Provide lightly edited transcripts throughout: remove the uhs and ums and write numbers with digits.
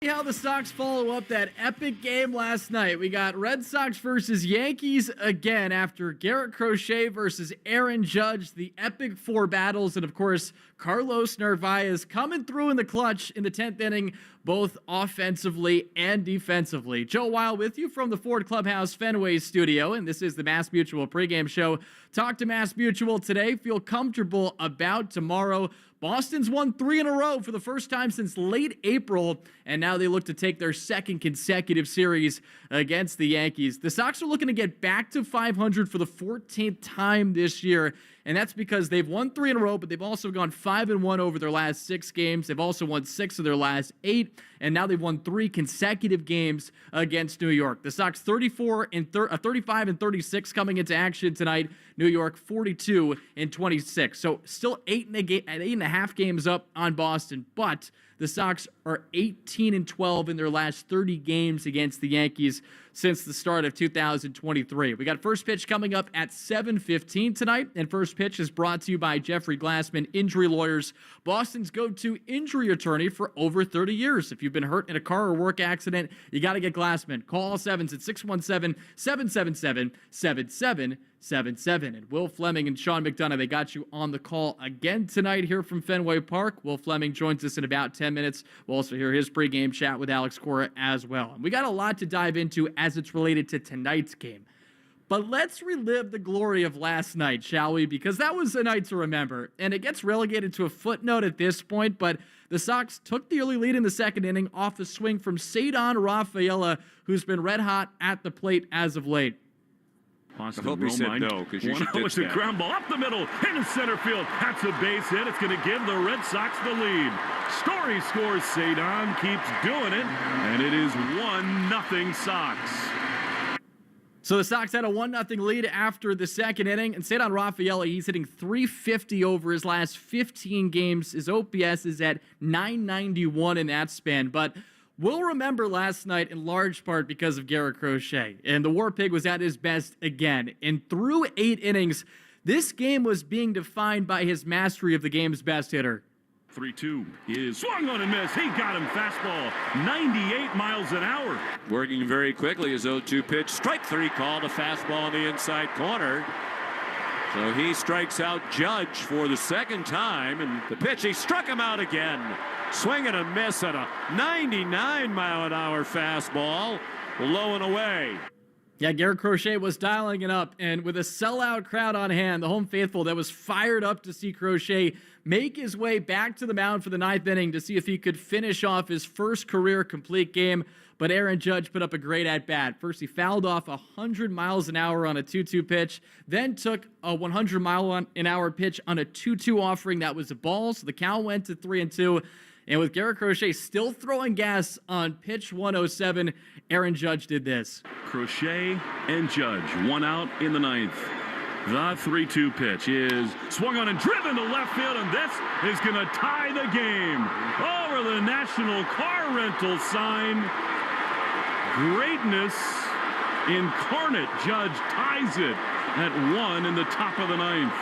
How the Sox follow up that epic game last night. We got Red Sox versus Yankees again after Garrett Crochet versus Aaron Judge, the epic four battles, and of course Carlos Narvaez coming through in the clutch in the 10th inning, both offensively and defensively. Joe Wild with you from the Ford Clubhouse Fenway studio, and this is the Mass Mutual pregame show. Talk to Mass Mutual today. Feel comfortable about tomorrow. Boston's won 3 in a row for the first time since late April, and now they look to take their second consecutive series against the Yankees. The Sox are looking to get back to 500 for the 14th time this year, and that's because they've won 3 in a row, but they've also gone 5-1 over their last 6 games. They've also won 6 of their last 8, and now they've won 3 consecutive games against New York. The Sox 35-36 coming into action tonight. New York 42-26. So still 8.5 games up on Boston, but the Sox are 18-12 in their last 30 games against the Yankees since the start of 2023. We got first pitch coming up at 7:15 tonight, and first pitch is brought to you by Jeffrey Glassman Injury Lawyers, Boston's go-to injury attorney for over 30 years. If you've been hurt in a car or work accident, you got to get Glassman. Call Sevens at 617-777-7777. And Will Fleming and Sean McDonough, they got you on the call again tonight here from Fenway Park. Will Fleming joins us in about 10 minutes. We'll also hear his pregame chat with Alex Cora as well. And we got a lot to dive into as it's related to tonight's game. But let's relive the glory of last night, shall we? Because that was a night to remember. And it gets relegated to a footnote at this point, but the Sox took the early lead in the second inning off a swing from Cedar Rafaela, who's been red hot at the plate as of late. Boston, I hope he said no, because you should ditch that. Ground ball up the middle, into center field. That's a base hit. It's going to give the Red Sox the lead. Story scores. Cedar keeps doing it, and it is 1-0 Sox. So the Sox had a 1-0 lead after the second inning, and Cedar Rafaela, he's hitting .350 over his last 15 games. His OPS is at .991 in that span, but we'll remember last night in large part because of Garrett Crochet, and the War Pig was at his best again. And through 8 innings, this game was being defined by his mastery of the game's best hitter. 3-2 is swung on and missed. He got him fastball, 98 miles an hour. Working very quickly, his 0-2 pitch. Strike 3 called, a fastball in the inside corner. So he strikes out Judge for the second time, and the pitch, he struck him out again. Swing and a miss at a 99-mile-an-hour fastball, low and away. Yeah, Garrett Crochet was dialing it up, and with a sellout crowd on hand, the home faithful that was fired up to see Crochet make his way back to the mound for the 9th inning to see if he could finish off his first career complete game. But Aaron Judge put up a great at-bat. First, he fouled off 100 miles an hour on a 2-2 pitch, then took a 100-mile-an-hour pitch on a 2-2 offering that was a ball, so the count went to 3-2. And with Garrett Crochet still throwing gas on pitch 107, Aaron Judge did this. Crochet and Judge, 1 out in the 9th. The 3-2 pitch is swung on and driven to left field, and this is going to tie the game. Over the National Car Rental sign. Greatness incarnate. Judge ties it at 1 in the top of the 9th.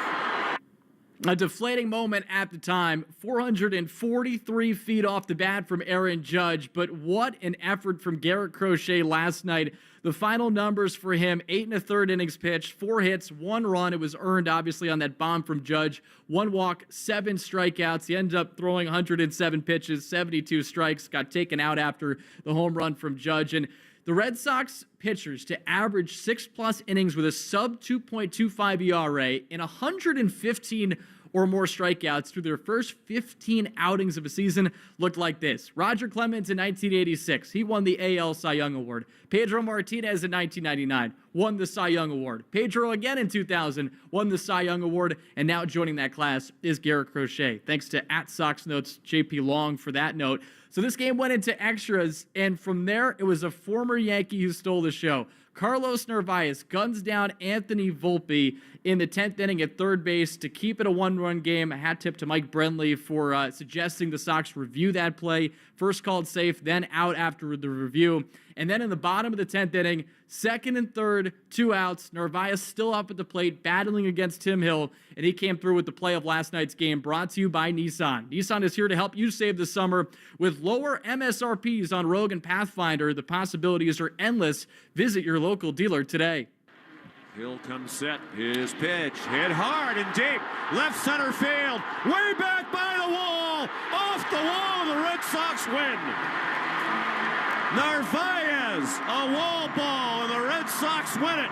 A deflating moment at the time, 443 feet off the bat from Aaron Judge, but what an effort from Garrett Crochet last night. The final numbers for him, 8 1/3 innings pitched, 4 hits, 1 run. It was earned, obviously, on that bomb from Judge. 1 walk, 7 strikeouts. He ended up throwing 107 pitches, 72 strikes, got taken out after the home run from Judge. And the Red Sox pitchers to average 6+ innings with a sub 2.25 ERA in 115 or more strikeouts through their first 15 outings of a season looked like this. Roger Clemens in 1986, he won the AL Cy Young Award. Pedro Martinez in 1999 won the Cy Young Award. Pedro again in 2000 won the Cy Young Award, and now joining that class is Garrett Crochet. Thanks to @SoxNotes JP Long for that note. So this game went into extras, and from there, it was a former Yankee who stole the show. Carlos Narvaez guns down Anthony Volpe in the 10th inning at third base to keep it a 1-run game. A hat tip to Mike Brenly for suggesting the Sox review that play. First called safe, then out after the review. And then in the bottom of the 10th inning, second and third, 3rd, 2 outs. Narvaez still up at the plate, battling against Tim Hill, and he came through with the play of last night's game, brought to you by Nissan. Nissan is here to help you save this summer with lower MSRPs on Rogue and Pathfinder. The possibilities are endless. Visit your local dealer today. Hill comes set. His pitch hit hard and deep. Left center field. Way back by the wall. Off the wall. The Red Sox win. Narvaez, a wall ball, and the Red Sox win it.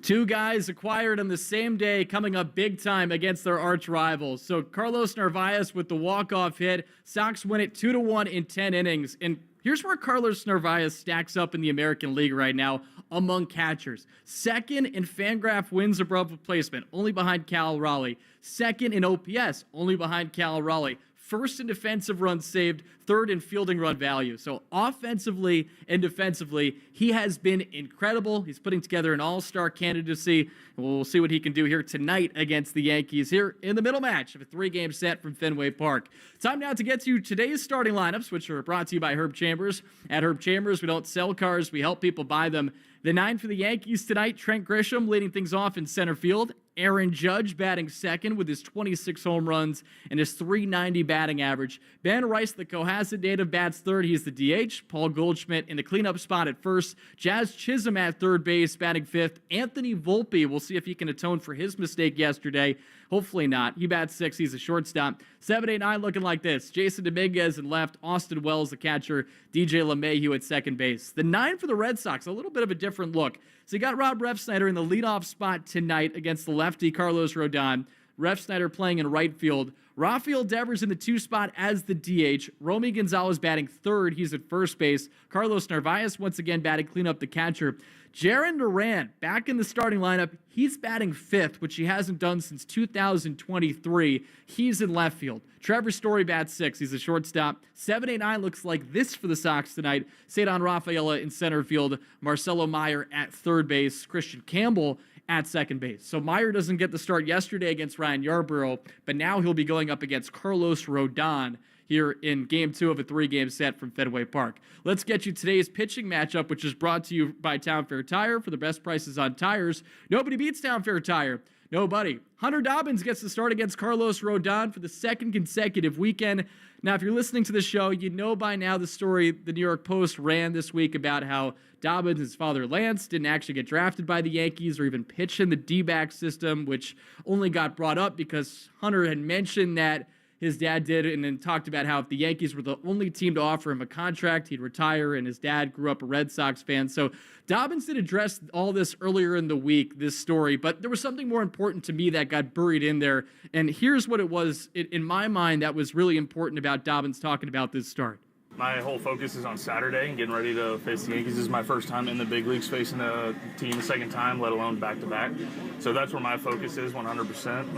2 guys acquired on the same day coming up big time against their arch rivals. So Carlos Narvaez with the walk-off hit. Sox win it 2-1 in 10 innings. And here's where Carlos Narvaez stacks up in the American League right now among catchers. 2nd in Fangraph wins above replacement, only behind Cal Raleigh. 2nd in OPS, only behind Cal Raleigh. 1st in defensive runs saved, 3rd in fielding run value. So offensively and defensively, he has been incredible. He's putting together an all-star candidacy. We'll see what he can do here tonight against the Yankees here in the middle match of a 3-game set from Fenway Park. Time now to get to today's starting lineups, which are brought to you by Herb Chambers. At Herb Chambers, we don't sell cars, we help people buy them. The 9 for the Yankees tonight, Trent Grisham leading things off in center field. Aaron Judge batting second with his 26 home runs and his .390 batting average. Ben Rice, the Cohasset native, bats third. He's the DH. Paul Goldschmidt in the cleanup spot at first. Jazz Chisholm at third base, batting fifth. Anthony Volpe, we'll see if he can atone for his mistake yesterday. Hopefully not. He bats sixth. He's a shortstop. 7, 8, 9 looking like this. Jason Dominguez in left. Austin Wells, the catcher. DJ LeMahieu at second base. The 9 for the Red Sox, a little bit of a different look. So you got Rob Refsnyder in the leadoff spot tonight against the lefty Carlos Rodon. Refsnyder playing in right field. Rafael Devers in the 2 spot as the DH. Romy Gonzalez batting third. He's at first base. Carlos Narvaez once again batting cleanup, the catcher. Jarren Duran back in the starting lineup. He's batting fifth, which he hasn't done since 2023. He's in left field. Trevor Story bats sixth. He's a shortstop. 7, 8, 9 looks like this for the Sox tonight. Cedon Rafaela in center field. Marcelo Meyer at third base. Christian Campbell at second base. So Meyer doesn't get the start yesterday against Ryan Yarborough, but now he'll be going up against Carlos Rodon here in Game 2 of a 3-game set from Fenway Park. Let's get you today's pitching matchup, which is brought to you by Town Fair Tire. For the best prices on tires, nobody beats Town Fair Tire. Nobody. Hunter Dobbins gets the start against Carlos Rodon for the 2nd consecutive weekend. Now, if you're listening to the show, you know by now the story the New York Post ran this week about how Dobbins, his father Lance, didn't actually get drafted by the Yankees or even pitch in the D-back system, which only got brought up because Hunter had mentioned that his dad did, and then talked about how if the Yankees were the only team to offer him a contract, he'd retire, and his dad grew up a Red Sox fan. So Dobbins did address all this earlier in the week, this story, but there was something more important to me that got buried in there, and here's what it was, in my mind, that was really important about Dobbins talking about this start. My whole focus is on Saturday and getting ready to face the Yankees. This is my first time in the big leagues facing a team the second time, let alone back-to-back. So that's where my focus is 100%.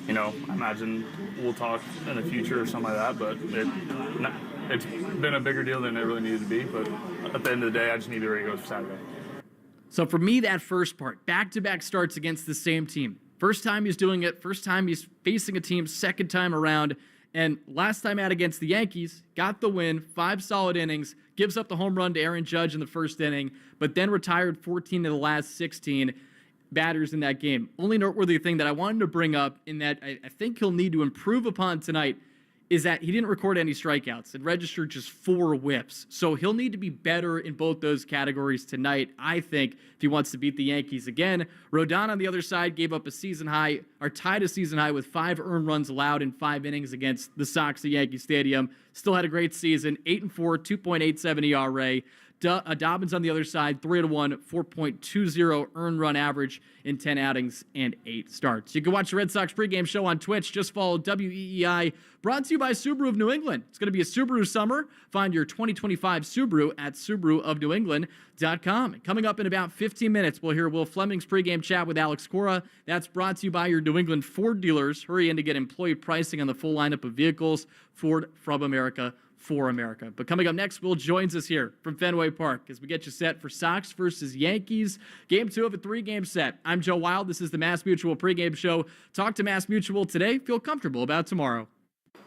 I imagine we'll talk in the future or something like that, but it's been a bigger deal than it really needed to be. But at the end of the day, I just need to be ready to go for Saturday. So for me, that first part, back-to-back starts against the same team. First time he's doing it, first time he's facing a team, second time around. And last time out against the Yankees, got the win, 5 solid innings, gives up the home run to Aaron Judge in the first inning, but then retired 14 of the last 16 batters in that game. Only noteworthy thing that I wanted to bring up in that I think he'll need to improve upon tonight is that he didn't record any strikeouts and registered just 4 whips. So he'll need to be better in both those categories tonight, I think, if he wants to beat the Yankees again. Rodon on the other side gave up a season high, or tied a season high with 5 earned runs allowed in 5 innings against the Sox at Yankee Stadium. Still had a great season, 8-4, 2.87 ERA. Dobbins on the other side, 3-1, 4.20 earned run average in 10 outings and 8 starts. You can watch the Red Sox pregame show on Twitch. Just follow WEEI, brought to you by Subaru of New England. It's going to be a Subaru summer. Find your 2025 Subaru at SubaruofNewEngland.com. And coming up in about 15 minutes, we'll hear Will Fleming's pregame chat with Alex Cora. That's brought to you by your New England Ford dealers. Hurry in to get employee pricing on the full lineup of vehicles. Ford, from America, for America. But coming up next, Will joins us here from Fenway Park as we get you set for Sox versus Yankees. Game 2 of a 3-game set. I'm Joe Wild. This is the Mass Mutual pregame show. Talk to Mass Mutual today. Feel comfortable about tomorrow.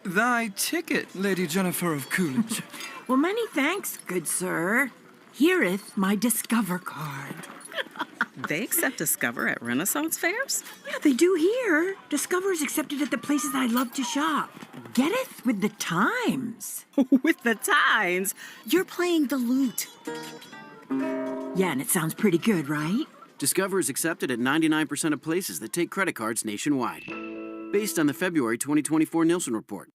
Thy ticket, Lady Jennifer of Coolidge. Well, many thanks, good sir. Hereeth my Discover card. They accept Discover at Renaissance fairs? Yeah, they do here. Discover is accepted at the places I love to shop. Getteth with the times. With the times? You're playing the lute. Yeah, and it sounds pretty good, right? Discover is accepted at 99% of places that take credit cards nationwide. Based on the February 2024 Nielsen report.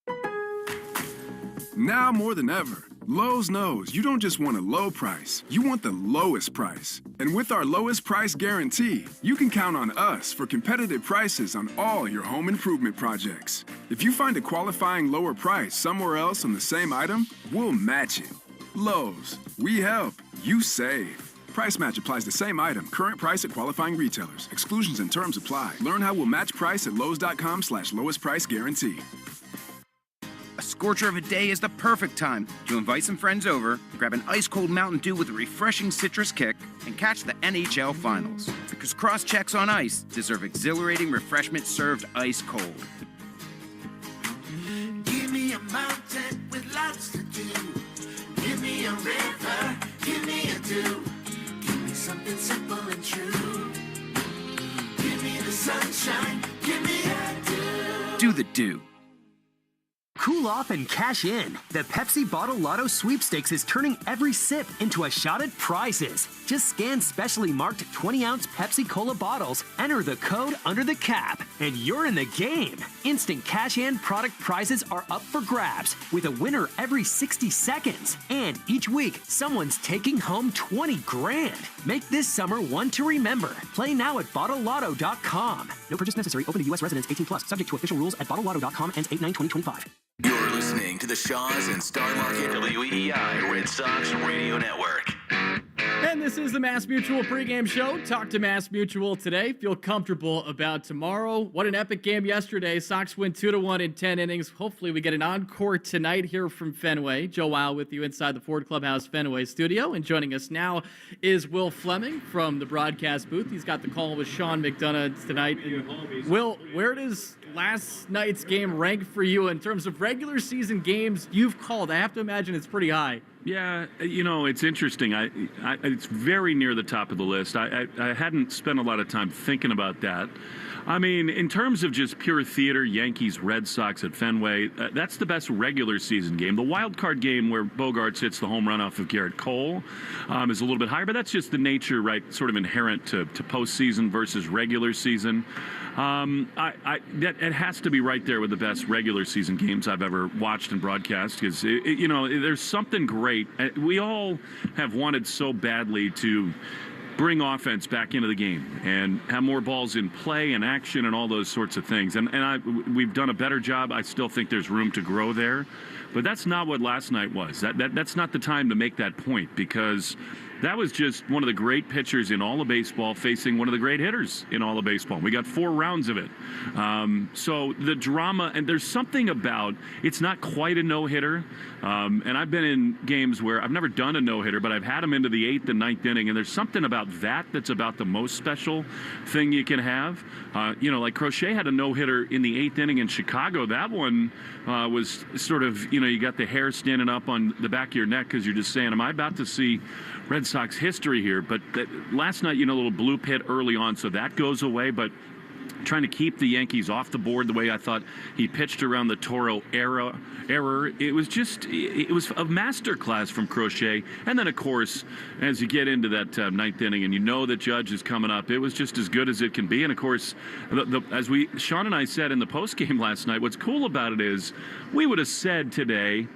Now more than ever, Lowe's knows you don't just want a low price, you want the lowest price. And with our lowest price guarantee, you can count on us for competitive prices on all your home improvement projects. If you find a qualifying lower price somewhere else on the same item, we'll match it. Lowe's, we help, you save. Price match applies to same item, current price at qualifying retailers. Exclusions and terms apply. Learn how we'll match price at lowes.com/lowest price guarantee. A scorcher of a day is the perfect time to invite some friends over, grab an ice-cold Mountain Dew with a refreshing citrus kick, and catch the NHL Finals. Because cross-checks on ice deserve exhilarating refreshment served ice-cold. Give me a mountain with lots to do. Give me a river, give me a dew. Give me something simple and true. Give me the sunshine, give me a dew. Do the Dew. Cool off and cash in. The Pepsi Bottle Lotto Sweepstakes is turning every sip into a shot at prizes. Just scan specially marked 20-ounce Pepsi Cola bottles, enter the code under the cap, and you're in the game. Instant cash-in product prizes are up for grabs, with a winner every 60 seconds. And each week, someone's taking home 20 grand. Make this summer one to remember. Play now at BottleLotto.com. No purchase necessary. Open to U.S. residents 18+. Subject to official rules at BottleLotto.com. Ends 8/9/2025. You're listening to the Shaws and Star Market WEEI Red Sox Radio Network. And this is the Mass Mutual pregame show. Talk to Mass Mutual today. Feel comfortable about tomorrow. What an epic game yesterday. Sox win 2-1 in 10 innings. Hopefully we get an encore tonight here from Fenway. Joe Weil with you inside the Ford Clubhouse Fenway studio. And joining us now is Will Fleming from the broadcast booth. He's got the call with Sean McDonough tonight. And Will, where does last night's game rank for you in terms of regular season games you've called? I have to imagine it's pretty high. Yeah, you know, it's interesting. It's very near the top of the list. I hadn't spent a lot of time thinking about that. I mean, in terms of just pure theater, Yankees, Red Sox at Fenway, that's the best regular season game. The wild card game where Bogaerts hits the home run off of Garrett Cole is a little bit higher, but that's just the nature, right, sort of inherent to postseason versus regular season. It has to be right there with the best regular season games I've ever watched and broadcast because, you know, there's something great. We all have wanted so badly to bring offense back into the game and have more balls in play and action and all those sorts of things. And we've done a better job. I still think there's room to grow there. But that's not what last night was. That's not the time to make that point because that was just one of the great pitchers in all of baseball facing one of the great hitters in all of baseball. We got 4 rounds of it. So the drama, and there's something about, it's not quite a no-hitter. And I've been in games where I've never done a no-hitter, but I've had them into the 8th and 9th inning, and there's something about that that's about the most special thing you can have. You know, like Crochet had a no-hitter in the 8th inning in Chicago. That one was sort of, you know, you got the hair standing up on the back of your neck because you're just saying, am I about to see Red Sox history here? But last night, you know, a little blue pit early on, so that goes away. But trying to keep the Yankees off the board the way I thought he pitched around the Toro error, it was a masterclass from Crochet. And then, of course, as you get into that 9th inning and you know that Judge is coming up, it was just as good as it can be. And, of course, as Sean and I said in the postgame last night, what's cool about it is we would have said today,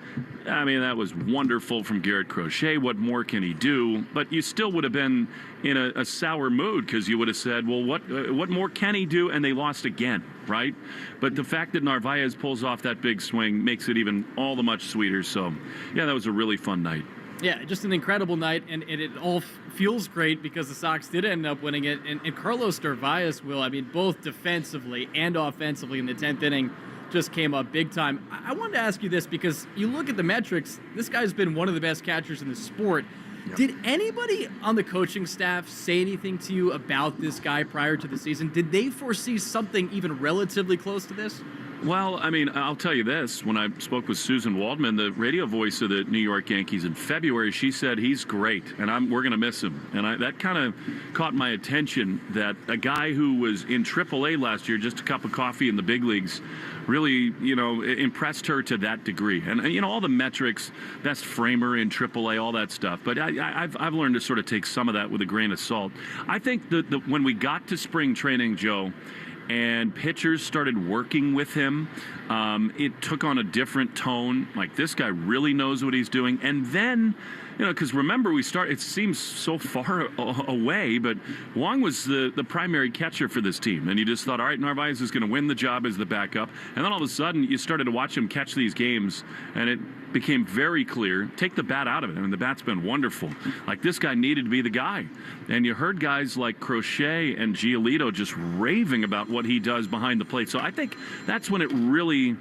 I mean, that was wonderful from Garrett Crochet. What more can he do? But you still would have been in a sour mood because you would have said, well, what more can he do? And they lost again, right? But the fact that Narvaez pulls off that big swing makes it even all the much sweeter. So, yeah, that was a really fun night. Yeah, just an incredible night, and it all feels great because the Sox did end up winning it. And Carlos Rodon, Will, I mean, both defensively and offensively in the 10th inning, just came up big time. I wanted to ask you this because you look at the metrics, this guy's been one of the best catchers in the sport. Yep. Did anybody on the coaching staff say anything to you about this guy prior to the season? Did they foresee something even relatively close to this? Well, I mean, I'll tell you this. When I spoke with Susan Waldman, the radio voice of the New York Yankees in February, she said he's great, and we're going to miss him. And that kind of caught my attention, that a guy who was in AAA last year, just a cup of coffee in the big leagues, really, impressed her to that degree. And all the metrics, best framer in AAA, all that stuff. But I've learned to sort of take some of that with a grain of salt. I think that when we got to spring training, Joe, and pitchers started working with him, it took on a different tone. Like, this guy really knows what he's doing. And then, because remember, it seems so far away, but Wong was the primary catcher for this team. And you just thought, all right, Narvaez is going to win the job as the backup. And then all of a sudden, you started to watch him catch these games, and it became very clear. Take the bat out of it. I mean, the bat's been wonderful. Like, this guy needed to be the guy. And you heard guys like Crochet and Giolito just raving about what he does behind the plate. So I think that's when it really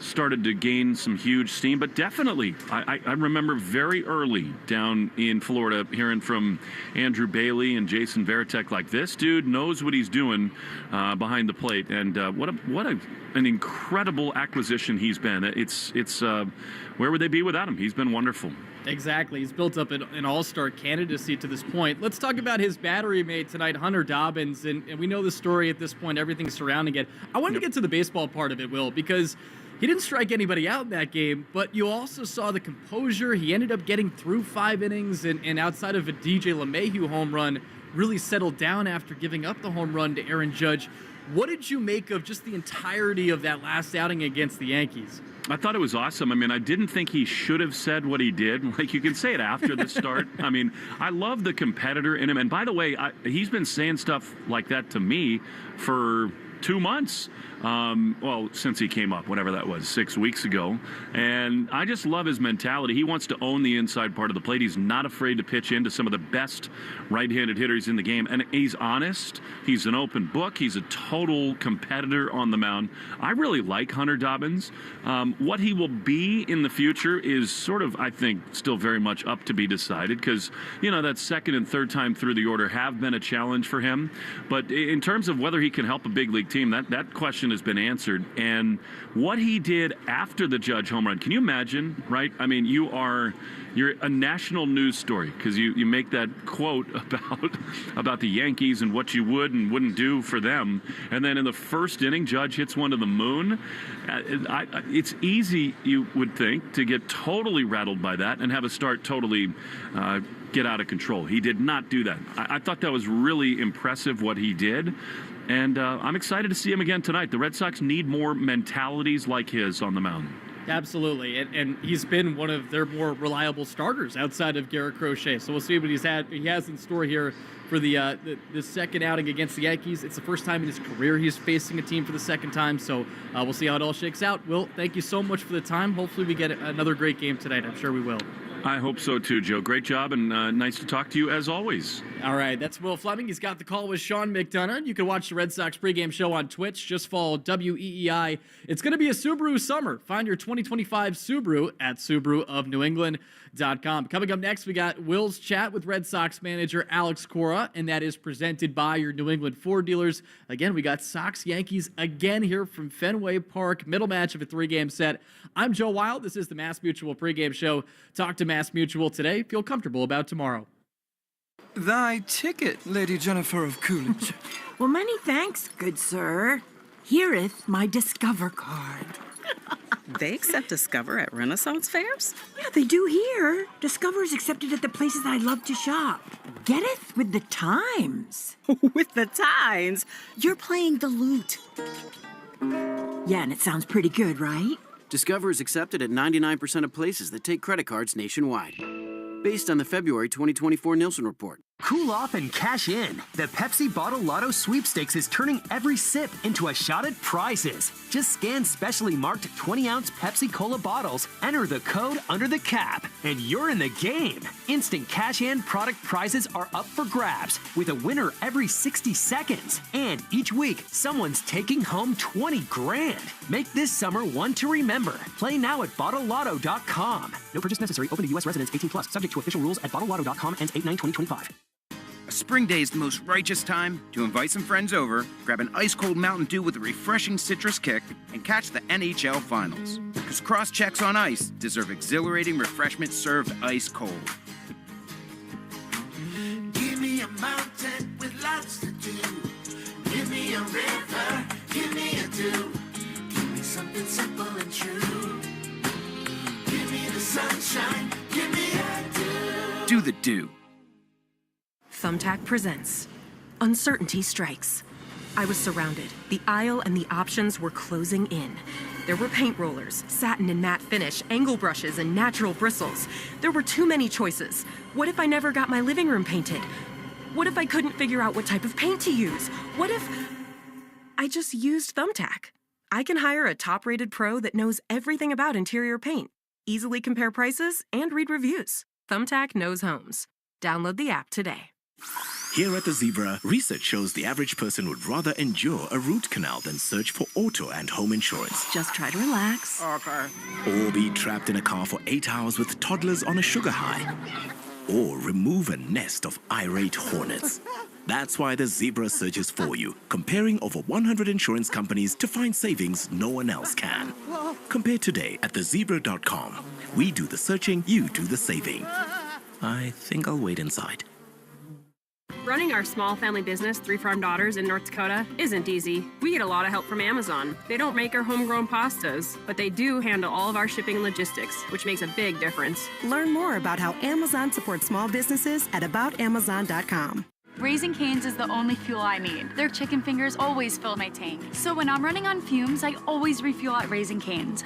started to gain some huge steam. But definitely, I remember very early down in Florida hearing from Andrew Bailey and Jason Varitek, like, this dude knows what he's doing behind the plate. And what an incredible acquisition he's been. It's where would they be without him? He's been wonderful. Exactly. He's built up an all-star candidacy to this point. Let's talk about his battery mate tonight, Hunter Dobbins. And we know the story at this point, everything surrounding it. I wanted to get to the baseball part of it, Will, because he didn't strike anybody out in that game, but you also saw the composure. He ended up getting through 5 innings, and outside of a DJ LeMahieu home run, really settled down after giving up the home run to Aaron Judge. What did you make of just the entirety of that last outing against the Yankees? I thought it was awesome. I mean, I didn't think he should have said what he did. Like, you can say it after the start. I mean, I love the competitor in him. And by the way, he's been saying stuff like that to me for 2 months. Well, since he came up, whatever that was, 6 weeks ago. And I just love his mentality. He wants to own the inside part of the plate. He's not afraid to pitch into some of the best right-handed hitters in the game. And he's honest. He's an open book. He's a total competitor on the mound. I really like Hunter Dobbins. What he will be in the future is sort of, I think, still very much up to be decided, because, that second and third time through the order have been a challenge for him. But in terms of whether he can help a big league team, that question has been answered. And what he did after the Judge home run, can you imagine, right? I mean, you're a national news story, because you make that quote about the Yankees and what you would and wouldn't do for them. And then in the first inning, Judge hits one to the moon. It's easy, you would think, to get totally rattled by that and have a start totally get out of control. He did not do that. I thought that was really impressive what he did. And I'm excited to see him again tonight. The Red Sox need more mentalities like his on the mound. Absolutely, and he's been one of their more reliable starters outside of Garrett Crochet. So we'll see what he has in store here for the second outing against the Yankees. It's the first time in his career he's facing a team for the second time, so we'll see how it all shakes out. Will, thank you so much for the time. Hopefully we get another great game tonight. I'm sure we will. I hope so too, Joe. Great job, and nice to talk to you as always. All right, that's Will Fleming. He's got the call with Sean McDonough. You can watch the Red Sox pregame show on Twitch. Just follow WEEI. It's going to be a Subaru summer. Find your 2025 Subaru at SubaruofNewEngland.com. Coming up next, we got Will's chat with Red Sox manager Alex Cora, and that is presented by your New England Ford dealers. Again, we got Sox-Yankees again here from Fenway Park, middle match of a 3-game set. I'm Joe Wild. This is the Mass Mutual pregame show. Talk to Mass Mutual today. Feel comfortable about tomorrow. Thy ticket, Lady Jennifer of Coolidge. Well, many thanks, good sir. Here'th my Discover card. They accept Discover at Renaissance fairs? Yeah, they do here. Discover's accepted at the places I love to shop. Getteth with the times. With the times? You're playing the lute. Yeah, and it sounds pretty good, right? Discover is accepted at 99% of places that take credit cards nationwide. Based on the February 2024 Nielsen report. Cool off and cash in. The Pepsi Bottle Lotto Sweepstakes is turning every sip into a shot at prizes. Just scan specially marked 20-ounce Pepsi Cola bottles, enter the code under the cap, and you're in the game. Instant cash and product prizes are up for grabs, with a winner every 60 seconds. And each week, someone's taking home 20 grand. Make this summer one to remember. Play now at BottleLotto.com. No purchase necessary. Open to U.S. residents 18+. Subject to official rules at BottleLotto.com. Ends 8/9/2025. A spring day is the most righteous time to invite some friends over, grab an ice-cold Mountain Dew with a refreshing citrus kick, and catch the NHL Finals. Because cross-checks on ice deserve exhilarating refreshment served ice-cold. Give me a mountain with lots to do. Give me a river, give me a dew. Give me something simple and true. Give me the sunshine, give me a dew. Do the Dew. Thumbtack presents Uncertainty Strikes. I was surrounded. The aisle and the options were closing in. There were paint rollers, satin and matte finish, angle brushes, and natural bristles. There were too many choices. What if I never got my living room painted? What if I couldn't figure out what type of paint to use? What if I just used Thumbtack? I can hire a top-rated pro that knows everything about interior paint, easily compare prices, and read reviews. Thumbtack knows homes. Download the app today. Here at the Zebra, research shows the average person would rather endure a root canal than search for auto and home insurance. Just try to relax. Okay. Or be trapped in a car for 8 hours with toddlers on a sugar high. Or remove a nest of irate hornets. That's why the Zebra searches for you, comparing over 100 insurance companies to find savings no one else can. Compare today at thezebra.com. We do the searching, you do the saving. I think I'll wait inside. Running our small family business, 3 Farm Daughters in North Dakota, isn't easy. We get a lot of help from Amazon. They don't make our homegrown pastas, but they do handle all of our shipping and logistics, which makes a big difference. Learn more about how Amazon supports small businesses at aboutamazon.com. Raising Cane's is the only fuel I need. Their chicken fingers always fill my tank. So when I'm running on fumes, I always refuel at Raising Cane's.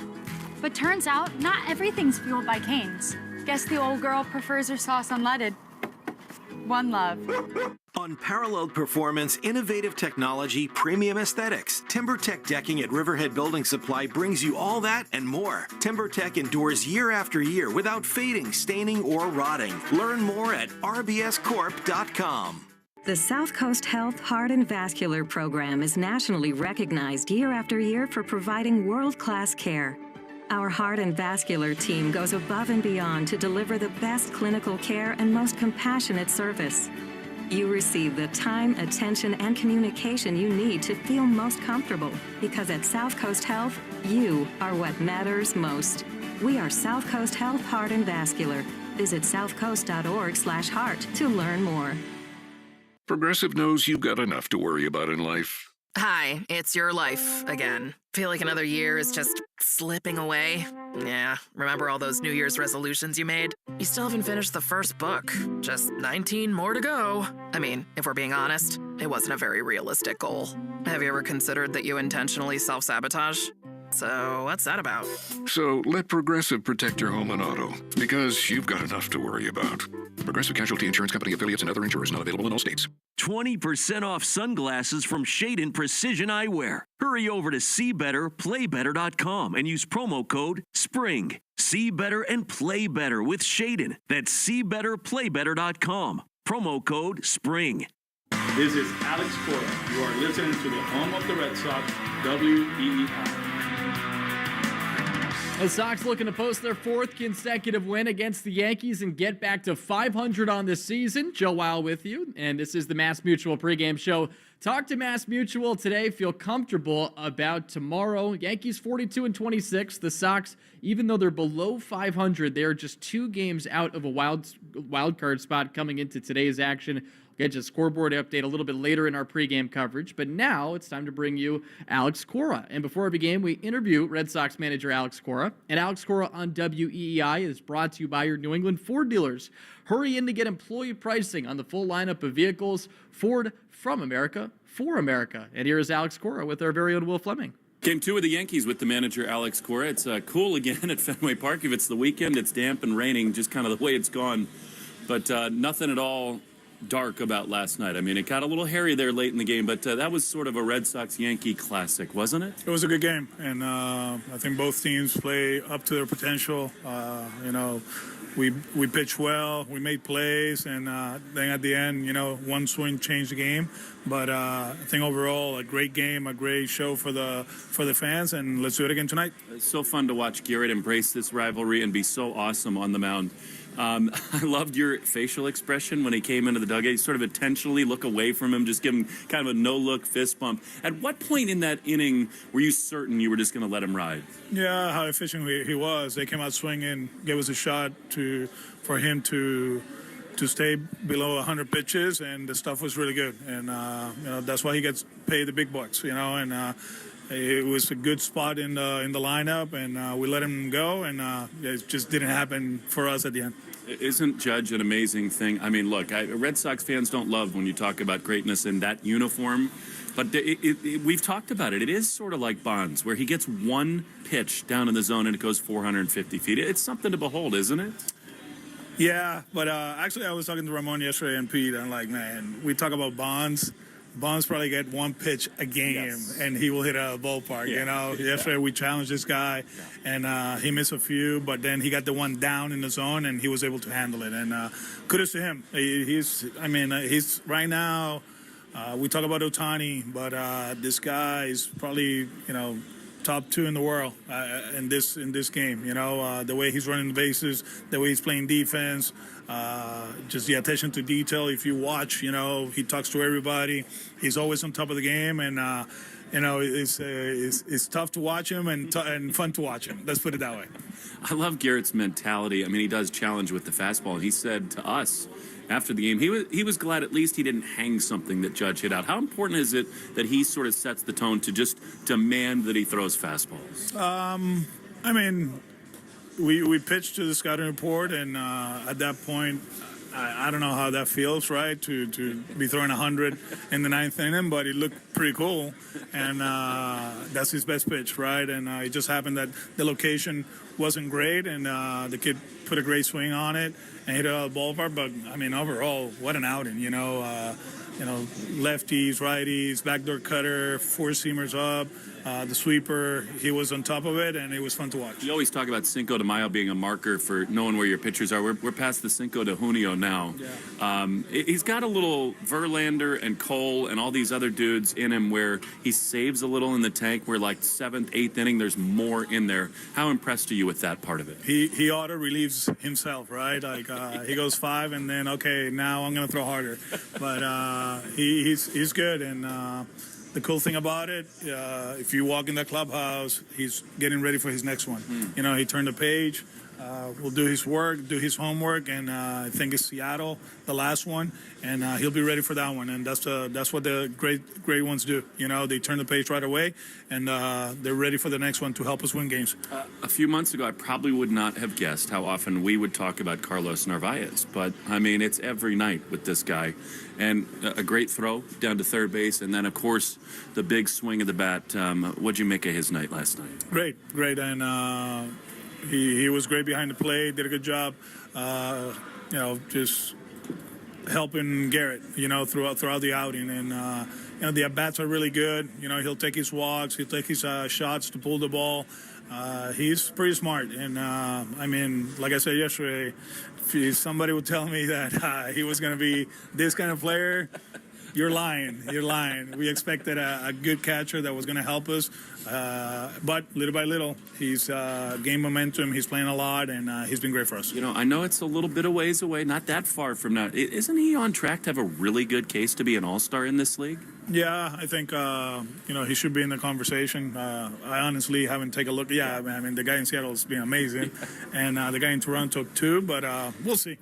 But turns out, not everything's fueled by Cane's. Guess the old girl prefers her sauce unleaded. One love. Unparalleled performance, innovative technology, premium aesthetics. TimberTech Decking at Riverhead Building Supply brings you all that and more. TimberTech endures year after year without fading, staining, or rotting. Learn more at rbscorp.com. The South Coast Health Heart and Vascular Program is nationally recognized year after year for providing world-class care. Our heart and vascular team goes above and beyond to deliver the best clinical care and most compassionate service. You receive the time, attention, and communication you need to feel most comfortable, because at South Coast Health, you are what matters most. We are South Coast Health Heart and Vascular. Visit southcoast.org/heart to learn more. Progressive knows you've got enough to worry about in life. Hi, it's your life again. Feel like another year is just slipping away? Yeah, remember all those New Year's resolutions you made? You still haven't finished the first book. Just 19 more to go. I mean, if we're being honest, it wasn't a very realistic goal. Have you ever considered that you intentionally self-sabotage? So what's that about? So let Progressive protect your home and auto, because you've got enough to worry about. Progressive Casualty Insurance Company affiliates and other insurers not available in all states. 20% off sunglasses from Shadon Precision Eyewear. Hurry over to SeeBetterPlayBetter.com and use promo code SPRING. See better and play better with Shadon. That's SeeBetterPlayBetter.com. Promo code SPRING. This is Alex Cora. You are listening to the home of the Red Sox, WEEI. The Sox looking to post their 4th consecutive win against the Yankees and get back to 500 on the season. Joe Weil with you, and this is the Mass Mutual pregame show. Talk to Mass Mutual today. Feel comfortable about tomorrow. Yankees 42-26. The Sox, even though they're below 500, they're just 2 games out of a wild card spot coming into today's action. We'll get you a scoreboard update a little bit later in our pregame coverage, but now it's time to bring you Alex Cora. And before every game, we interview Red Sox manager Alex Cora. And Alex Cora on WEEI is brought to you by your New England Ford dealers. Hurry in to get employee pricing on the full lineup of vehicles. Ford, from America, for America. And here is Alex Cora with our very own Will Fleming. Game 2 of the Yankees with the manager, Alex Cora. It's cool again at Fenway Park. If it's the weekend, it's damp and raining, just kind of the way it's gone. But nothing at all dark about last night. I mean, it got a little hairy there late in the game, but that was sort of a Red Sox-Yankee classic, wasn't it? It was a good game, and I think both teams play up to their potential. We pitched well, we made plays, and then at the end, one swing changed the game. But I think overall, a great game, a great show for the fans, and let's do it again tonight. It's so fun to watch Garrett embrace this rivalry and be so awesome on the mound. I loved your facial expression when he came into the dugout. You sort of intentionally look away from him, just give him kind of a no-look fist bump. At what point in that inning were you certain you were just going to let him ride? Yeah, how efficient he was. They came out swinging, gave us a shot for him to stay below 100 pitches, and the stuff was really good. And that's why he gets paid the big bucks. And it was a good spot in the lineup, and we let him go, and it just didn't happen for us at the end. Isn't Judge an amazing thing? I mean, look, Red Sox fans don't love when you talk about greatness in that uniform, but we've talked about it. It is sort of like Bonds, where he gets one pitch down in the zone and it goes 450 feet. It's something to behold, isn't it? Yeah, but actually I was talking to Ramon yesterday and Pete, and like, man, we talk about Bonds. Bonds probably get one pitch a game, and he will hit a ballpark. Yesterday we challenged this guy, and he missed a few, but then he got the one down in the zone, and he was able to handle it. And kudos to him. He's right now. We talk about Ohtani, but this guy is probably top 2 in the world in this game. The way he's running the bases, the way he's playing defense, just the attention to detail. If you watch, he talks to everybody. He's always on top of the game, and it's tough to watch him and fun to watch him. Let's put it that way. I love Garrett's mentality. I mean, he does challenge with the fastball. He said to us after the game, he was glad at least he didn't hang something that Judge hit out. How important is it that he sort of sets the tone to just demand that he throws fastballs? I mean, we pitched to the scouting report, and at that point, I don't know how that feels, right, to be throwing 100 in the 9th inning, but it looked pretty cool, and that's his best pitch, right? And it just happened that the location wasn't great, and the kid put a great swing on it and hit it out of the ballpark. But I mean, overall, what an outing! Lefties, righties, backdoor cutter, 4-seamers up. The sweeper, he was on top of it, and it was fun to watch. You always talk about Cinco de Mayo being a marker for knowing where your pitchers are. We're past the Cinco de Junio now. Yeah. He's got a little Verlander and Cole and all these other dudes in him where he saves a little in the tank, where like 7th, 8th inning, there's more in there. How impressed are you with that part of it? He auto-relieves himself, right? Like he goes 5, and then, okay, now I'm going to throw harder. But he's good, and the cool thing about it, if you walk in the clubhouse, he's getting ready for his next one. He turned the page. Will do his work, do his homework, and I think it's Seattle, the last one, and he'll be ready for that one. And that's what the great ones do. They turn the page right away, and they're ready for the next one to help us win games. A few months ago, I probably would not have guessed how often we would talk about Carlos Narvaez, but I mean, it's every night with this guy. And a great throw down to third base, and then, of course, the big swing of the bat. What'd you make of his night last night? Great, and he was great behind the plate, did a good job, just helping Garrett, throughout the outing. And the at-bats are really good. He'll take his walks, he'll take his shots to pull the ball. He's pretty smart. And, I mean, like I said yesterday, if somebody would tell me that he was going to be this kind of player, you're lying. We expected a good catcher that was going to help us. But little by little, he's gained momentum. He's playing a lot, and he's been great for us. I know it's a little bit of ways away, not that far from now. Isn't he on track to have a really good case to be an all-star in this league? Yeah, I think, he should be in the conversation. I honestly haven't taken a look. Yeah, I mean, the guy in Seattle has been amazing, and the guy in Toronto too, but we'll see.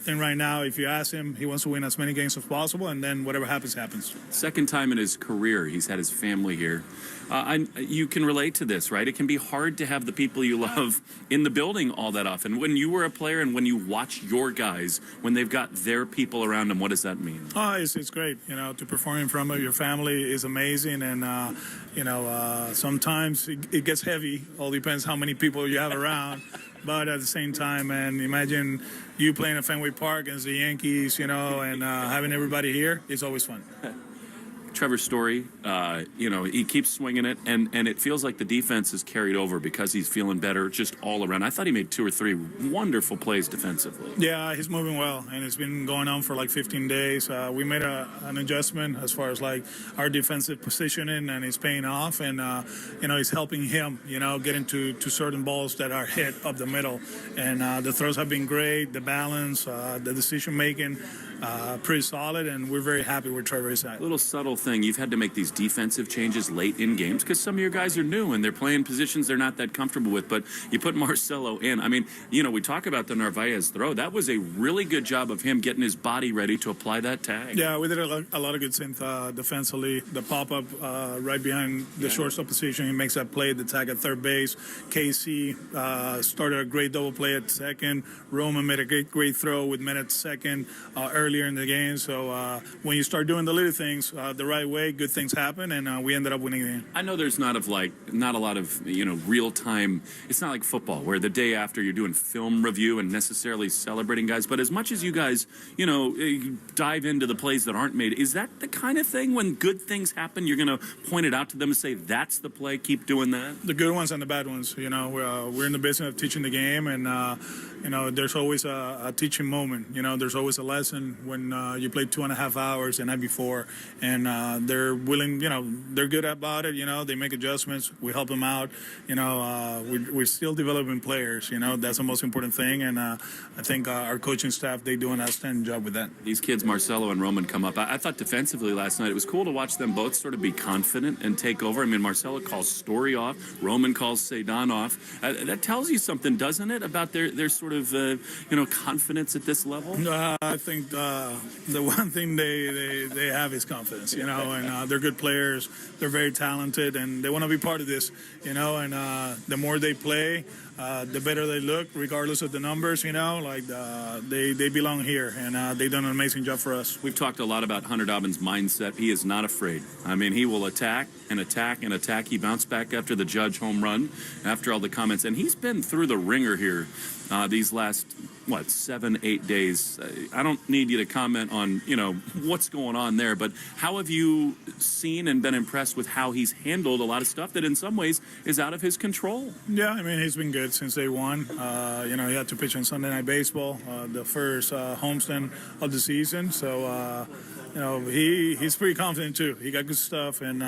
I think right now, if you ask him, he wants to win as many games as possible, and then whatever happens, happens. Second time in his career, he's had his family here. You can relate to this, right? It can be hard to have the people you love in the building all that often. When you were a player and when you watch your guys, when they've got their people around them, what does that mean? Oh, it's great. To perform in front of your family is amazing, and sometimes it gets heavy. All depends how many people you have around. But at the same time, man, imagine you playing at Fenway Park against the Yankees, and having everybody here. It's always fun. Trevor Story, he keeps swinging it, and it feels like the defense is carried over because he's feeling better just all around. I thought he made 2 or 3 wonderful plays defensively. Yeah, he's moving well, and it's been going on for like 15 days. We made an adjustment as far as like our defensive positioning, and it's paying off, and it's helping him, get into certain balls that are hit up the middle, and the throws have been great, the balance, the decision making. Pretty solid, and we're very happy with Trevor's side. Little subtle thing, you've had to make these defensive changes late in games because some of your guys are new and they're playing positions they're not that comfortable with, but you put Marcelo in. I mean, we talk about the Narvaez throw. That was a really good job of him getting his body ready to apply that tag. Yeah, we did a lot of good things defensively. The pop-up right behind the shortstop position, he makes that play, the tag at third base. Casey started a great double play at second. Roman made a great throw with men at second earlier in the game. So when you start doing the little things the right way, good things happen, and we ended up winning the game. I know there's not a lot of real time. It's not like football where the day after you're doing film review and necessarily celebrating guys. But as much as you guys dive into the plays that aren't made, is that the kind of thing when good things happen you're going to point it out to them and say that's the play, keep doing that? The good ones and the bad ones. We're in the business of teaching the game, and there's always a teaching moment. There's always a lesson when you play 2.5 hours the night before, and they're willing, they're good about it, they make adjustments, we help them out, we're still developing players, that's the most important thing, and I think our coaching staff, they do an outstanding job with that. These kids, Marcelo and Roman, come up. I thought defensively last night, it was cool to watch them both sort of be confident and take over. I mean, Marcelo calls Story off, Roman calls Cedon off. That tells you something, doesn't it, about their sort of, confidence at this level? I think the one thing they have is confidence, and they're good players. They're very talented, and they want to be part of this, and the more they play, the better they look, regardless of the numbers, they belong here, and they've done an amazing job for us. We've talked a lot about Hunter Dobbins' mindset. He is not afraid. I mean, he will attack and attack and attack. He bounced back after the Judge home run, after all the comments, and he's been through the ringer here these last 7-8 days. I don't need you to comment on what's going on there, but how have you seen and been impressed with how he's handled a lot of stuff that in some ways is out of his control? Yeah, I mean, he's been good since day one. He had to pitch on Sunday Night Baseball, the first homestand of the season, so he's pretty confident too. He got good stuff, and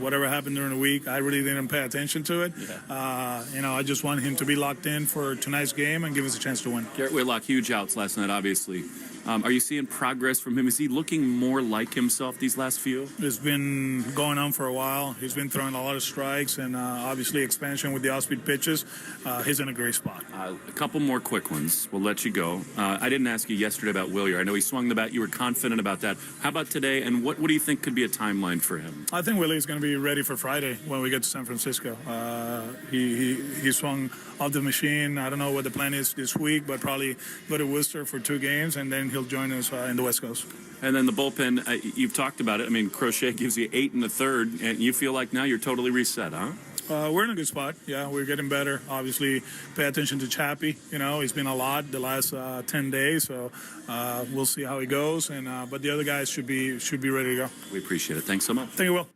whatever happened during the week, I really didn't pay attention to it. I just want him to be locked in for tonight's game and give us a chance to win. Garrett Whitlock, huge outs last night, obviously. Are you seeing progress from him? Is he looking more like himself these last few? It's been going on for a while. He's been throwing a lot of strikes, and obviously expansion with the off-speed pitches. He's in a great spot. A couple more quick ones. We'll let you go. I didn't ask you yesterday about Willier. I know he swung the bat. You were confident about that. How about today, and what do you think could be a timeline for him? I think Willie's going to be ready for Friday when we get to San Francisco. He swung off the machine. I don't know what the plan is this week, but probably go to Worcester for 2 games, and then he'll join us in the West Coast. And then the bullpen, you've talked about it. I mean, Crochet gives you 8 in the third, and you feel like now you're totally reset, huh? We're in a good spot. Yeah, we're getting better. Obviously, pay attention to Chappie. He's been a lot the last 10 days, so we'll see how he goes. But the other guys should be ready to go. We appreciate it. Thanks so much. Thank you, Will.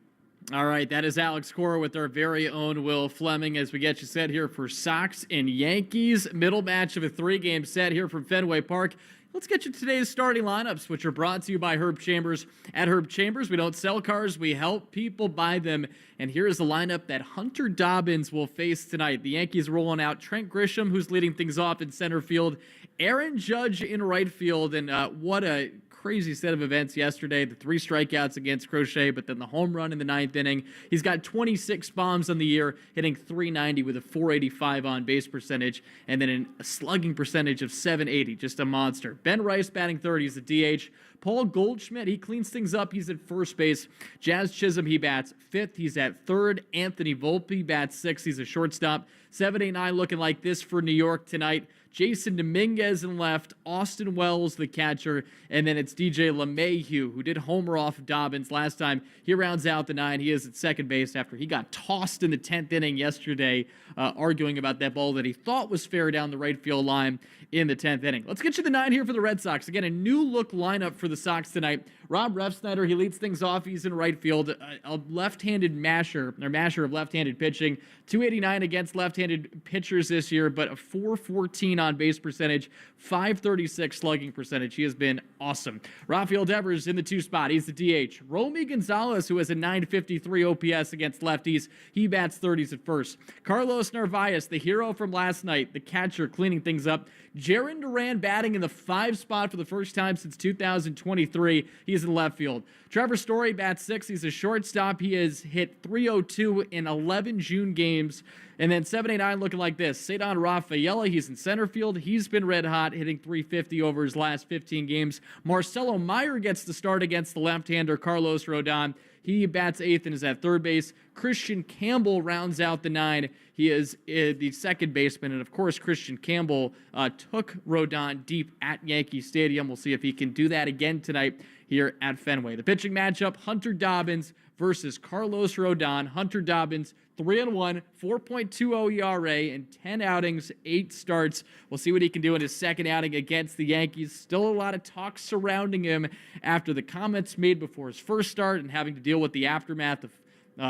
All right, that is Alex Cora with our very own Will Fleming as we get you set here for Sox and Yankees. Middle match of a 3-game set here from Fenway Park. Let's get you today's starting lineups, which are brought to you by Herb Chambers. At Herb Chambers, we don't sell cars, we help people buy them. And here is the lineup that Hunter Dobbins will face tonight. The Yankees rolling out Trent Grisham, who's leading things off in center field. Aaron Judge in right field, and what a crazy set of events yesterday. The 3 strikeouts against Crochet, but then the home run in the 9th inning. He's got 26 bombs on the year, hitting .390 with a .485 on-base percentage, and then a slugging percentage of .780, just a monster. Ben Rice batting third, he's a DH. Paul Goldschmidt, he cleans things up, he's at first base. Jazz Chisholm, he bats 5th, he's at 3rd. Anthony Volpe bats 6th, he's a shortstop. 7, 8, 9 looking like this for New York tonight. Jason Dominguez in left, Austin Wells, the catcher, and then it's DJ LeMahieu, who did homer off Dobbins last time. He rounds out the 9. He is at second base after he got tossed in the 10th inning yesterday, arguing about that ball that he thought was fair down the right field line in the 10th inning. Let's get you the 9 here for the Red Sox. Again, a new look lineup for the Sox tonight. Rob Refsnyder, he leads things off. He's in right field, a left-handed masher of left-handed pitching. 289 against left-handed pitchers this year, but a 414 on base percentage, 536 slugging percentage. He has been awesome. Rafael Devers in the 2 spot. He's the DH. Romy Gonzalez, who has a 953 OPS against lefties. He bats 30s at first. Carlos Narvaez, the hero from last night, the catcher, cleaning things up. Jarren Duran batting in the 5 spot for the first time since 2023. He's in left field. Trevor Story bats 6. He's a shortstop. He has hit 302 in 11 June games. And then 789 looking like this. Ceddanne Rafaela, he's in center field. He's been red hot, hitting 350 over his last 15 games. Marcelo Meyer gets the start against the left-hander Carlos Rodon. He bats 8th and is at third base. Christian Campbell rounds out the 9. He is the second baseman. And, of course, Christian Campbell took Rodon deep at Yankee Stadium. We'll see if he can do that again tonight here at Fenway. The pitching matchup, Hunter Dobbins versus Carlos Rodon. Hunter Dobbins, 3-1, 4.20 ERA in 10 outings, 8 starts. We'll see what he can do in his second outing against the Yankees. Still a lot of talk surrounding him after the comments made before his first start and having to deal with the aftermath of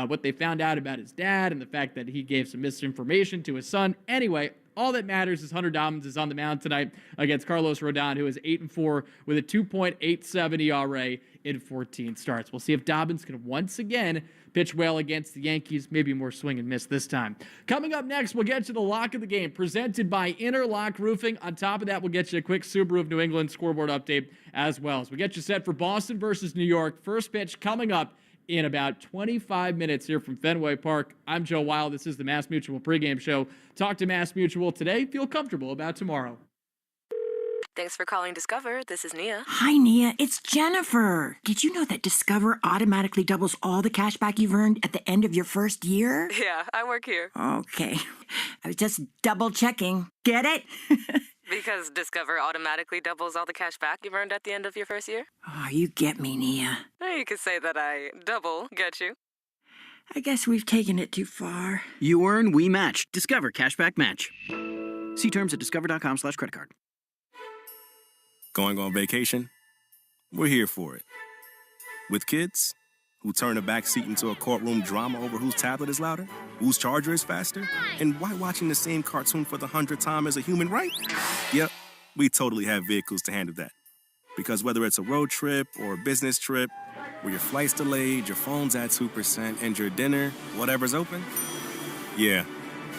what they found out about his dad and the fact that he gave some misinformation to his son. Anyway, all that matters is Hunter Dobbins is on the mound tonight against Carlos Rodon, who is 8-4 with a 2.87 ERA in 14 starts. We'll see if Dobbins can once again pitch well against the Yankees, maybe more swing and miss this time. Coming up next, we'll get to the lock of the game, presented by Interlock Roofing. On top of that, we'll get you a quick Subaru of New England scoreboard update as well. So we get you set for Boston versus New York. First pitch coming up in about 25 minutes here from Fenway Park. I'm Joe Wild. This is the Mass Mutual pregame show. Talk to Mass Mutual today. Feel comfortable about tomorrow. Thanks for calling Discover. This is Nia. Hi, Nia. It's Jennifer. Did you know that Discover automatically doubles all the cash back you've earned at the end of your first year? Yeah, I work here. Okay. I was just double checking. Get it? Because Discover automatically doubles all the cash back you've earned at the end of your first year? Oh, you get me, Nia. You could say that I double get you. I guess we've taken it too far. You earn, we match. Discover Cashback Match. See terms at discover.com/creditcard. Going on vacation? We're here for it. With kids who turn a back seat into a courtroom drama over whose tablet is louder, whose charger is faster, and why watching the same cartoon for the 100th time is a human right? Yep, we totally have vehicles to handle that. Because whether it's a road trip or a business trip, where your flight's delayed, your phone's at 2%, and your dinner, whatever's open, yeah,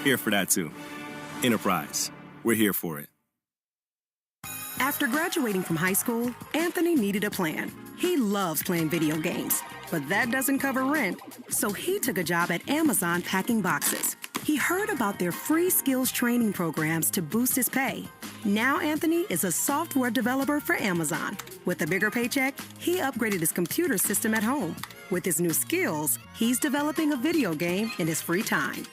here for that too. Enterprise, we're here for it. After graduating from high school, Anthony needed a plan. He loves playing video games, but that doesn't cover rent. So he took a job at Amazon packing boxes. He heard about their free skills training programs to boost his pay. Now Anthony is a software developer for Amazon. With a bigger paycheck, he upgraded his computer system at home. With his new skills, he's developing a video game in his free time.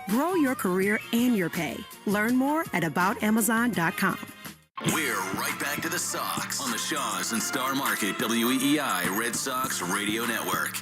Grow your career and your pay. Learn more at aboutamazon.com. We're right back to the Sox on the Shaws and Star Market WEEI Red Sox Radio Network.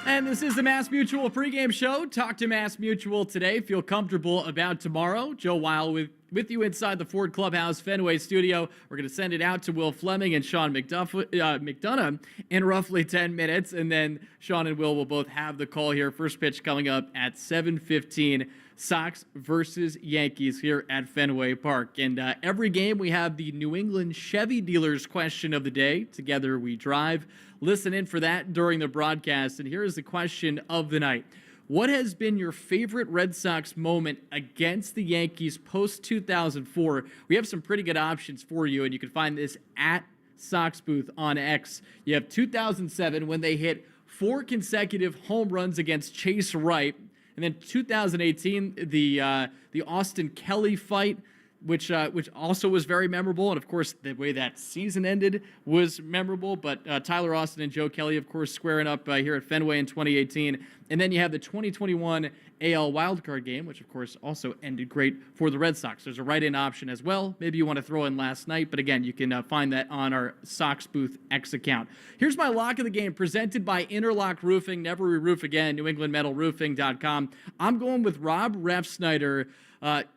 And this is the Mass Mutual pregame show. Talk to Mass Mutual today. Feel comfortable about tomorrow. Joe Weil with you inside the Ford Clubhouse Fenway studio. We're going to send it out to Will Fleming and Sean McDonough in roughly 10 minutes. And then Sean and Will both have the call here. First pitch coming up at 7:15. Sox versus Yankees here at Fenway Park. And every game we have the New England Chevy dealers question of the day. Together we drive. Listen in for that during the broadcast. And here is the question of the night. What has been your favorite Red Sox moment against the Yankees post-2004? We have some pretty good options for you, and you can find this at Sox Booth on X. You have 2007 when they hit 4 consecutive home runs against Chase Wright. And then 2018, the Austin Kelly fight. which also was very memorable. And, of course, the way that season ended was memorable. But Tyler Austin and Joe Kelly, of course, squaring up here at Fenway in 2018. And then you have the 2021 AL wildcard game, which, of course, also ended great for the Red Sox. There's a write-in option as well. Maybe you want to throw in last night. But, again, you can find that on our Sox Booth X account. Here's my lock of the game presented by Interlock Roofing. Never re-roof again. NewEnglandMetalRoofing.com. I'm going with Rob Refsnyder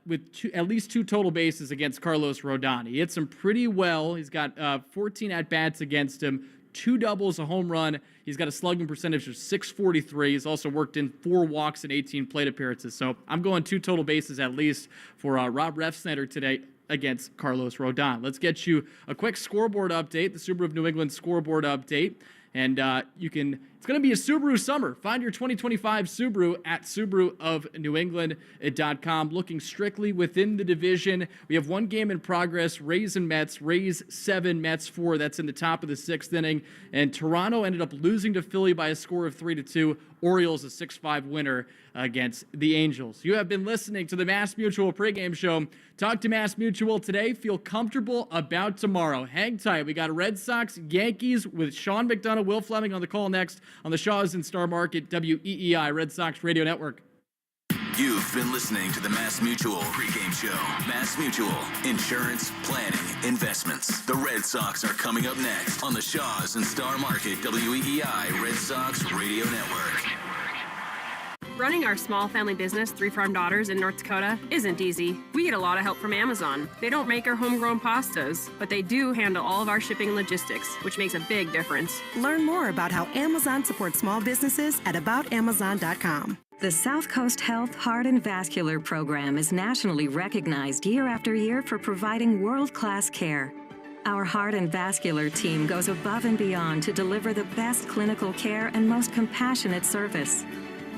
with at least 2 total bases against Carlos Rodon. He hits him pretty well. He's got 14 at-bats against him, 2 doubles, a home run. He's got a slugging percentage of .643. He's also worked in 4 walks and 18 plate appearances. So I'm going 2 total bases at least for Rob Refsnyder today against Carlos Rodon. Let's get you a quick scoreboard update, the Subaru of New England scoreboard update. And it's going to be a Subaru summer. Find your 2025 Subaru at SubaruofNewEngland.com. Looking strictly within the division, we have 1 game in progress. Rays and Mets. Rays 7, Mets 4. That's in the top of the 6th inning. And Toronto ended up losing to Philly by a score of 3-2. Orioles a 6-5 winner against the Angels. You have been listening to the Mass Mutual pregame show. Talk to Mass Mutual today. Feel comfortable about tomorrow. Hang tight. We got Red Sox, Yankees with Sean McDonough, Will Fleming on the call next on the Shaws and Star Market WEEI Red Sox Radio Network. You've been listening to the Mass Mutual pregame show. Mass Mutual, insurance, planning, investments. The Red Sox are coming up next on the Shaws and Star Market WEEI Red Sox Radio Network. Running our small family business, 3 Farm Daughters in North Dakota, isn't easy. We get a lot of help from Amazon. They don't make our homegrown pastas, but they do handle all of our shipping and logistics, which makes a big difference. Learn more about how Amazon supports small businesses at aboutamazon.com. The South Coast Health Heart and Vascular Program is nationally recognized year after year for providing world-class care. Our heart and vascular team goes above and beyond to deliver the best clinical care and most compassionate service.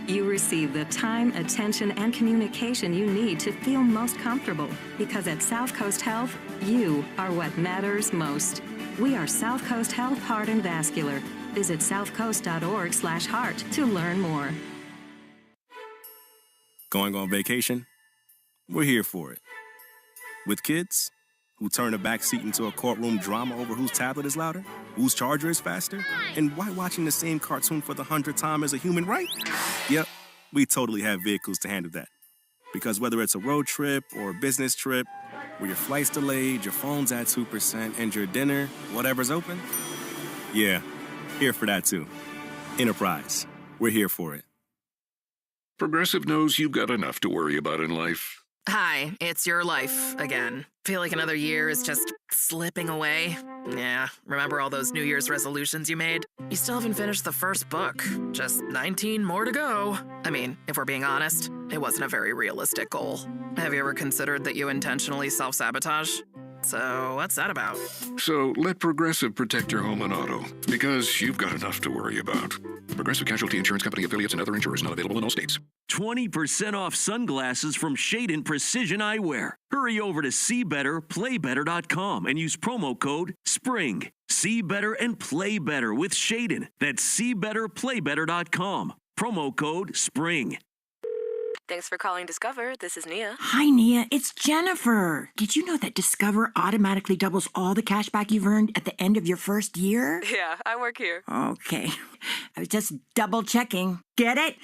You receive the time, attention, and communication you need to feel most comfortable, because at South Coast Health, you are what matters most. We are South Coast Health Heart and Vascular. Visit southcoast.org/heart to learn more. Going on vacation? We're here for it. With kids who turn a back seat into a courtroom drama over whose tablet is louder, whose charger is faster, and why watching the same cartoon for the 100th time is a human right? Yep, we totally have vehicles to handle that. Because whether it's a road trip or a business trip, where your flight's delayed, your phone's at 2%, and your dinner, whatever's open, yeah, here for that too. Enterprise, we're here for it. Progressive knows you've got enough to worry about in life. Hi, it's your life again. Feel like another year is just slipping away. Yeah, remember all those New Year's resolutions you made? You still haven't finished the first book. Just 19 more to go. I mean, if we're being honest, it wasn't a very realistic goal. Have you ever considered that you intentionally self-sabotage? So what's that about? So let Progressive protect your home and auto, because you've got enough to worry about. Progressive Casualty Insurance Company affiliates and other insurers not available in all states. 20% off sunglasses from Shadon Precision Eyewear. Hurry over to SeeBetterPlayBetter.com and use promo code SPRING. See better and play better with Shadon. That's SeeBetterPlayBetter.com. Promo code SPRING. Thanks for calling Discover. This is Nia. Hi, Nia. It's Jennifer. Did you know that Discover automatically doubles all the cash back you've earned at the end of your first year? Yeah, I work here. Okay. I was just double checking. Get it?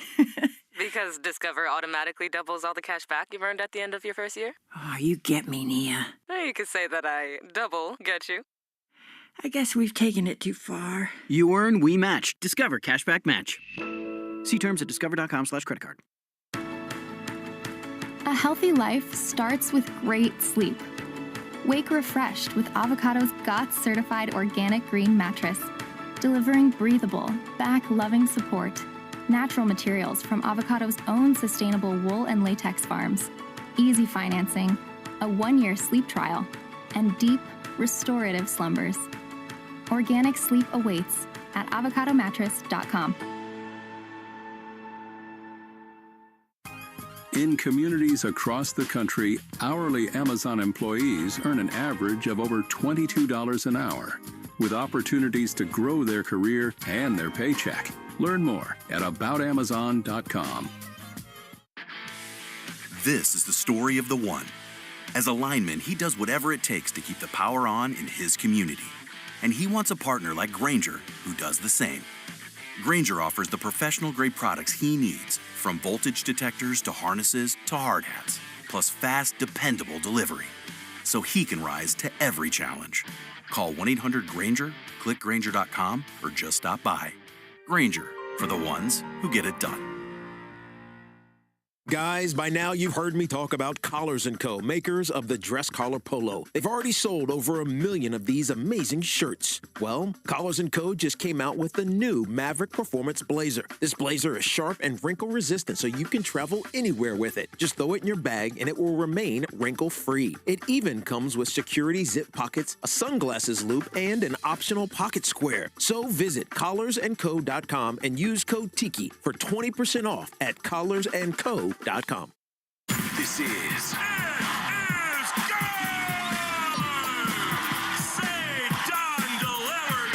Because Discover automatically doubles all the cash back you've earned at the end of your first year? Oh, you get me, Nia. You could say that I double get you. I guess we've taken it too far. You earn, we match. Discover Cashback Match. See terms at discover.com/creditcard. A healthy life starts with great sleep. Wake refreshed with Avocado's GOTS certified organic green mattress, delivering breathable, back-loving support, natural materials from Avocado's own sustainable wool and latex farms, easy financing, a 1-year sleep trial, and deep, restorative slumbers. Organic sleep awaits at avocadomattress.com. In communities across the country, hourly Amazon employees earn an average of over $22 an hour, with opportunities to grow their career and their paycheck. Learn more at aboutamazon.com. This is the story of the one. As a lineman, he does whatever it takes to keep the power on in his community. And he wants a partner like Grainger who does the same. Grainger offers the professional-grade products he needs, from voltage detectors to harnesses to hard hats, plus fast, dependable delivery, so he can rise to every challenge. Call 1-800-GRAINGER, click Grainger.com, or just stop by. Grainger, for the ones who get it done. Guys, by now you've heard me talk about Collars & Co., makers of the dress collar polo. They've already sold over 1 million of these amazing shirts. Well, Collars & Co. just came out with the new Maverick Performance Blazer. This blazer is sharp and wrinkle-resistant, so you can travel anywhere with it. Just throw it in your bag and it will remain wrinkle-free. It even comes with security zip pockets, a sunglasses loop, and an optional pocket square. So visit collarsandco.com and use code TIKI for 20% off at collarsandco.com. This is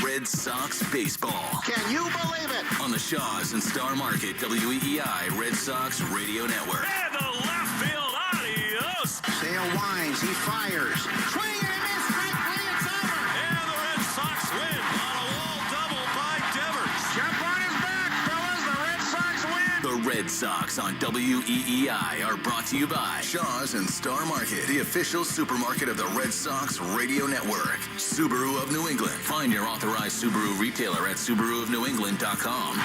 Red Sox baseball. Can you believe it? On the Shaws and Star Market WEEI Red Sox Radio Network. And the left field, adios. Sale winds, he fires. Swing and a miss, strike three, it's over. And the Red Sox win on a wall double by Devers. Jump on his back, fellas, the Red Sox win. The Red Sox on WEEI are brought to you by Shaws and Star Market, the official supermarket of the Red Sox Radio Network. Subaru of New England. Find your authorized Subaru retailer at SubaruofNewEngland.com.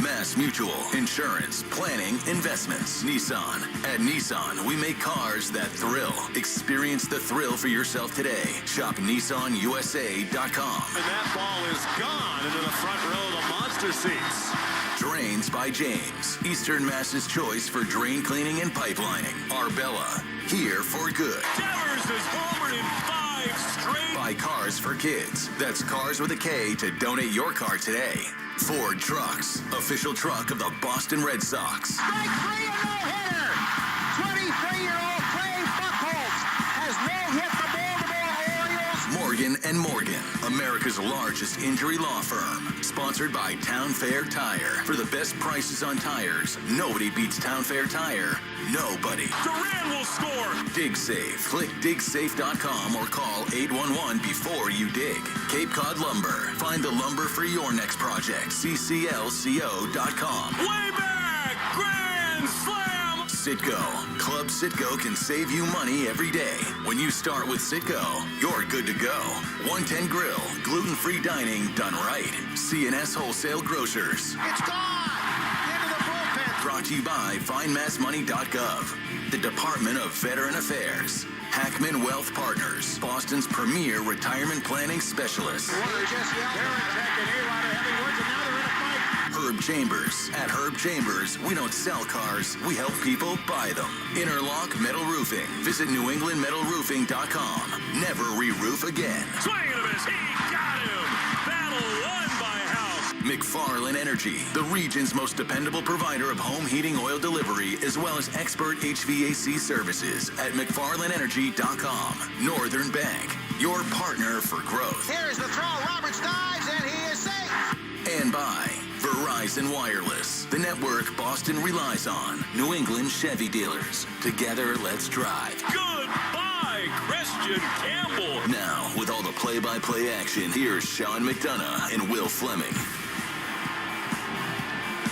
Mass Mutual, insurance, planning, investments. Nissan. At Nissan, we make cars that thrill. Experience the thrill for yourself today. Shop NissanUSA.com. And that ball is gone into the front row of the monster seats. Drains by James. Eastern Mass's choice for drain cleaning and pipelining. Arbella. Here for good. Devers is homered in 5 straight. Buy Cars for Kids. That's Cars with a K to donate your car today. Ford Trucks. Official truck of the Boston Red Sox. Strike three, a no-hitter. 23-year-old Clay Buchholz has no-hit the Baltimore Orioles. Morgan & Morgan, America's largest injury law firm. Sponsored by Town Fair Tire. For the best prices on tires, nobody beats Town Fair Tire. Nobody. Duran will score. Dig Safe. Click digsafe.com or call 811 before you dig. Cape Cod Lumber. Find the lumber for your next project. cclco.com. Way back. Grand slam. Citgo. Club Citgo can save you money every day. When you start with Citgo, you're good to go. 110 Grill. Gluten-free dining done right. C&S Wholesale Grocers. It's gone. Into the bullpen. Brought to you by FindMassMoney.gov. The Department of Veteran Affairs. Hackman Wealth Partners. Boston's premier retirement planning specialist. Herb Chambers. At Herb Chambers, we don't sell cars, we help people buy them. Interlock Metal Roofing. Visit NewEnglandMetalRoofing.com. Never re-roof again. Swing and a miss. He got him. Battle won by House. McFarland Energy, the region's most dependable provider of home heating oil delivery, as well as expert HVAC services at McFarlandEnergy.com. Northern Bank, your partner for growth. Here's the throw. Roberts dives, and he is safe. And by Verizon Wireless, the network Boston relies on. New England Chevy dealers. Together, let's drive. Goodbye, Christian Campbell. Now, with all the play-by-play action, here's Sean McDonough and Will Fleming.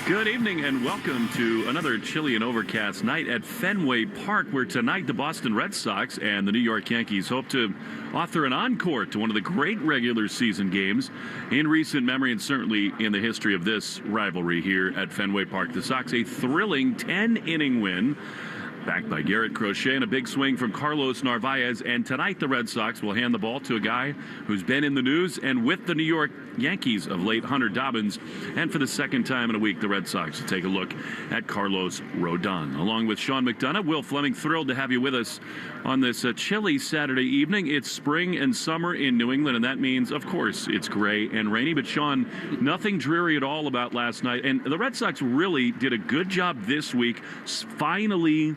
Good evening and welcome to another chilly and overcast night at Fenway Park, where tonight the Boston Red Sox and the New York Yankees hope to author an encore to one of the great regular season games in recent memory and certainly in the history of this rivalry here at Fenway Park. The Sox a thrilling 10-inning win, backed by Garrett Crochet and a big swing from Carlos Narvaez. And tonight the Red Sox will hand the ball to a guy who's been in the news and with the New York Yankees of late, Hunter Dobbins. And for the second time in a week, the Red Sox will take a look at Carlos Rodon. Along with Sean McDonough, Will Fleming, thrilled to have you with us on this chilly Saturday evening. It's spring and summer in New England, and that means, of course, it's gray and rainy. But, Sean, nothing dreary at all about last night. And the Red Sox really did a good job this week, finally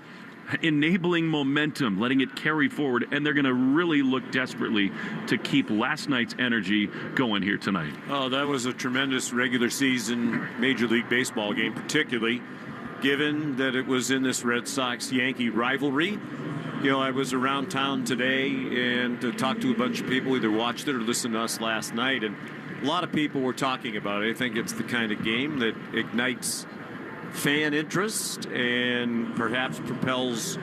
enabling momentum, letting it carry forward, and they're going to really look desperately to keep last night's energy going here tonight. Oh, that was a tremendous regular season Major League Baseball game, particularly given that it was in this Red Sox-Yankee rivalry. You know, I was around town today and talked to a bunch of people, either watched it or listened to us last night, and a lot of people were talking about it. I think it's the kind of game that ignites fan interest and perhaps propels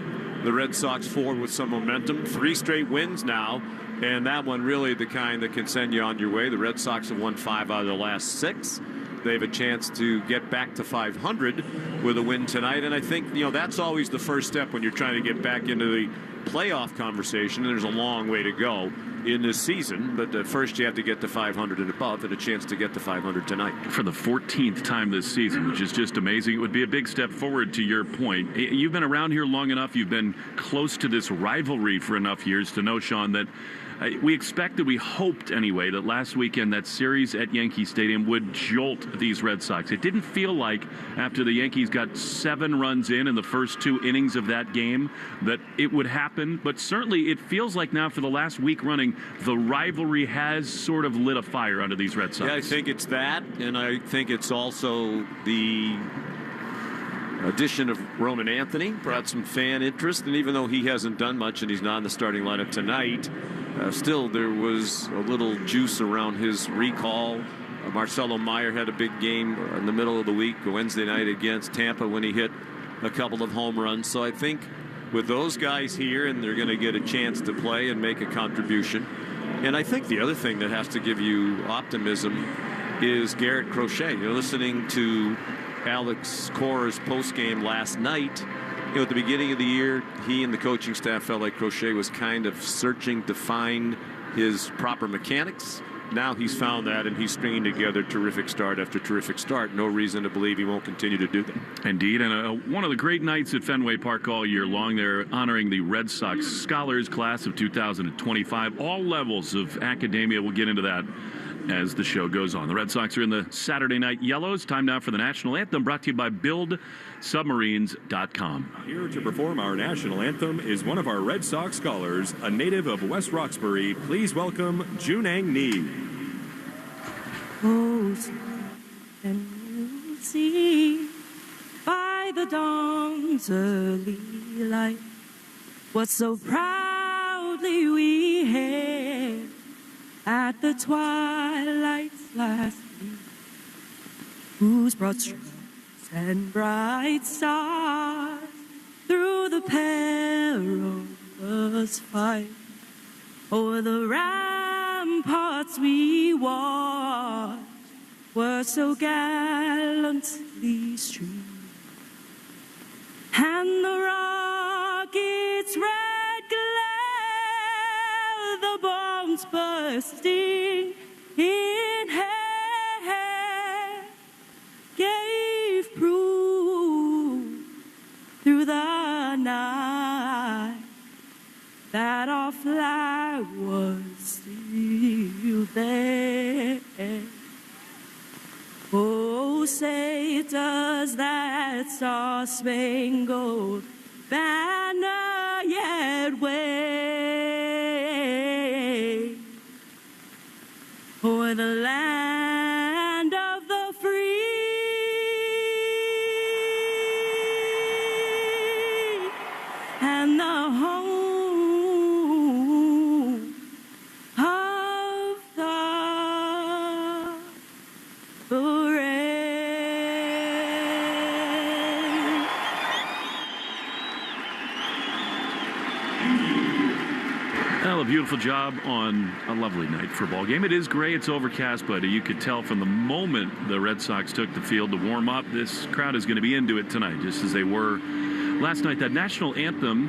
the Red Sox forward with some momentum. 3 straight wins now, and that one really the kind that can send you on your way. The Red Sox have won 5 out of their last 6. They have a chance to get back to 500 with a win tonight, and I think, you know, that's always the first step when you're trying to get back into the playoff conversation. There's a long way to go in this season, but first you have to get to 500 and above, and a chance to get to 500 tonight. For the 14th time this season, which is just amazing. It would be a big step forward, to your point. You've been around here long enough, you've been close to this rivalry for enough years to know, Sean, that we expected, we hoped anyway, that last weekend that series at Yankee Stadium would jolt these Red Sox. It didn't feel like, after the Yankees got 7 runs in the first 2 innings of that game, that it would happen. But certainly it feels like now, for the last week running, the rivalry has sort of lit a fire under these Red Sox. Yeah, I think it's that, and I think it's also the addition of Roman Anthony brought some fan interest, and even though he hasn't done much and he's not in the starting lineup tonight, still there was a little juice around his recall. Marcelo Meyer had a big game in the middle of the week, Wednesday night against Tampa, when he hit a couple of home runs. So I think with those guys here, and they're going to get a chance to play and make a contribution. And I think the other thing that has to give you optimism is Garrett Crochet. You're listening to Alex Cora's postgame last night. You know, at the beginning of the year, he and the coaching staff felt like Crochet was kind of searching to find his proper mechanics. Now he's found that, and he's stringing together terrific start after terrific start. No reason to believe he won't continue to do that. Indeed, and one of the great nights at Fenway Park all year long. They're honoring the Red Sox Scholars Class of 2025. All levels of academia. We'll get into that as the show goes on. The Red Sox are in the Saturday night yellows. Time now for the national anthem, brought to you by buildsubmarines.com. Here to perform our national anthem is one of our Red Sox scholars, a native of West Roxbury. Please welcome Junang Ni. Oh, and you see by the dawn's early light what so proudly we hailed at the twilight's last gleam, whose broad streets and bright stars through the perilous fight o'er the ramparts we watched were so gallantly streamed, and the rocket's red glare, the bombs bursting in air, gave proof through the night that our flag was still there. Oh, say does that star-spangled banner yet wave o'er the land of the free and the home of the brave. Well, a beautiful job on a lovely night for a ball game. It is gray, it's overcast, but you could tell from the moment the Red Sox took the field to warm up, this crowd is going to be into it tonight, just as they were last night. That national anthem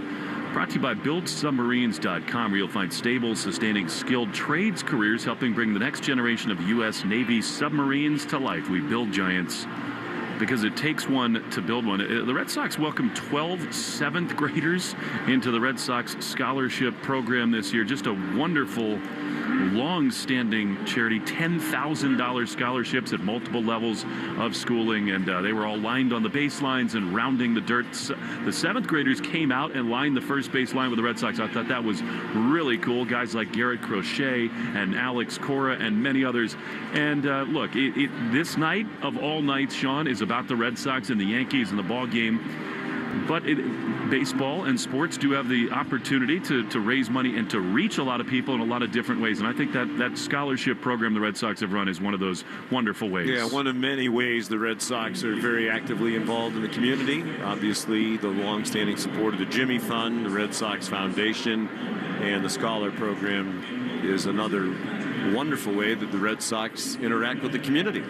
brought to you by buildsubmarines.com, where you'll find stable, sustaining, skilled trades careers helping bring the next generation of U.S. Navy submarines to life. We build giants because it takes one to build one. The Red Sox welcomed 12 7th graders into the Red Sox scholarship program this year. Just a wonderful long-standing charity, $10,000 scholarships at multiple levels of schooling, and they were all lined on the baselines and rounding the dirt. The seventh graders came out and lined the first base line with the Red Sox. I thought that was really cool. Guys like Garrett Crochet and Alex Cora and many others. And look, this night of all nights, Sean, is about the Red Sox and the Yankees and the ball game. But baseball and sports do have the opportunity to raise money and to reach a lot of people in a lot of different ways. And I think that scholarship program the Red Sox have run is one of those wonderful ways. Yeah, one of many ways the Red Sox are very actively involved in the community. Obviously, the longstanding support of the Jimmy Fund, the Red Sox Foundation, and the Scholar Program is another wonderful way that the Red Sox interact with the community.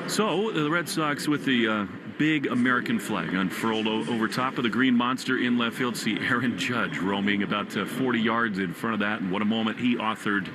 So the Red Sox with the big American flag unfurled over top of the green monster in left field. See Aaron Judge roaming about 40 yards in front of that, and what a moment he authored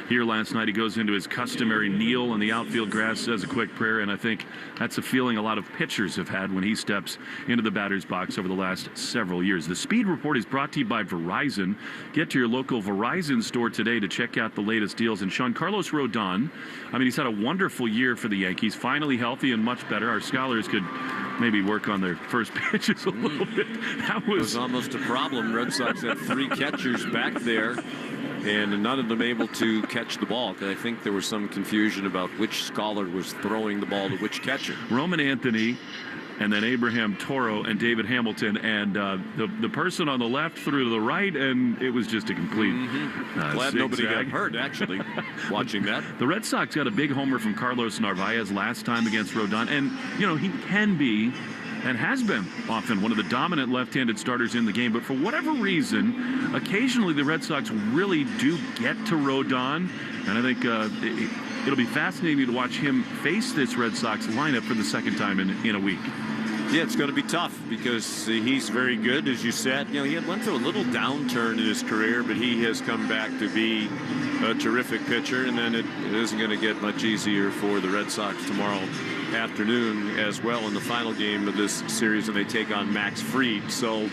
here last night. He goes into his customary kneel on the outfield grass, says a quick prayer, and I think that's a feeling a lot of pitchers have had when he steps into the batter's box over the last several years. The Speed Report is brought to you by Verizon. Get to your local Verizon store today to check out the latest deals. And Sean, Carlos Rodon, I mean, he's had a wonderful year for the Yankees, finally healthy and much better. Our scholars could maybe work on their first pitches a little bit. That was almost a problem. Red Sox had 3 catchers back there, and none of them able to catch the ball. I think there was some confusion about which scholar was throwing the ball to which catcher. Roman Anthony, and then Abraham Toro and David Hamilton, and the person on the left threw to the right, and it was just a complete glad nobody got hurt, actually, watching that. The Red Sox got a big homer from Carlos Narvaez last time against Rodon, and, you know, he can be and has been often one of the dominant left-handed starters in the game, but for whatever reason, occasionally the Red Sox really do get to Rodon, and I think it'll be fascinating to watch him face this Red Sox lineup for the second time in a week. Yeah, it's going to be tough because he's very good, as you said. You know, he went through a little downturn in his career, but he has come back to be a terrific pitcher, and then it isn't going to get much easier for the Red Sox tomorrow afternoon as well in the final game of this series when they take on Max Fried. So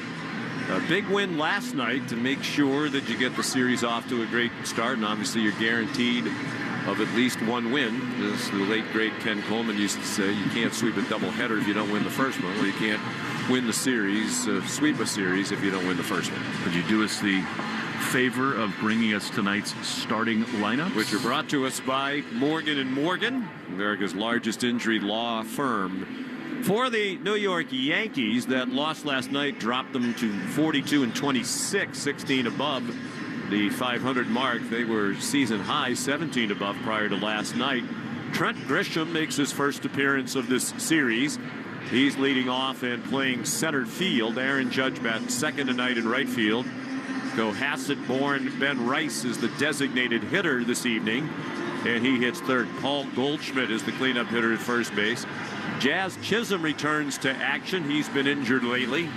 a big win last night to make sure that you get the series off to a great start, and obviously you're guaranteed of at least one win. As the late great Ken Coleman used to say, you can't sweep a doubleheader if you don't win the first one. Well, you can't win the series, sweep a series if you don't win the first one. Would you do us the favor of bringing us tonight's starting lineups? Which are brought to us by Morgan & Morgan, America's largest injury law firm. For the New York Yankees, that loss last night dropped them to 42-26, 16 above the 500 mark. They were season high 17 above prior to last night. Trent Grisham makes his first appearance of this series. He's leading off and playing center field. Aaron Judge bats second tonight in right field. Cohasset-born Ben Rice is the designated hitter this evening, and he hits third. Paul Goldschmidt is the cleanup hitter at first base. Jazz Chisholm returns to action. He's been injured lately.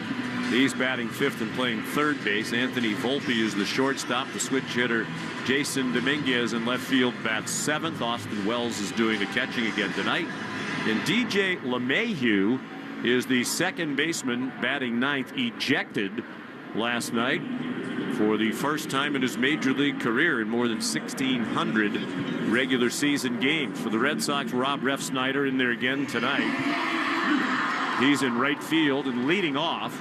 He's batting fifth and playing third base. Anthony Volpe is the shortstop. The switch hitter Jason Dominguez in left field bats seventh. Austin Wells is doing the catching again tonight. And DJ LeMahieu is the second baseman batting ninth, ejected last night for the first time in his major league career in more than 1,600 regular season games. For the Red Sox, Rob Refsnyder in there again tonight. He's in right field and leading off.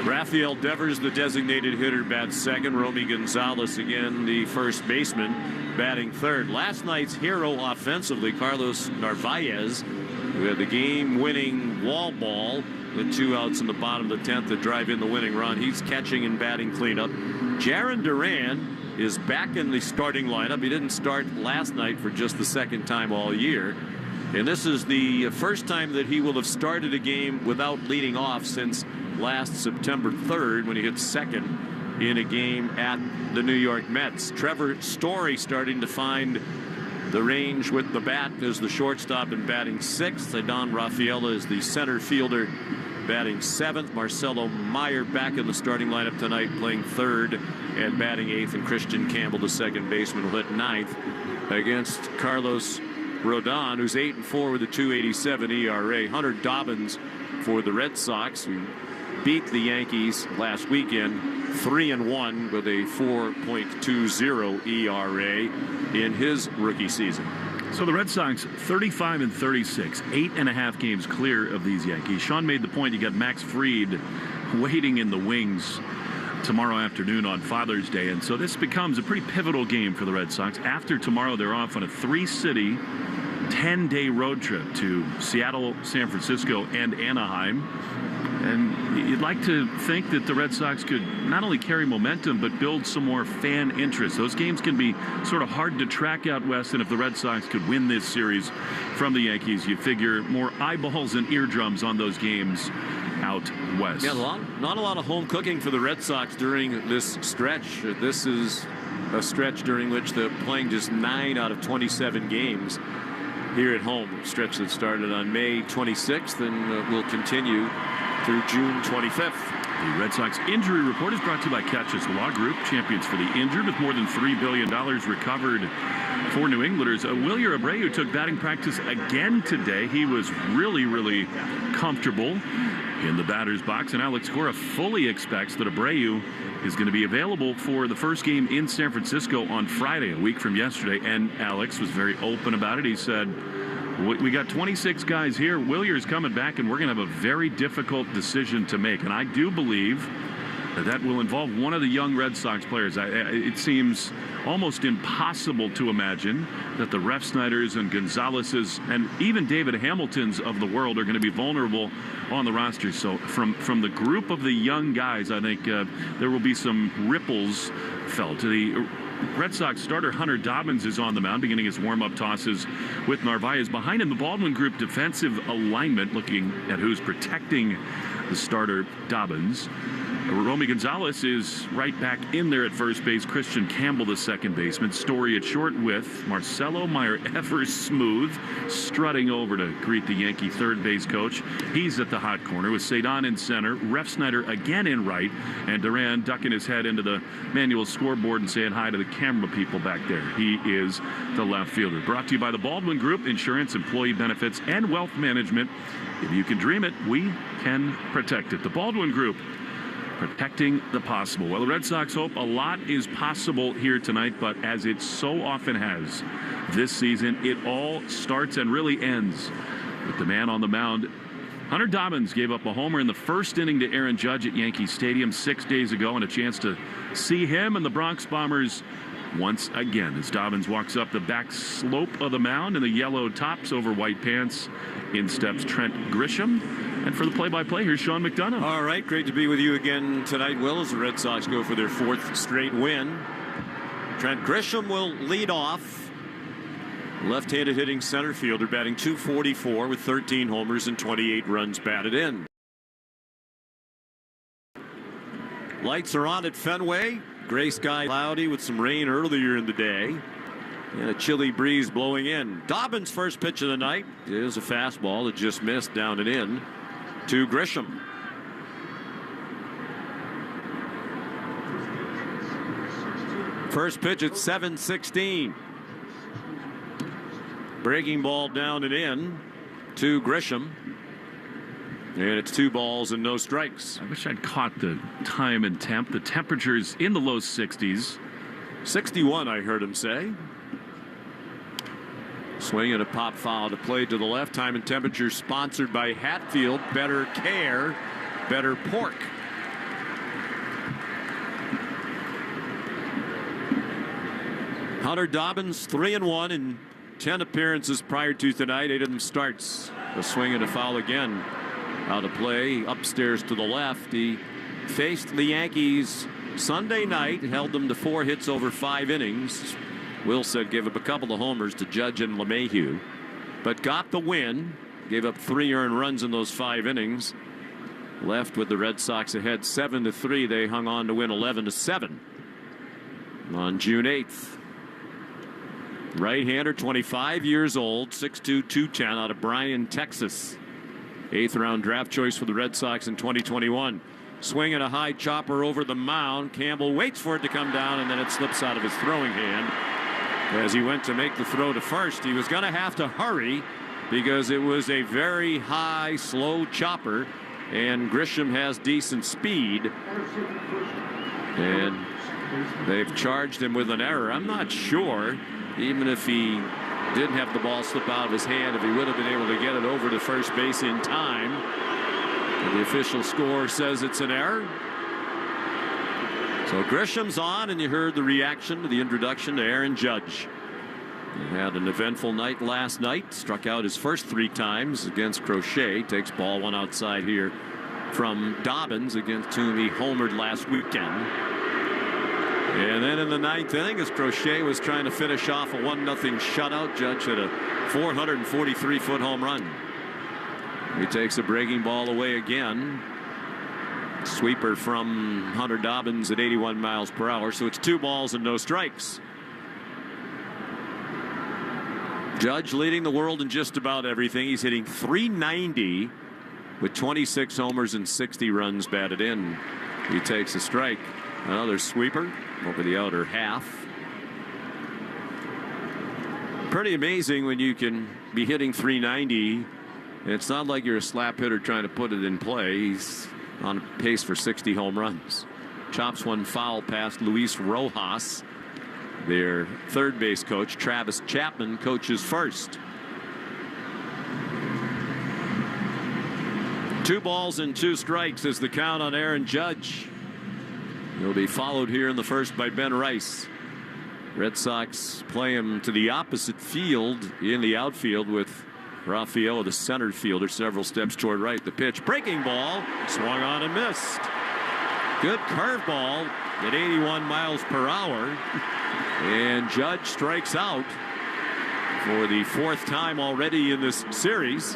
Rafael Devers, the designated hitter, bats second. Romy Gonzalez again, the first baseman, batting third. Last night's hero offensively, Carlos Narvaez, who had the game-winning wall ball with 2 outs in the bottom of the 10th to drive in the winning run. He's catching and batting cleanup. Jarren Duran is back in the starting lineup. He didn't start last night for just the second time all year. And this is the first time that he will have started a game without leading off since last September 3rd when he hit second in a game at the New York Mets. Trevor Story starting to find the range with the bat as the shortstop and batting sixth. Don Rafaela is the center fielder batting seventh. Marcelo Meyer back in the starting lineup tonight playing third and batting eighth. And Christian Campbell, the second baseman, will hit ninth against Carlos Rodon, who's 8-4 with a 2.87 ERA. Hunter Dobbins for the Red Sox, who beat the Yankees last weekend 3-1 with a 4.20 ERA in his rookie season. So the Red Sox 35-36, 8.5 games clear of these Yankees. Sean made the point. You got Max Fried waiting in the wings tomorrow afternoon on Father's Day, and so this becomes a pretty pivotal game for the Red Sox. After tomorrow, they're off on a 3-city 10-day road trip to Seattle, San Francisco, and Anaheim. And you'd like to think that the Red Sox could not only carry momentum, but build some more fan interest. Those games can be sort of hard to track out west, and if the Red Sox could win this series from the Yankees, you figure more eyeballs and eardrums on those games out west. Yeah, not a lot of home cooking for the Red Sox during this stretch. This is a stretch during which they're playing just 9 out of 27 games here at home. A stretch that started on May 26th and will continue through June 25th. The Red Sox injury report is brought to you by Catches Law Group, champions for the injured, with more than $3 billion recovered for New Englanders. Wilyer Abreu took batting practice again today. He was really comfortable in the batter's box, and Alex Cora fully expects that Abreu is going to be available for the first game in San Francisco on Friday, a week from yesterday. And Alex was very open about it. He said, we got 26 guys here. Willier's coming back, and we're going to have a very difficult decision to make. And I do believe that will involve one of the young Red Sox players. It seems almost impossible to imagine that the Refsnyders and Gonzalez's and even David Hamiltons of the world are going to be vulnerable on the roster. So from the group of the young guys, I think there will be some ripples felt. The Red Sox starter Hunter Dobbins is on the mound, beginning his warm-up tosses with Narvaez. Behind him, the Baldwin Group defensive alignment, looking at who's protecting the starter Dobbins. Romy Gonzalez is right back in there at first base. Christian Campbell, the second baseman. Story at short with Marcelo Meyer, ever smooth, strutting over to greet the Yankee third base coach. He's at the hot corner with Cedon in center. Refsnyder again in right, and Duran ducking his head into the manual scoreboard and saying hi to the camera people back there. He is the left fielder. Brought to you by the Baldwin Group, insurance, employee benefits, and wealth management. If you can dream it, we can protect it. The Baldwin Group, protecting the possible. Well, the Red Sox hope a lot is possible here tonight, but as it so often has this season, it all starts and really ends with the man on the mound. Hunter Dobbins gave up a homer in the first inning to Aaron Judge at Yankee Stadium 6 days ago, and a chance to see him and the Bronx Bombers once again as Dobbins walks up the back slope of the mound in the yellow tops over white pants. In steps Trent Grisham. And for the play-by-play, here's Sean McDonough. All right, great to be with you again tonight, Will, as the Red Sox go for their 4th straight win. Trent Grisham will lead off. Left-handed hitting center fielder, batting .244 with 13 homers and 28 runs batted in. Lights are on at Fenway. Gray sky cloudy with some rain earlier in the day. And a chilly breeze blowing in. Dobbins' first pitch of the night is a fastball that just missed down and in to Grisham. First pitch at 7:16. Breaking ball down and in to Grisham. And it's 2 balls and no strikes. I wish I'd caught the time and temp. The temperature's in the low 60s. 61, I heard him say. Swing and a pop foul to play to the left. Time and temperature sponsored by Hatfield. Better care, better pork. Hunter Dobbins 3-1 in 10 appearances prior to tonight. 8 of them starts. A swing and a foul again. Out of play upstairs to the left. He faced the Yankees Sunday night. Held them to 4 hits over 5 innings. Will said gave up a couple of homers to Judge and LeMahieu, but got the win. Gave up 3 earned runs in those 5 innings. Left with the Red Sox ahead 7-3. They hung on to win 11-7 on June 8th. Right-hander, 25 years old, 6'2", 210 out of Bryan, Texas. 8th round draft choice for the Red Sox in 2021. Swinging a high chopper over the mound. Campbell waits for it to come down, and then it slips out of his throwing hand. As he went to make the throw to first, he was going to have to hurry because it was a very high, slow chopper. and Grisham has decent speed. And they've charged him with an error. I'm not sure, even if he didn't have the ball slip out of his hand, if he would have been able to get it over to first base in time. And the official score says it's an error. So Grisham's on, and you heard the reaction to the introduction to Aaron Judge. He had an eventful night last night. Struck out his first 3 times against Crochet. Takes ball 1 outside here from Dobbins, against whom he homered last weekend. And then in the 9th inning, as Crochet was trying to finish off a 1-0 shutout, Judge hit a 443-foot home run. He takes a breaking ball away again. Sweeper from Hunter Dobbins at 81 miles per hour. So it's 2 balls and no strikes. Judge leading the world in just about everything. He's hitting .390 with 26 homers and 60 runs batted in. He takes a strike. Another sweeper over the outer half. Pretty amazing when you can be hitting .390. It's not like you're a slap hitter trying to put it in play. He's on pace for 60 home runs. Chops one foul past Luis Rojas. Their third base coach, Travis Chapman, coaches first. 2 balls and 2 strikes is the count on Aaron Judge. He'll be followed here in the first by Ben Rice. Red Sox play him to the opposite field in the outfield with Rafael, the center fielder, several steps toward right. The pitch, breaking ball, swung on and missed. Good curveball at 81 miles per hour. And Judge strikes out for the 4th time already in this series.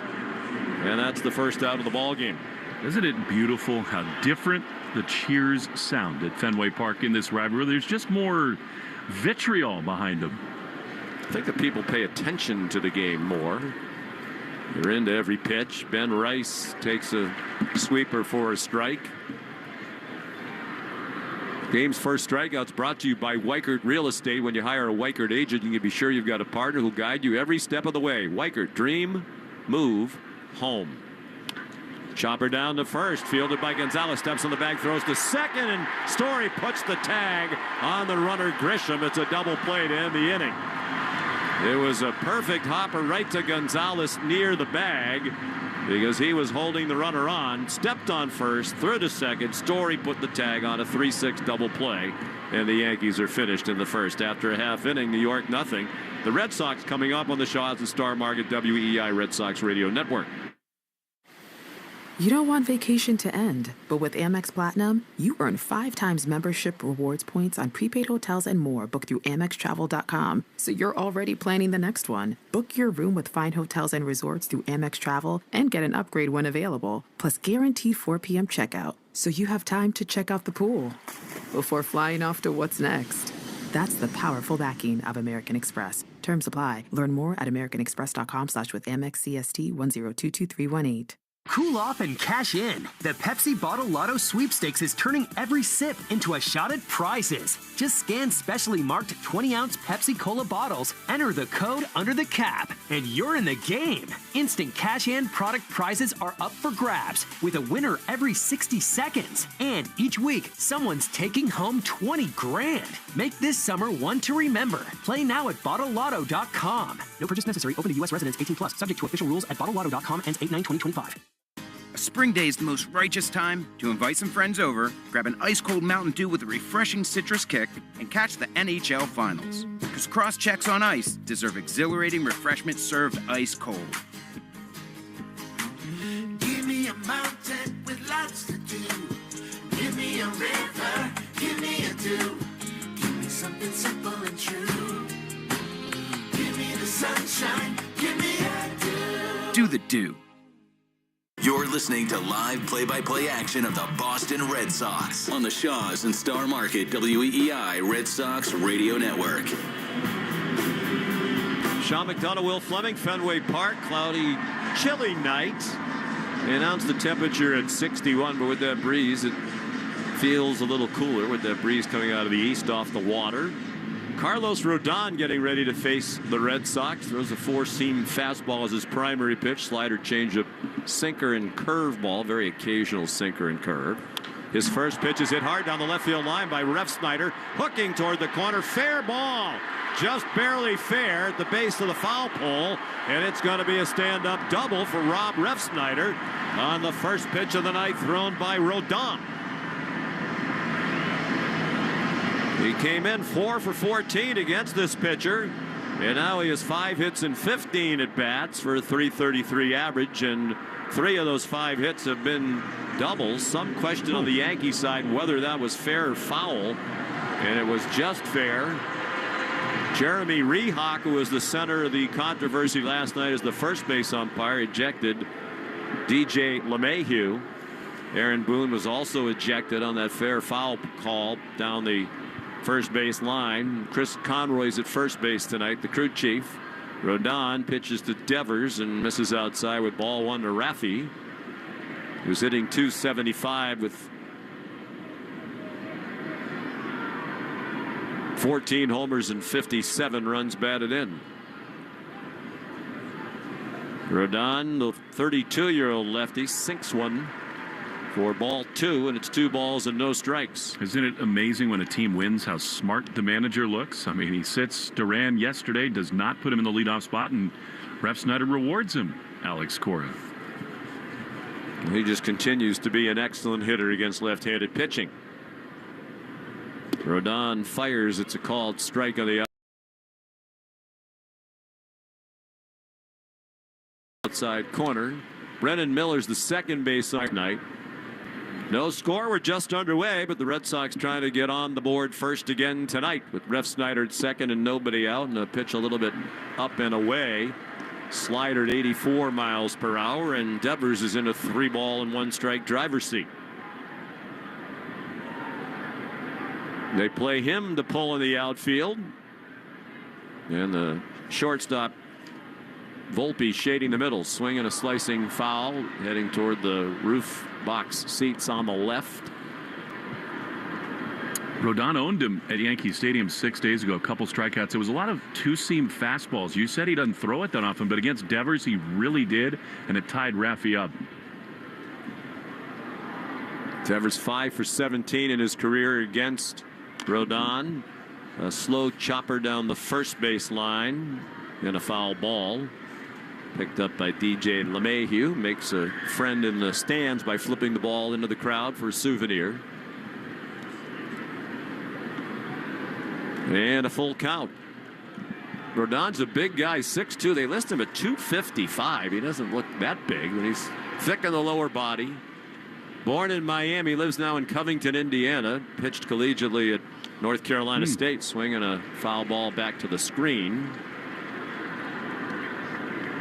And that's the first out of the ball game. Isn't it beautiful how different the cheers sound at Fenway Park in this rivalry? There's just more vitriol behind them. I think the people pay attention to the game more. They're into every pitch. Ben Rice takes a sweeper for a strike. Game's first strikeout's brought to you by Weichert Real Estate. When you hire a Weichert agent, you can be sure you've got a partner who'll guide you every step of the way. Weichert, dream, move, home. Chopper down to first, fielded by Gonzalez, steps on the bag, throws to second, and Story puts the tag on the runner Grisham. It's a double play to end the inning. It was a perfect hopper right to Gonzalez near the bag because he was holding the runner on, stepped on first, threw to second. Story put the tag on a 3-6 double play, and the Yankees are finished in the first. After a half inning, New York nothing. The Red Sox coming up on the Shaws and Star Market WEEI Red Sox Radio Network. You don't want vacation to end, but with Amex Platinum, you earn 5 times membership rewards points on prepaid hotels and more booked through AmexTravel.com. So you're already planning the next one. Book your room with fine hotels and resorts through Amex Travel and get an upgrade when available. Plus guaranteed 4 p.m. checkout, so you have time to check out the pool before flying off to what's next. That's the powerful backing of American Express. Terms apply. Learn more at americanexpress.com/with AmexCST 1022318. Cool off and cash in. The Pepsi Bottle Lotto Sweepstakes is turning every sip into a shot at prizes. Just scan specially marked 20-ounce Pepsi Cola bottles, enter the code under the cap, and you're in the game. Instant cash and product prizes are up for grabs, with a winner every 60 seconds. And each week, someone's taking home 20 grand. Make this summer one to remember. Play now at BottleLotto.com. No purchase necessary. Open to U.S. residents 18+. Subject to official rules at BottleLotto.com. Ends 8/9/2025. Spring day is the most righteous time to invite some friends over, grab an ice-cold Mountain Dew with a refreshing citrus kick, and catch the NHL Finals. Because cross-checks on ice deserve exhilarating refreshment served ice-cold. Give me a mountain with lots to do. Give me a river, give me a dew. Give me something simple and true. Give me the sunshine, give me a dew. Do the Dew. You're listening to live play-by-play action of the Boston Red Sox on the Shaws and Star Market WEEI Red Sox Radio Network. Sean McDonough, Will Fleming, Fenway Park, cloudy, chilly night. They announced the temperature at 61, but with that breeze, it feels a little cooler with that breeze coming out of the east off the water. Carlos Rodon getting ready to face the Red Sox. Throws a four-seam fastball as his primary pitch. Slider, changeup, sinker, and curveball. Very occasional sinker and curve. His first pitch is hit hard down the left field line by Refsnyder. Hooking toward the corner. Fair ball. Just barely fair at the base of the foul pole. And it's going to be a stand-up double for Rob Refsnyder on the first pitch of the night thrown by Rodon. He came in 4 for 14 against this pitcher. And now he has 5 hits and 15 at-bats for a .333 average. And 3 of those 5 hits have been doubles. Some question on the Yankee side whether that was fair or foul. And it was just fair. Jeremy Rehawk, who was the center of the controversy last night as the first base umpire, ejected DJ LeMahieu. Aaron Boone was also ejected on that fair foul call down the first base line. Chris Conroy's at first base tonight, the crew chief. Rodon pitches to Devers and misses outside with ball 1 to Raffy, who's hitting .275 with 14 homers and 57 runs batted in. Rodon, the 32-year-old lefty, sinks one for ball 2, and it's 2 balls and no strikes. Isn't it amazing when a team wins how smart the manager looks? I mean, he sits Duran yesterday, does not put him in the leadoff spot, and Refsnyder rewards him, Alex Cora. He just continues to be an excellent hitter against left-handed pitching. Rodon fires. It's a called strike on the outside corner. Brennan Miller's the second base night. No score. We're just underway, but the Red Sox trying to get on the board first again tonight with Refsnyder at second and nobody out, and a pitch a little bit up and away. Slider at 84 miles per hour, and Devers is in a 3-ball and 1-strike driver's seat. They play him to pull in the outfield. And the shortstop, Volpe, shading the middle, swinging a slicing foul, heading toward the roof box seats on the left. Rodon owned him at Yankee Stadium 6 days ago, a couple strikeouts. It was a lot of two-seam fastballs. You said he doesn't throw it that often, but against Devers, he really did, and it tied Raffy up. Devers 5 for 17 in his career against Rodon. A slow chopper down the first base line and a foul ball. Picked up by DJ LeMahieu. Makes a friend in the stands by flipping the ball into the crowd for a souvenir. And a full count. Rodon's a big guy, 6'2". They list him at 255. He doesn't look that big, but he's thick in the lower body. Born in Miami, lives now in Covington, Indiana. Pitched collegiately at North Carolina State, swinging a foul ball back to the screen.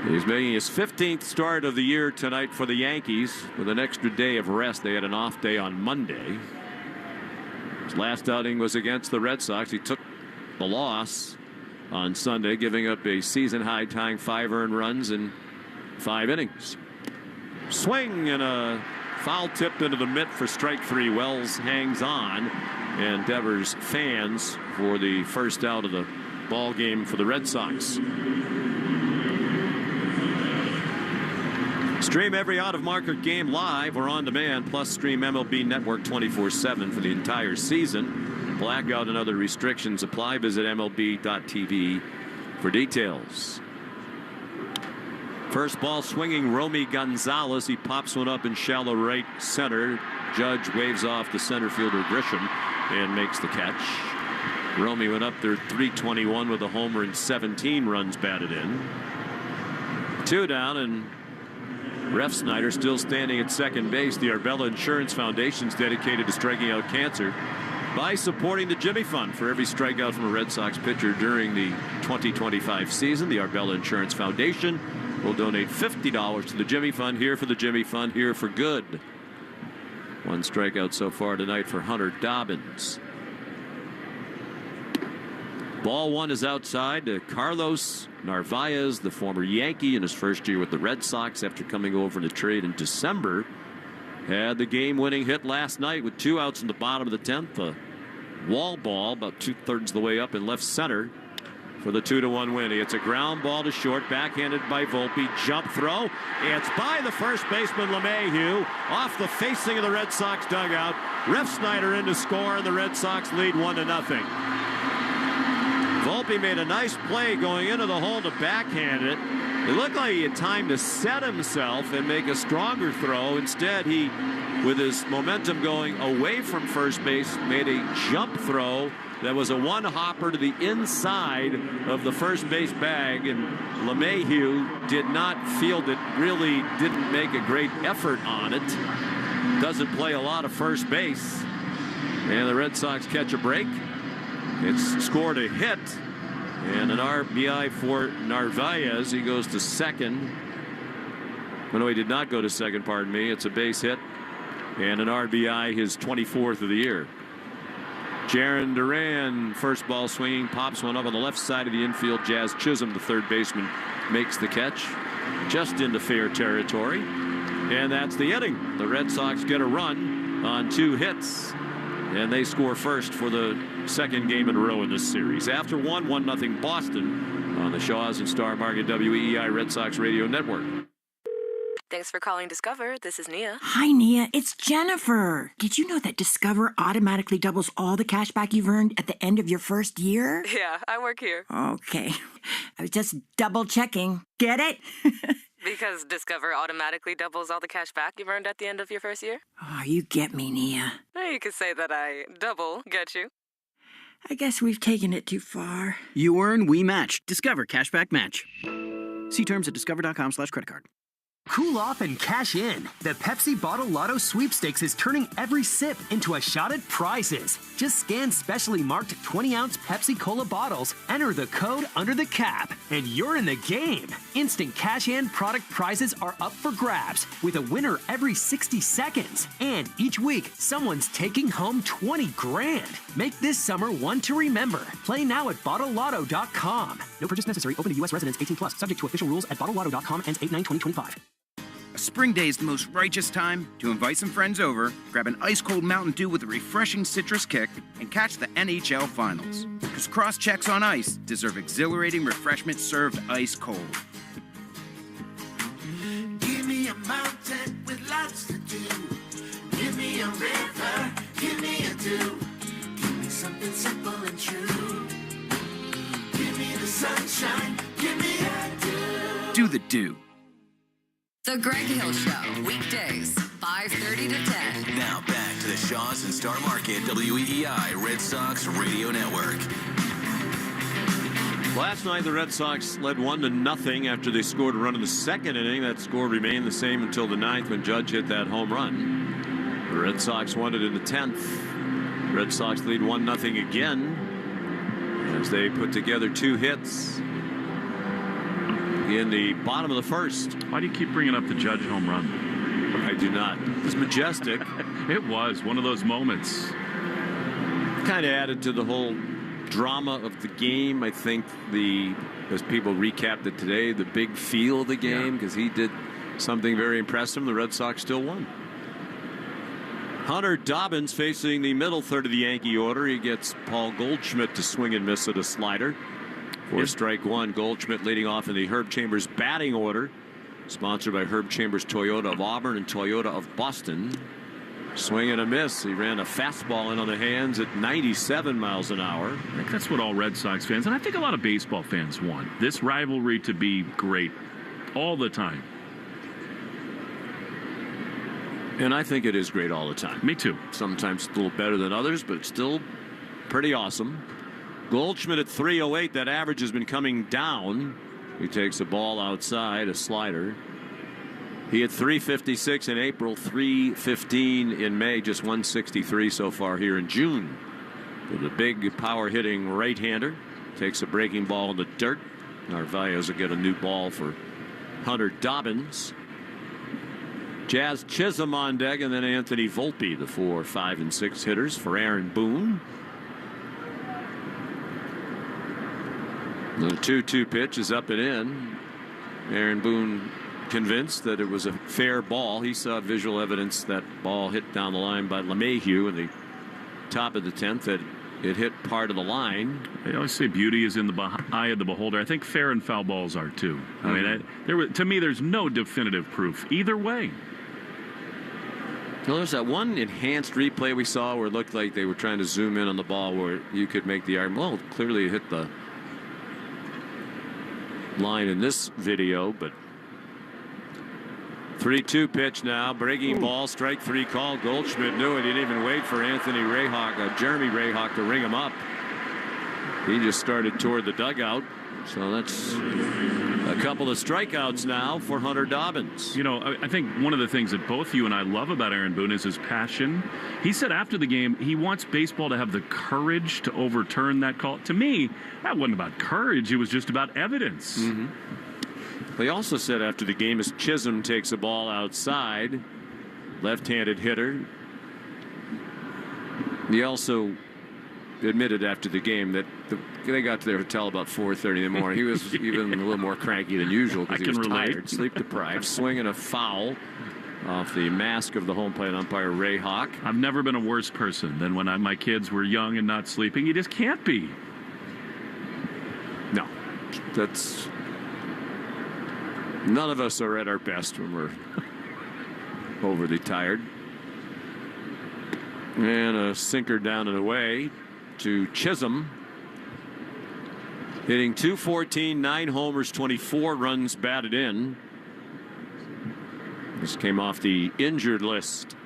He's making his 15th start of the year tonight for the Yankees with an extra day of rest. They had an off day on Monday. His last outing was against the Red Sox. He took the loss on Sunday, giving up a season-high tying 5 earned runs in 5 innings. Swing and a foul tipped into the mitt for strike 3. Wells hangs on, and Devers fans for the first out of the ball game for the Red Sox. Stream every out-of-market game live or on demand, plus stream MLB Network 24/7 for the entire season. Blackout and other restrictions apply. Visit MLB.tv for details. First ball swinging Romy Gonzalez. He pops one up in shallow right center. Judge waves off the center fielder Grisham and makes the catch. Romy went up there .321 with a homer and 17 runs batted in. 2 down, and Refsnyder still standing at second base. The Arbella Insurance Foundation is dedicated to striking out cancer by supporting the Jimmy Fund. For every strikeout from a Red Sox pitcher during the 2025 season, the Arbella Insurance Foundation will donate $50 to the Jimmy Fund. Here for the Jimmy Fund, here for good. 1 strikeout so far tonight for Hunter Dobbins. Ball 1 is outside to Carlos Narvaez, the former Yankee, in his first year with the Red Sox after coming over in a trade in December. Had the game-winning hit last night with 2 outs in the bottom of the 10th. A wall ball about 2/3 the way up in left center for the 2-1 win. It's a ground ball to short, backhanded by Volpe. Jump throw. It's by the first baseman LeMahieu off the facing of the Red Sox dugout. Ref Snyder in to score, and the Red Sox lead 1-0. Volpe made a nice play going into the hole to backhand it. It looked like he had time to set himself and make a stronger throw. Instead, he, with his momentum going away from first base, made a jump throw that was a one-hopper to the inside of the first base bag, and LeMahieu did not field it, really didn't make a great effort on it. Doesn't play a lot of first base. And the Red Sox catch a break. It's scored a hit. And an RBI for Narvaez. He goes to second. Oh, no, he did not go to second, pardon me. It's a base hit. And an RBI, his 24th of the year. Jarren Duran, first ball swinging, pops one up on the left side of the infield. Jazz Chisholm, the third baseman, makes the catch. Just into fair territory. And that's the inning. The Red Sox get a run on 2 hits. And they score first for the second game in a row in this series. After 1-0 Boston on the Shaws and Star Market WEEI Red Sox Radio Network. Thanks for calling Discover. This is Nia. Hi, Nia. It's Jennifer. Did you know that Discover automatically doubles all the cash back you've earned at the end of your first year? Yeah, I work here. Okay. I was just double checking. Get it? Because Discover automatically doubles all the cash back you've earned at the end of your first year? Oh, you get me, Nia. You could say that I double get you. I guess we've taken it too far. You earn, we match. Discover Cashback Match. See terms at discover.com/creditcard. Cool off and cash in. The Pepsi Bottle Lotto Sweepstakes is turning every sip into a shot at prizes. Just scan specially marked 20-ounce Pepsi Cola bottles, enter the code under the cap, and you're in the game. Instant cash-in product prizes are up for grabs, with a winner every 60 seconds. And each week, someone's taking home 20 grand. Make this summer one to remember. Play now at bottlelotto.com. No purchase necessary. Open to U.S. residents 18+. Subject to official rules at bottlelotto.com. Ends 8/9/2025. A spring day is the most righteous time to invite some friends over, grab an ice-cold Mountain Dew with a refreshing citrus kick, and catch the NHL Finals. Because cross-checks on ice deserve exhilarating refreshment served ice-cold. Give me a mountain with lots to do. Give me a river, give me a dew. Give me something simple and true. Give me the sunshine, give me a dew. Do the dew. The Greg Hill Show, weekdays, 5:30 to 10. Now back to the Shaws and Star Market WEEI Red Sox Radio Network. Last night, the Red Sox led 1-0 after they scored a run in the second inning. That score remained the same until the 9th when Judge hit that home run. The Red Sox won it in the 10th. Red Sox lead 1-0 again as they put together 2 hits in the bottom of the first. Why do you keep bringing up the Judge home run? I do not. It's majestic. It was one of those moments. Kind of added to the whole drama of the game. I think as people recapped it today, the big feel of the game, because he did something very impressive. The Red Sox still won. Hunter Dobbins facing the middle third of the Yankee order. He gets Paul Goldschmidt to swing and miss at a slider. For strike one, Goldschmidt leading off in the Herb Chambers batting order, sponsored by Herb Chambers Toyota of Auburn and Toyota of Boston. Swing and a miss. He ran a fastball in on the hands at 97 miles an hour. I think that's what all Red Sox fans, and I think a lot of baseball fans want. This rivalry to be great all the time. And I think it is great all the time. Me too. Sometimes a little better than others, but it's still pretty awesome. Goldschmidt at 308. That average has been coming down. He takes a ball outside, a slider. He had 356 in April, 315 in May, just 163 so far here in June. With a big power hitting right-hander. Takes a breaking ball in the dirt. Narvaez will get a new ball for Hunter Dobbins. Jazz Chisholm on deck, and then Anthony Volpe, the 4, 5, and 6 hitters for Aaron Boone. The 2-2 pitch is up and in. Aaron Boone convinced that it was a fair ball. He saw visual evidence that ball hit down the line by LeMahieu in the top of the 10th that it hit part of the line. They always say beauty is in the eye of the beholder. I think fair and foul balls are too. I mean, to me, there's no definitive proof either way. Well, there's that one enhanced replay we saw where it looked like they were trying to zoom in on the ball where you could make the argument, well, clearly it hit the line in this video, but 3-2 pitch now. Breaking ball, strike 3 call. Goldschmidt knew it. He didn't even wait for Jeremy Rayhawk to ring him up. He just started toward the dugout. So that's a couple of strikeouts now for Hunter Dobbins. You know, I think one of the things that both you and I love about Aaron Boone is his passion. He said after the game he wants baseball to have the courage to overturn that call. To me, that wasn't about courage. It was just about evidence. Mm-hmm. He also said after the game, as Chisholm takes a ball outside, left-handed hitter, he also admitted after the game that they got to their hotel about 4:30 in the morning. He was even a little more cranky than usual because he was tired, sleep-deprived, swinging a foul off the mask of the home plate umpire, Rayhawk. I've never been a worse person than when my kids were young and not sleeping. You just can't be. No, that's... None of us are at our best when we're overly tired. And a sinker down and away to Chisholm. Hitting .214, 9 homers, 24 runs batted in. This came off the injured list.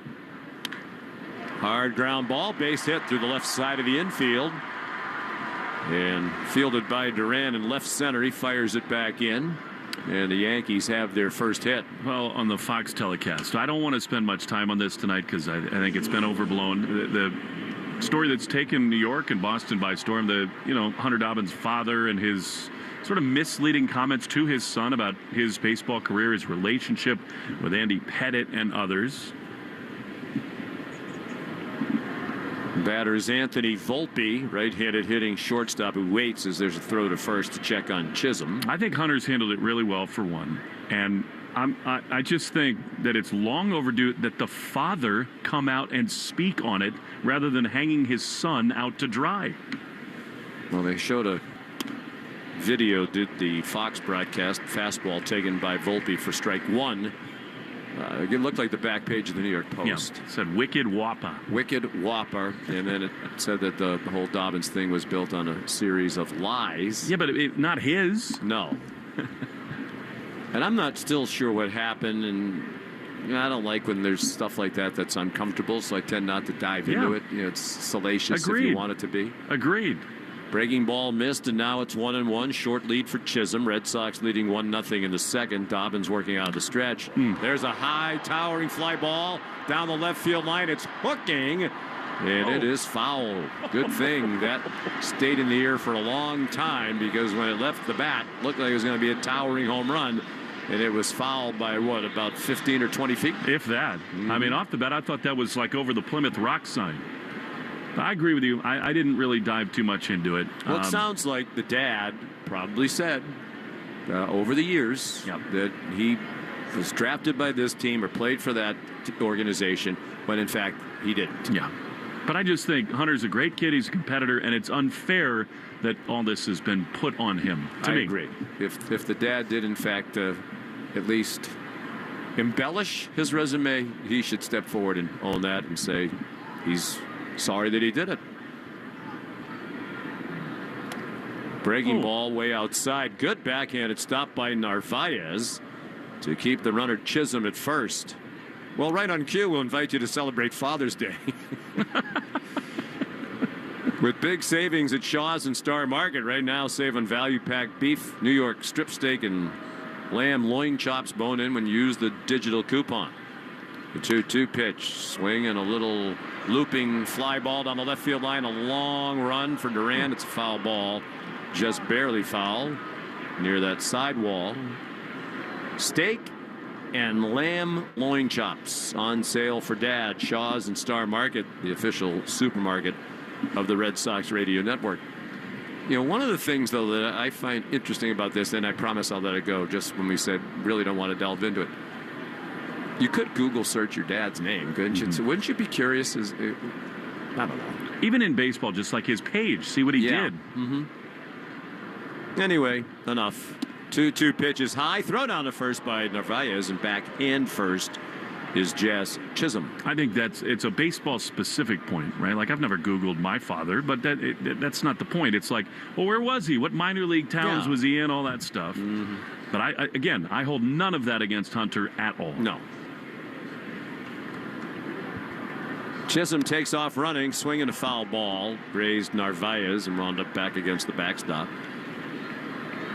Hard ground ball, base hit through the left side of the infield. And fielded by Duran in left center. He fires it back in. And the Yankees have their first hit. Well, on the Fox telecast. I don't want to spend much time on this tonight because I think it's been overblown. The story that's taken New York and Boston by storm, Hunter Dobbins' father and his sort of misleading comments to his son about his baseball career, his relationship with Andy Pettit and others. Batter is Anthony Volpe, right-handed hitting shortstop who waits as there's a throw to first to check on Chisholm. I think Hunter's handled it really well for one. And I just think that it's long overdue that the father come out and speak on it rather than hanging his son out to dry. Well, they showed a video, did the Fox broadcast, fastball taken by Volpe for strike 1. It looked like the back page of the New York Post. Yeah, it said Wicked Whopper. Wicked Whopper. And then it said that the whole Dobbins thing was built on a series of lies. Yeah, but not his. No. And I'm not still sure what happened. And I don't like when there's stuff like that that's uncomfortable, so I tend not to dive into it. It's salacious if you want it to be. Agreed. Breaking ball missed, and now it's 1-1. Short lead for Chisholm. Red Sox leading 1-0 in the second. Dobbins working out of the stretch. There's a high, towering fly ball down the left field line. It's hooking, and it is foul. Good thing that stayed in the air for a long time because when it left the bat, it looked like it was going to be a towering home run. And it was fouled by, about 15 or 20 feet? If that. I mean, off the bat, I thought that was like over the Plymouth Rock sign. I agree with you. I didn't really dive too much into it. Well, it sounds like the dad probably said over the years that he was drafted by this team or played for that organization when, in fact, he didn't. Yeah. But I just think Hunter's a great kid. He's a competitor, and it's unfair that all this has been put on him. I agree. If the dad did, in fact, at least embellish his resume, he should step forward and own that and say he's sorry that he did it. Breaking ball way outside. Good backhanded stop by Narvaez to keep the runner Chisholm at first. Well, right on cue, we'll invite you to celebrate Father's Day. With big savings at Shaw's and Star Market right now, save on value-packed beef, New York strip steak, and lamb loin chops bone in when you use the digital coupon. The 2-2 pitch, swing and a little looping fly ball down the left field line. A long run for Duran. It's a foul ball, just barely foul, near that side wall. Steak and lamb loin chops on sale for Dad. Shaw's and Star Market, the official supermarket of the Red Sox radio network. One of the things, though, that I find interesting about this, and I promise I'll let it go just when we said really don't want to delve into it. You could Google search your dad's name, couldn't you? So wouldn't you be curious? I don't know. Even in baseball, just like his page, see what he did. Mm-hmm. Anyway, enough. 2-2 pitches high, throw down to first by Narvaez, and back hand first is Jazz Chisholm. I think it's a baseball-specific point, right? Like, I've never Googled my father, but that's not the point. It's like, well, where was he? What minor league towns was he in? All that stuff. Mm-hmm. But I hold none of that against Hunter at all. No. Chisholm takes off running, swinging a foul ball, grazed Narvaez, and wound up back against the backstop.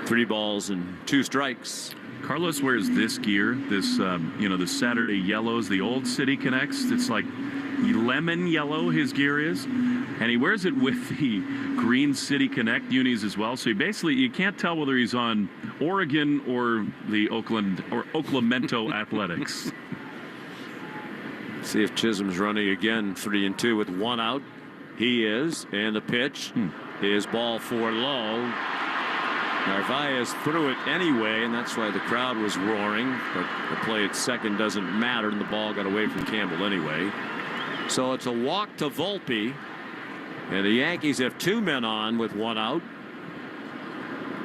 3 balls and 2 strikes. Carlos wears this gear, this the Saturday yellows, the old City Connects. It's like lemon yellow, his gear is, and he wears it with the green City Connect unis as well. So you can't tell whether he's on Oregon or the Oaklamento Athletics. See if Chisholm's running again. 3-2 with 1 out. He is, and the pitch is ball 4 low. Narvaez threw it anyway, and that's why the crowd was roaring. But the play at second doesn't matter, and the ball got away from Campbell anyway. So it's a walk to Volpe, and the Yankees have 2 men on with 1 out.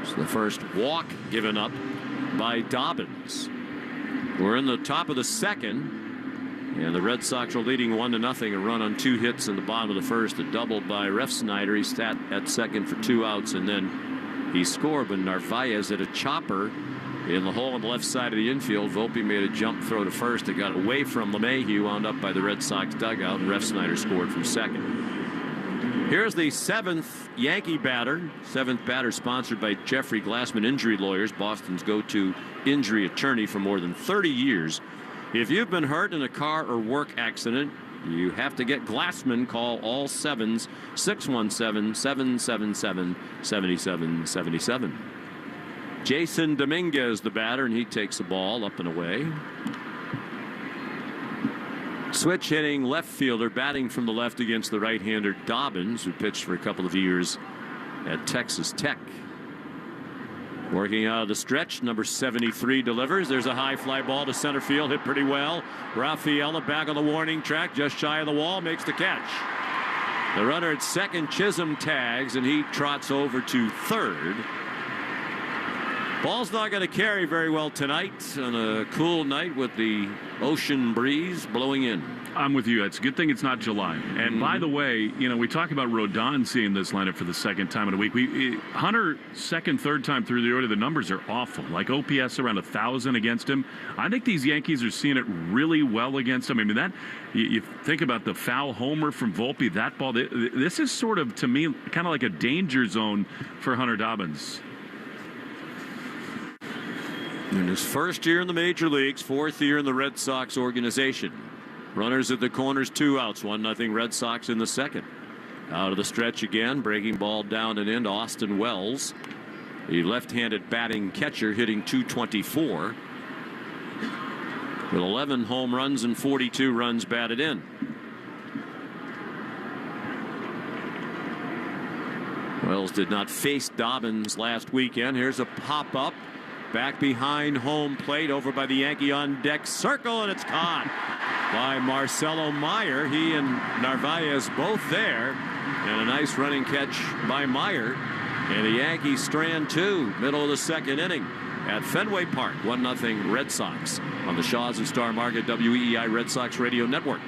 It's the first walk given up by Dobbins. We're in the top of the second. And the Red Sox are leading 1-0. A run on 2 hits in the bottom of the first. A double by Refsnyder. He sat at second for 2 outs, and then he scored when Narvaez hit a chopper in the hole on the left side of the infield. Volpe made a jump throw to first. It got away from LeMahieu, wound up by the Red Sox dugout, and Refsnyder scored from second. Here's the 7th Yankee batter. 7th batter sponsored by Jeffrey Glassman Injury Lawyers, Boston's go-to injury attorney for more than 30 years. If you've been hurt in a car or work accident, you have to get Glassman. Call all 7s, 617-777-7777. Jason Dominguez, the batter, and he takes the ball up and away. Switch hitting left fielder, batting from the left against the right-hander Dobbins, who pitched for a couple of years at Texas Tech. Working out of the stretch, number 73 delivers. There's a high fly ball to center field, hit pretty well. Rafaela back on the warning track, just shy of the wall, makes the catch. The runner at second, Chisholm, tags, and he trots over to third. Ball's not going to carry very well tonight on a cool night with the ocean breeze blowing in. I'm with you. It's a good thing it's not July. And by the way, we talk about Rodon seeing this lineup for the second time in a week. Hunter, second, third time through the order, the numbers are awful. Like OPS around 1,000 against him. I think these Yankees are seeing it really well against him. I mean, that you think about the foul homer from Volpe, that ball. This is sort of, to me, kind of like a danger zone for Hunter Dobbins. In his first year in the major leagues, 4th year in the Red Sox organization. Runners at the corners, 2 outs, 1-0 Red Sox in the second. Out of the stretch again, breaking ball down and in to Austin Wells. The left-handed batting catcher hitting .224. With 11 home runs and 42 runs batted in. Wells did not face Dobbins last weekend. Here's a pop-up. Back behind home plate, over by the Yankee on deck circle, and it's caught by Marcelo Meyer. He and Narvaez both there, and a nice running catch by Meyer. And the Yankees strand 2, middle of the second inning at Fenway Park. 1-0 Red Sox on the Shaws and Star Market WEEI Red Sox Radio Network.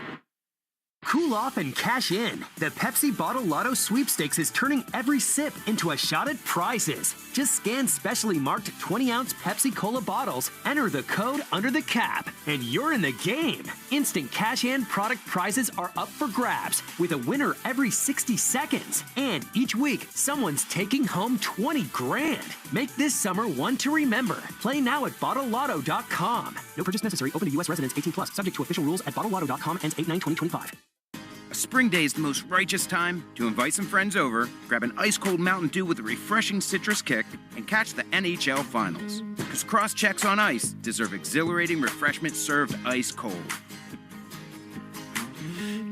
Cool off and cash in. The Pepsi Bottle Lotto Sweepstakes is turning every sip into a shot at prizes. Just scan specially marked 20-ounce Pepsi Cola bottles, enter the code under the cap, and you're in the game. Instant cash-in product prizes are up for grabs, with a winner every 60 seconds. And each week, someone's taking home 20 grand. Make this summer one to remember. Play now at BottleLotto.com. No purchase necessary. Open to U.S. residents 18+. Subject to official rules at BottleLotto.com. Ends 8/9/2025. A spring day is the most righteous time to invite some friends over, grab an ice-cold Mountain Dew with a refreshing citrus kick, and catch the NHL Finals. Because cross-checks on ice deserve exhilarating refreshment served ice-cold.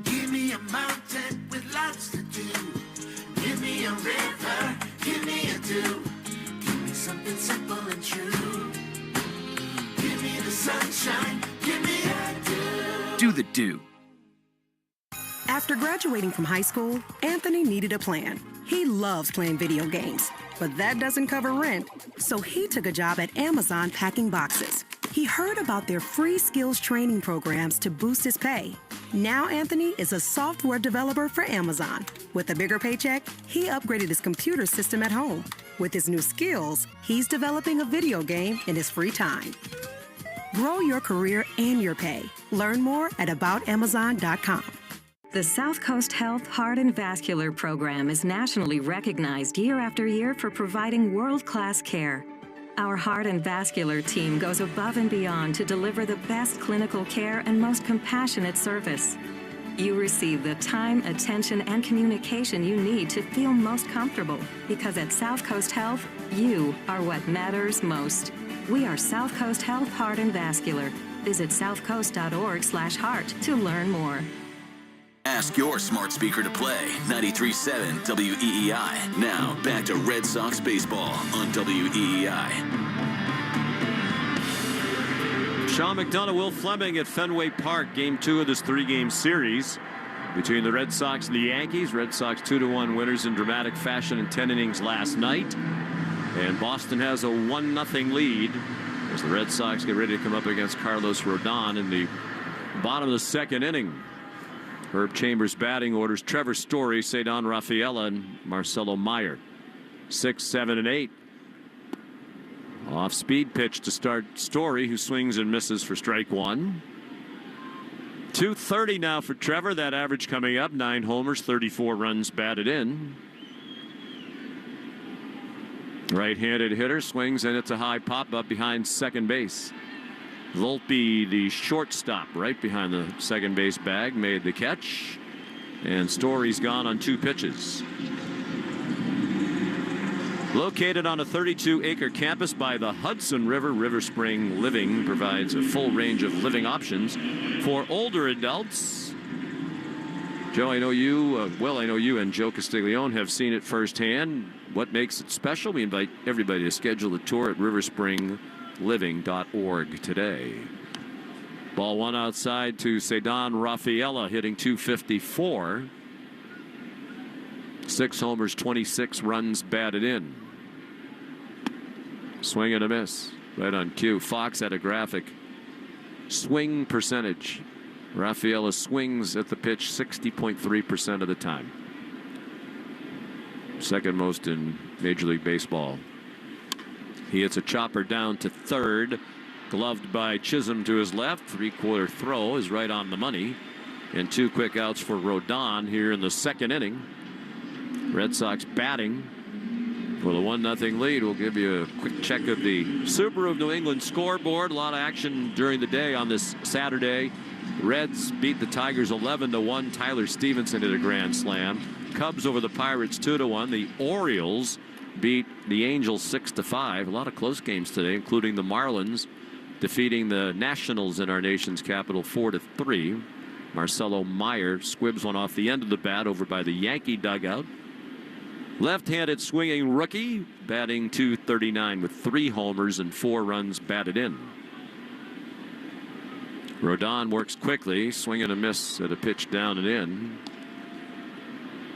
Give me a mountain with lots to do. Give me a river, give me a dew. Give me something simple and true. Give me the sunshine, give me a dew. Do the Dew. After graduating from high school, Anthony needed a plan. He loves playing video games, but that doesn't cover rent. So he took a job at Amazon packing boxes. He heard about their free skills training programs to boost his pay. Now Anthony is a software developer for Amazon. With a bigger paycheck, he upgraded his computer system at home. With his new skills, he's developing a video game in his free time. Grow your career and your pay. Learn more at aboutamazon.com. The South Coast Health Heart and Vascular Program is nationally recognized year after year for providing world-class care. Our heart and vascular team goes above and beyond to deliver the best clinical care and most compassionate service. You receive the time, attention, and communication you need to feel most comfortable, because at South Coast Health, you are what matters most. We are South Coast Health Heart and Vascular. Visit southcoast.org/heart to learn more. Ask your smart speaker to play 93.7 WEEI. Now, back to Red Sox baseball on WEEI. Sean McDonough, Will Fleming at Fenway Park. Game 2 of this 3-game series between the Red Sox and the Yankees. Red Sox 2-1 winners in dramatic fashion in 10 innings last night. And Boston has a 1-0 lead as the Red Sox get ready to come up against Carlos Rodon in the bottom of the second inning. Herb Chambers batting orders Trevor Story, Cedon Rafaela, and Marcelo Meyer. 6, 7, and 8. Off speed pitch to start Story, who swings and misses for strike 1. 230 now for Trevor. That average coming up. 9 homers, 34 runs batted in. Right-handed hitter swings, and it's a high pop-up behind second base. Volpe, the shortstop, right behind the second base bag, made the catch. And Story's gone on 2 pitches. Located on a 32-acre campus by the Hudson River, River Spring Living provides a full range of living options for older adults. Joe, I know you, I know you and Joe Castiglione have seen it firsthand. What makes it special? We invite everybody to schedule a tour at riverspringliving.org today. Ball 1 outside to Cedon Rafaela, hitting .254. 6 homers, 26 runs batted in. Swing and a miss. Right on cue. Fox had a graphic. Swing percentage. Rafaela swings at the pitch 60.3% of the time. Second most in Major League Baseball. He hits a chopper down to third. Gloved by Chisholm to his left. 3-quarter throw is right on the money. And 2 quick outs for Rodon here in the second inning. Red Sox batting for the 1-0 lead. We'll give you a quick check of the Subaru of New England scoreboard. A lot of action during the day on this Saturday. Reds beat the Tigers 11-1. Tyler Stevenson hit a grand slam. Cubs over the Pirates 2-1. The Orioles beat the Angels 6-5. A lot of close games today, including the Marlins defeating the Nationals in our nation's capital 4-3. Marcelo Meyer squibs one off the end of the bat over by the Yankee dugout. Left-handed swinging rookie, batting .239 with 3 homers and 4 runs batted in. Rodon works quickly, swing and a miss at a pitch down and in.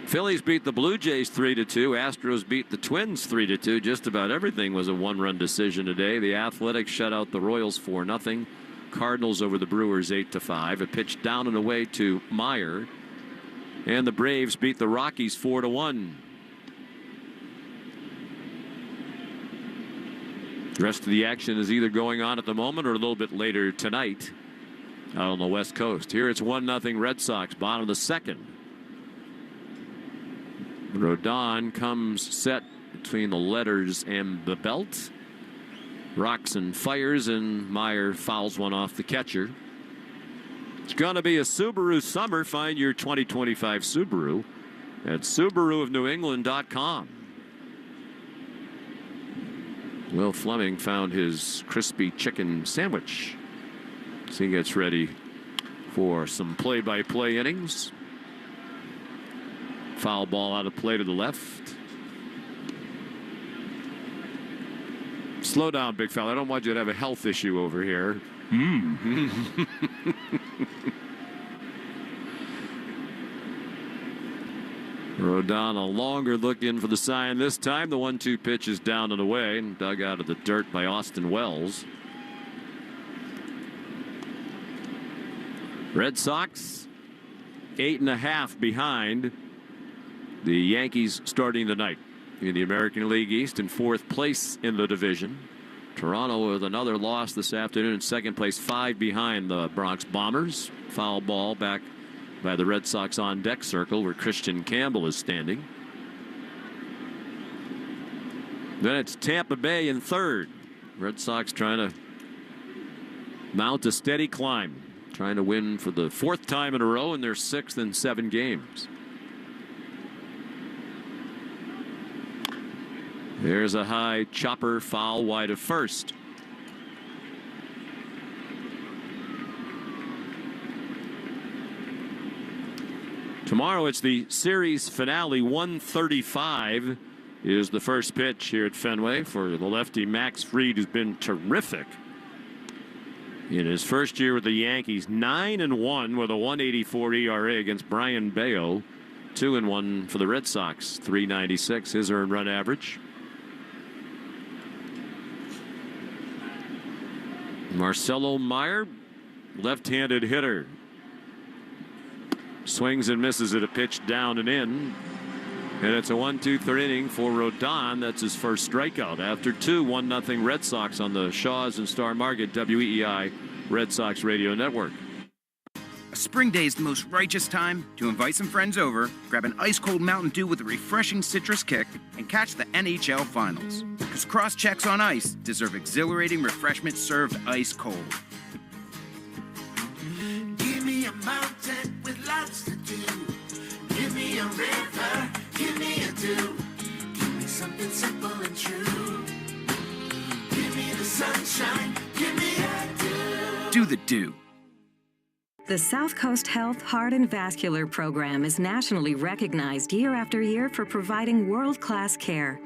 Phillies beat the Blue Jays 3-2. Astros beat the Twins 3-2. Just about everything was a 1-run decision today. The Athletics shut out the Royals 4-0. Cardinals over the Brewers 8-5. A pitch down and away to Meyer. And the Braves beat the Rockies 4-1. The rest of the action is either going on at the moment or a little bit later tonight out on the West Coast. Here it's 1-0 Red Sox, bottom of the second. Rodon comes set between the letters and the belt. Rocks and fires, and Meyer fouls one off the catcher. It's going to be a Subaru summer. Find your 2025 Subaru at SubaruofNewEngland.com. Will Fleming found his crispy chicken sandwich as he gets ready for some play-by-play innings. Foul ball out of play to the left. Slow down, big fella. I don't want you to have a health issue over here. Rodon a longer look in for the sign this time. The 1-2 pitch is down and away and dug out of the dirt by Austin Wells. Red Sox 8.5 behind the Yankees starting tonight in the American League East in 4th place in the division. Toronto with another loss this afternoon in 2nd place, 5 behind the Bronx Bombers. Foul ball back by the Red Sox on deck circle where Christian Campbell is standing. Then it's Tampa Bay in 3rd. Red Sox trying to mount a steady climb, trying to win for the 4th time in a row in their 6th in 7 games. There's a high chopper foul wide of first. Tomorrow it's the series finale. 1:35 is the first pitch here at Fenway for the lefty Max Fried, who's been terrific in his first year with the Yankees. 9-1 with a 1.84 ERA against Brian Bayo. 2-1 for the Red Sox. 3.96 his earned run average. Marcelo Meyer, left-handed hitter, swings and misses at a pitch down and in. And it's a 1-2 third inning for Rodon. That's his first strikeout. After 2, 1-0 Red Sox on the Shaws and Star Market WEEI Red Sox Radio Network. A spring day is the most righteous time to invite some friends over, grab an ice-cold Mountain Dew with a refreshing citrus kick, and catch the NHL Finals. Because cross-checks on ice deserve exhilarating refreshment served ice-cold. Give me a mountain with lots to do. Give me a river, give me a dew. Give me something simple and true. Give me the sunshine, give me a dew. Do the dew. The South Coast Health Heart and Vascular Program is nationally recognized year after year for providing world-class care.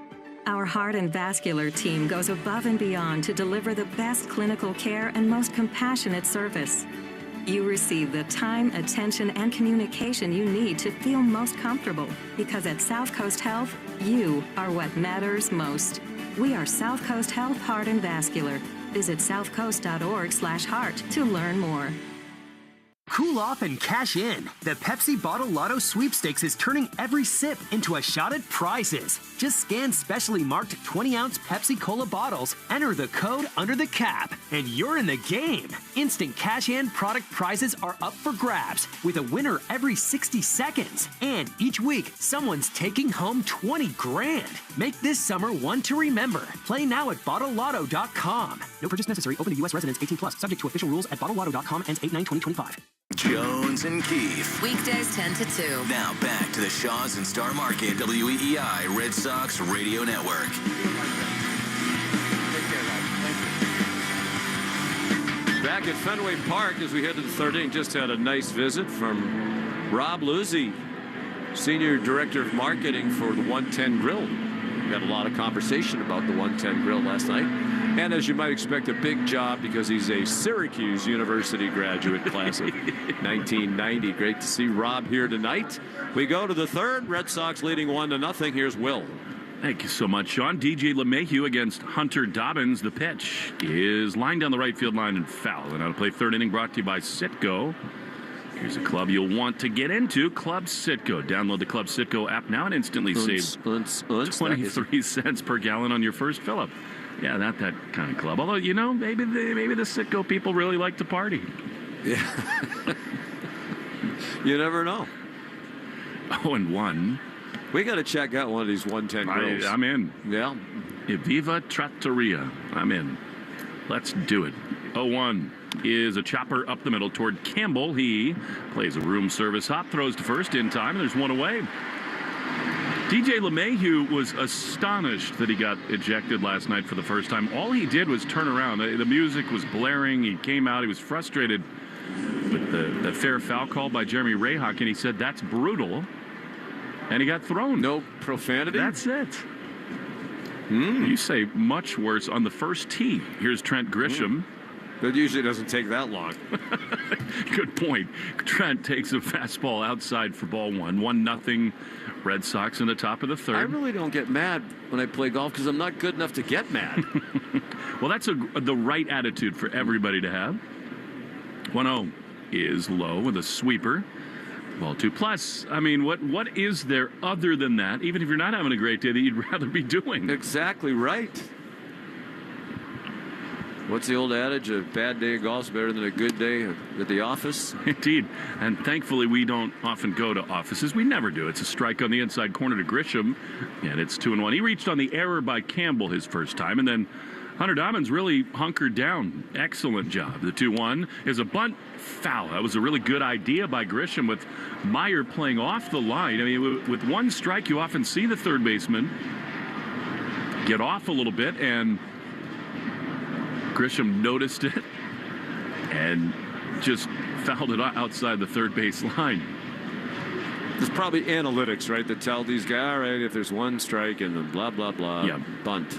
Our heart and vascular team goes above and beyond to deliver the best clinical care and most compassionate service. You receive the time, attention, and communication you need to feel most comfortable, because at South Coast Health, you are what matters most. We are South Coast Health Heart and Vascular. Visit southcoast.org/heart to learn more. Cool off and cash in. The Pepsi Bottle Lotto Sweepstakes is turning every sip into a shot at prizes. Just scan specially marked 20-ounce Pepsi Cola bottles, enter the code under the cap, and you're in the game. Instant cash-in product prizes are up for grabs, with a winner every 60 seconds. And each week, someone's taking home 20 grand. Make this summer one to remember. Play now at bottlelotto.com. No purchase necessary. Open to U.S. residents 18+. Subject to official rules at bottlelotto.com. Ends 8/9/2025. Jones and Keith. Weekdays 10 to 2. Now back to the Shaws and Star Market WEEI Red Sox Radio Network. Back at Fenway Park as we head to the 3rd inning. Just had a nice visit from Rob Luzzi, Senior Director of Marketing for the 110 Grill. We had a lot of conversation about the 110 Grill last night. And as you might expect, a big job because he's a Syracuse University graduate, class of 1990. Great to see Rob here tonight. We go to the 3rd. Red Sox leading 1-0. Here's Will. Thank you so much, Sean. DJ LeMahieu against Hunter Dobbins. The pitch is lined down the right field line and foul. And now to play 3rd inning, brought to you by Citgo. Here's a club you'll want to get into, Club Citgo. Download the Club Citgo app now and instantly save 23 cents per gallon on your first fill-up. Yeah, not that kind of club. Although, you know, maybe the Citgo people really like to party. Yeah. You never know. 0-1. We got to check out one of these 110 grills. I'm in. Yeah. Viva Trattoria. I'm in. Let's do it. 0-1 is a chopper up the middle toward Campbell. He plays a room service hop, throws to first in time, and there's one away. DJ LeMahieu was astonished that he got ejected last night for the first time. All he did was turn around. The music was blaring. He came out. He was frustrated with the fair foul call by Jeremy Rayhock, and he said, that's brutal. And he got thrown. No profanity? That's it. You say much worse on the first tee. Here's Trent Grisham. It usually doesn't take that long. Good point. Trent takes a fastball outside for ball one. 1-0 Red Sox in the top of the third. I really don't get mad when I play golf because I'm not good enough to get mad. Well, that's the right attitude for everybody to have. 1-0 is low with a sweeper. Ball two. Plus, I mean, what is there other than that, even if you're not having a great day, that you'd rather be doing? Exactly right. What's the old adage? A bad day of golf is better than a good day at the office? Indeed. And thankfully, we don't often go to offices. We never do. It's a strike on the inside corner to Grisham, and it's 2-1. He reached on the error by Campbell his first time, and then Hunter Dobbins really hunkered down. Excellent job. The 2-1 is a bunt foul. That was a really good idea by Grisham with Meyer playing off the line. I mean, with one strike, you often see the third baseman get off a little bit, and Grisham noticed it and just fouled it outside the third base line. There's probably analytics, right, that tell these guys, all right, if there's one strike and then blah, blah, blah, yeah, bunt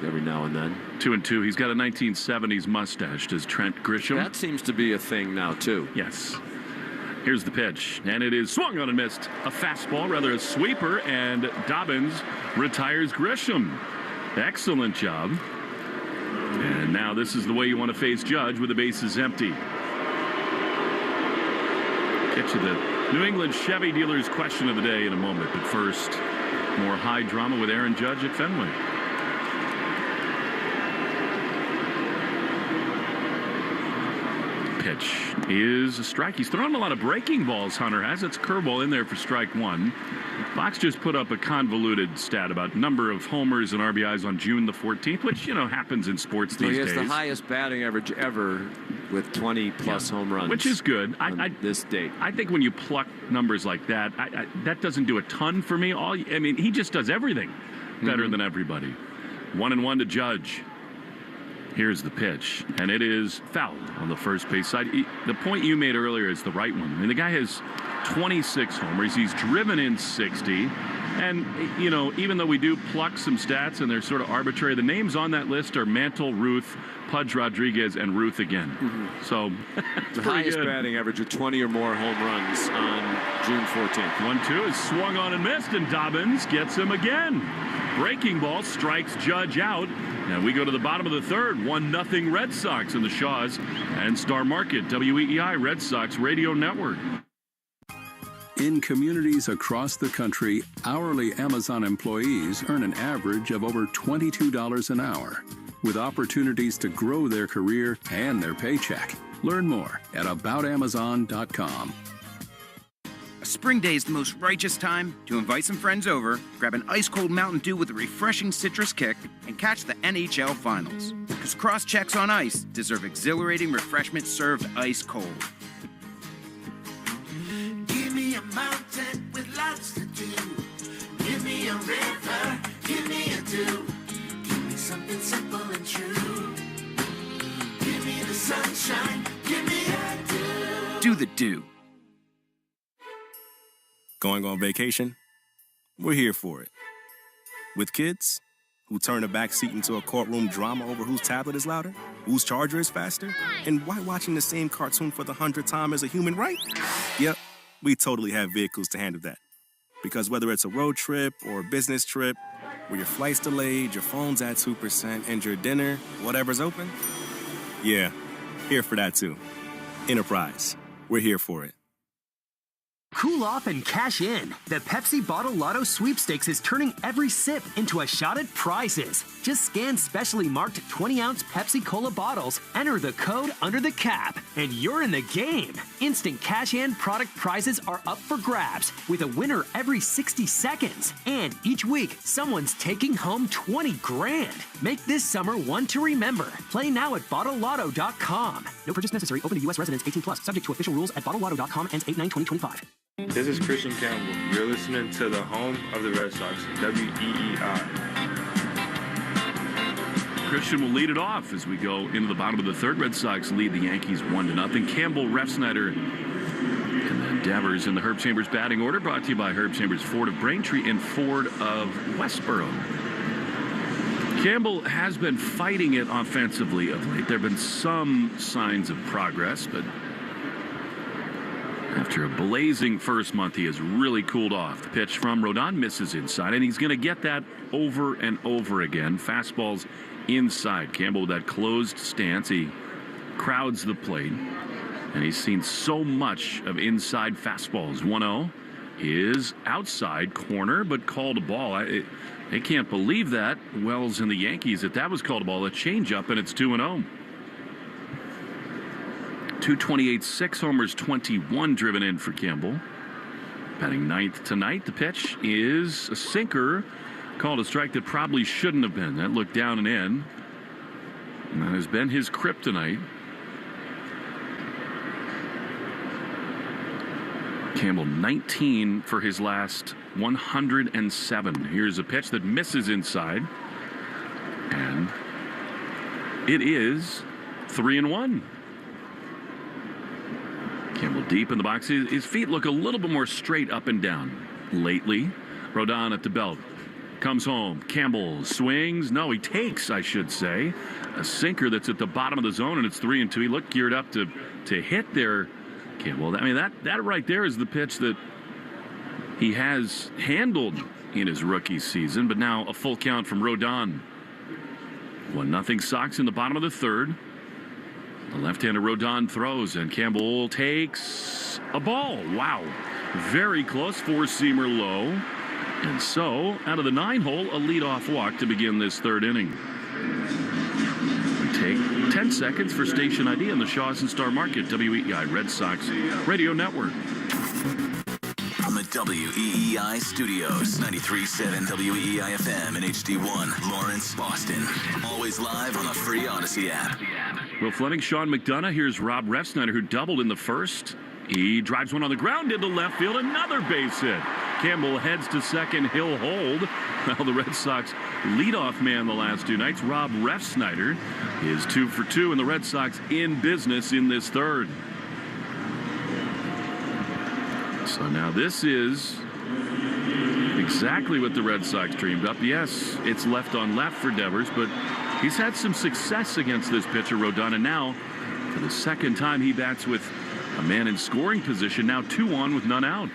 every now and then. 2-2. He's got a 1970s mustache, does Trent Grisham. That seems to be a thing now, too. Yes. Here's the pitch, and it is swung on and missed. A fastball, rather a sweeper, and Dobbins retires Grisham. Excellent job. And now this is the way you want to face Judge with the bases empty. Get you the New England Chevy dealers question of the day in a moment. But first, more high drama with Aaron Judge at Fenway. Pitch is a strike. He's thrown a lot of breaking balls, Hunter has. It's curveball in there for strike one. Fox just put up a convoluted stat about number of homers and RBIs on June the 14th, which, you know, happens in sports these days. He has the highest batting average ever with 20-plus home runs. Which is good. This date. I think when you pluck numbers like that, that doesn't do a ton for me. I mean, he just does everything better than everybody. 1-1 to Judge. Here's the pitch, and it is fouled on the first base side. The point you made earlier is the right one. I mean, the guy has 26 homers. He's driven in 60. And, you know, even though we do pluck some stats and they're sort of arbitrary, the names on that list are Mantle, Ruth, Pudge Rodriguez, and Ruth again. So the highest batting average with 20 or more home runs on June 14th. 1-2 is swung on and missed, and Dobbins gets him again. Breaking ball strikes Judge out. And we go to the bottom of the third. 1-0 Red Sox in the Shaws and Star Market, WEEI Red Sox Radio Network. In communities across the country, hourly Amazon employees earn an average of over $22 an hour, with opportunities to grow their career and their paycheck. Learn more at aboutamazon.com. A spring day is the most righteous time to invite some friends over, grab an ice-cold Mountain Dew with a refreshing citrus kick, and catch the NHL Finals. Because cross-checks on ice deserve exhilarating refreshment served ice-cold. Give me a mountain with lots to do. Give me a river, give me a dew. Give me something simple and true. Give me the sunshine, give me a dew. Do the dew. Going on vacation? We're here for it. With kids who turn a back seat into a courtroom drama over whose tablet is louder, whose charger is faster, and why watching the same cartoon for the 100th time is a human right? Yep, we totally have vehicles to handle that. Because whether it's a road trip or a business trip, where your flight's delayed, your phone's at 2%, and your dinner, whatever's open, yeah, here for that too. Enterprise, we're here for it. Cool off and cash in. The Pepsi Bottle Lotto Sweepstakes is turning every sip into a shot at prizes. Just scan specially marked 20-ounce Pepsi Cola bottles, enter the code under the cap, and you're in the game. Instant cash-in product prizes are up for grabs, with a winner every 60 seconds. And each week, someone's taking home 20 grand. Make this summer one to remember. Play now at bottlelotto.com. No purchase necessary. Open to U.S. residents 18+. Subject to official rules at bottlelotto.com. Ends 8/9/2025. This is Christian Campbell. You're listening to the home of the Red Sox, WEEI. Christian will lead it off as we go into the bottom of the third. Red Sox lead the Yankees 1-0. Campbell, Refsnyder, and then Devers in the Herb Chambers batting order. Brought to you by Herb Chambers Ford of Braintree and Ford of Westboro. Campbell has been fighting it offensively of late. There have been some signs of progress, but after a blazing first month, he has really cooled off. The pitch from Rodon misses inside, and he's going to get that over and over again. Fastballs inside. Campbell with that closed stance. He crowds the plate, and he's seen so much of inside fastballs. 1-0 is outside corner, but called a ball. They can't believe that. Wells and the Yankees, that was called a ball. A changeup, and it's 2-0. 228, 6 homers, 21 driven in for Campbell. Batting ninth tonight. The pitch is a sinker. Called a strike that probably shouldn't have been. That looked down and in. And that has been his kryptonite. Campbell 19 for his last 107. Here's a pitch that misses inside. And it is 3-1. Campbell deep in the box. His feet look a little bit more straight up and down lately. Rodon at the belt. Comes home. Campbell swings. No, he takes, I should say. A sinker that's at the bottom of the zone, and it's 3-2. He looked geared up to hit there. Campbell, I mean, that right there is the pitch that he has handled in his rookie season, but now a full count from Rodon. 1-0 Sox in the bottom of the third. The left-hander Rodon throws, and Campbell takes a ball. Wow. Very close. Four-seamer low. And so, out of the 9-hole, a leadoff walk to begin this third inning. We take 10 seconds for station ID on the Shaws and Star Market, WEEI Red Sox Radio Network. From the WEEI studios, 93.7 WEEI FM and HD1, Lawrence, Boston. Always live on the free Odyssey app. Will Fleming, Sean McDonough. Here's Rob Refsnyder, who doubled in the first. He drives one on the ground into left field. Another base hit. Campbell heads to second. He'll hold. Well, the Red Sox leadoff man the last two nights, Rob Refsnyder, is 2 for 2, and the Red Sox in business in this third. So now this is exactly what the Red Sox dreamed up. Yes, it's left on left for Devers, but he's had some success against this pitcher, Rodon, and now for the second time he bats with a man in scoring position, now 2 on with none out.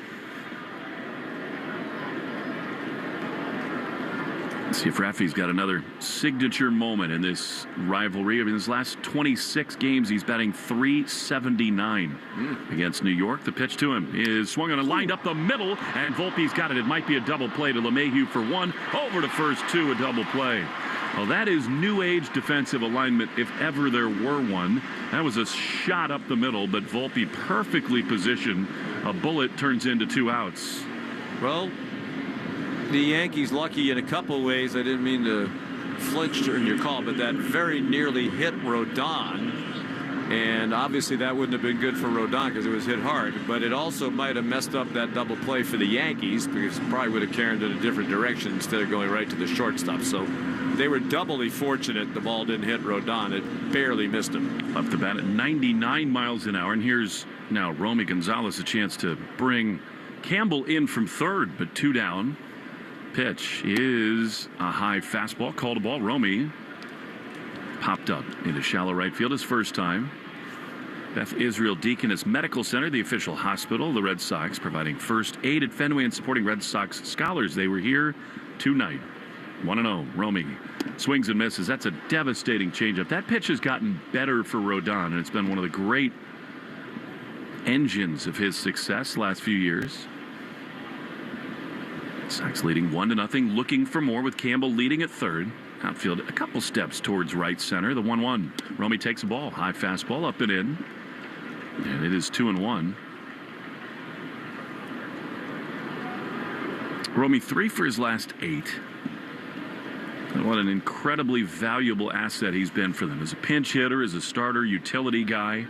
Let's see if Rafi's got another signature moment in this rivalry. I mean, his last 26 games, he's batting .379 against New York. The pitch to him is swung on and lined up the middle, and Volpe's got it. It might be a double play to LeMahieu for 1. Over to first 2, a double play. Well, that is new age defensive alignment, if ever there were one. That was a shot up the middle, but Volpe perfectly positioned. A bullet turns into 2 outs. Well, the Yankees lucky in a couple ways. I didn't mean to flinch during your call, but that very nearly hit Rodon. And obviously that wouldn't have been good for Rodon because it was hit hard, but it also might have messed up that double play for the Yankees because it probably would have carried in a different direction instead of going right to the shortstop. So they were doubly fortunate the ball didn't hit Rodon. It barely missed him. Left the bat at 99 miles an hour, and here's now Romy Gonzalez a chance to bring Campbell in from third, but 2 down. Pitch is a high fastball, called a ball. Romy popped up into shallow right field his first time. Beth Israel Deaconess Medical Center, the official hospital, the Red Sox providing first aid at Fenway and supporting Red Sox scholars. They were here tonight. 1-0. Romy swings and misses. That's a devastating changeup. That pitch has gotten better for Rodon, and it's been one of the great engines of his success last few years. Sox leading 1-0, looking for more with Campbell leading at third. Outfield a couple steps towards right center. The 1-1. Romy takes a ball. High fastball up and in. And it is 2-1. Romy 3 for his last 8. And what an incredibly valuable asset he's been for them. As a pinch hitter, as a starter, utility guy.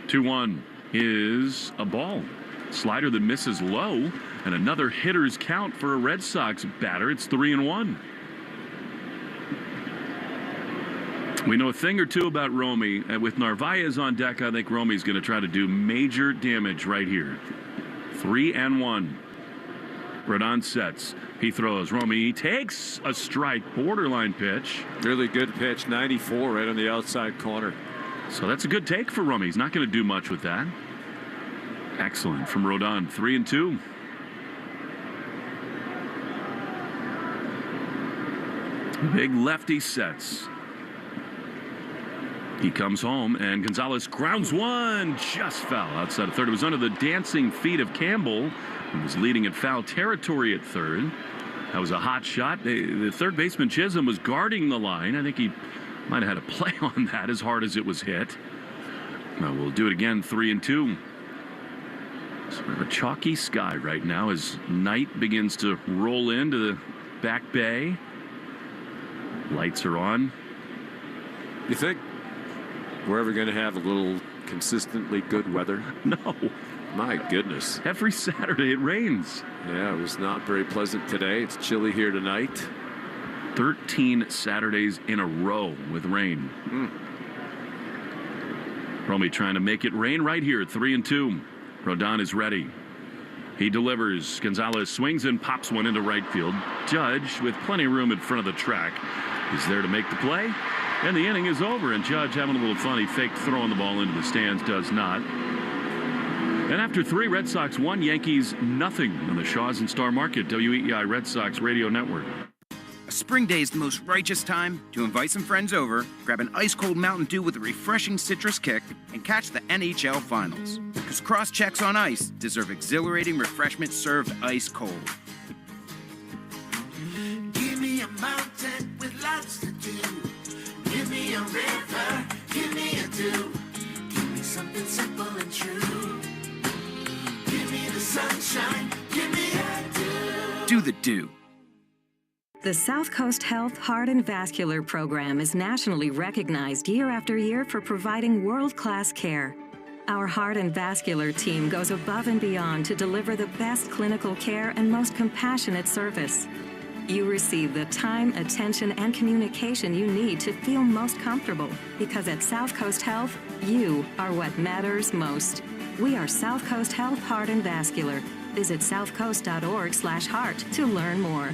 2-1 is a ball. Slider that misses low. And another hitter's count for a Red Sox batter. It's 3-1. We know a thing or two about Romy. And with Narvaez on deck, I think Romy's going to try to do major damage right here. 3-1. Rodon sets. He throws. Romy takes a strike. Borderline pitch. Really good pitch. 94 right on the outside corner. So that's a good take for Romy. He's not going to do much with that. Excellent from Rodon. 3-2. Big lefty sets. He comes home, and Gonzalez grounds one. Just foul outside of third. It was under the dancing feet of Campbell, who was leading in foul territory at third. That was a hot shot. The third baseman, Chisholm, was guarding the line. I think he might have had a play on that as hard as it was hit. Now we'll do it again, 3-2. Sort of a chalky sky right now as night begins to roll into the back bay. Lights are on. You think we're ever going to have a little consistently good weather? No. My goodness. Every Saturday it rains. Yeah, it was not very pleasant today. It's chilly here tonight. 13 Saturdays in a row with rain. Romy trying to make it rain right here at 3-2. Rodon is ready. He delivers. Gonzalez swings and pops one into right field. Judge, with plenty of room in front of the track, is there to make the play. And the inning is over, and Judge having a little fun. He faked throwing the ball into the stands, does not. And after 3, Red Sox 1, Yankees nothing on the Shaws and Star Market, WEEI Red Sox Radio Network. A spring day is the most righteous time to invite some friends over, grab an ice-cold Mountain Dew with a refreshing citrus kick, and catch the NHL Finals. Because cross-checks on ice deserve exhilarating refreshment served ice-cold. Give me a mountain with lots to do. Give me a river, give me a dew. Give me something simple and true. Give me the sunshine, give me a dew. Do the Dew. The South Coast Health Heart and Vascular Program is nationally recognized year after year for providing world-class care. Our heart and vascular team goes above and beyond to deliver the best clinical care and most compassionate service. You receive the time, attention, and communication you need to feel most comfortable, because at South Coast Health, you are what matters most. We are South Coast Health Heart and Vascular. Visit southcoast.org/heart to learn more.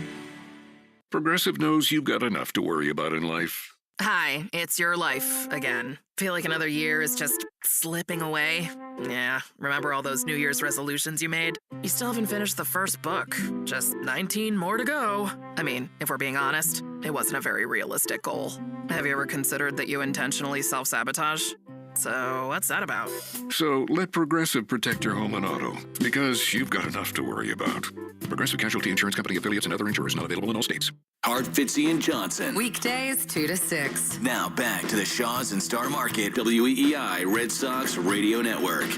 Progressive knows you've got enough to worry about in life. Hi, it's your life again. Feel like another year is just slipping away? Yeah, remember all those New Year's resolutions you made? You still haven't finished the first book. Just 19 more to go. I mean, if we're being honest, it wasn't a very realistic goal. Have you ever considered that you intentionally self-sabotage? So, what's that about? So, let Progressive protect your home and auto, because you've got enough to worry about. Progressive Casualty Insurance Company affiliates and other insurers not available in all states. Hart, Fitzy, and Johnson. Weekdays 2 to 6. Now back to the Shaws and Star Market, WEEI Red Sox Radio Network.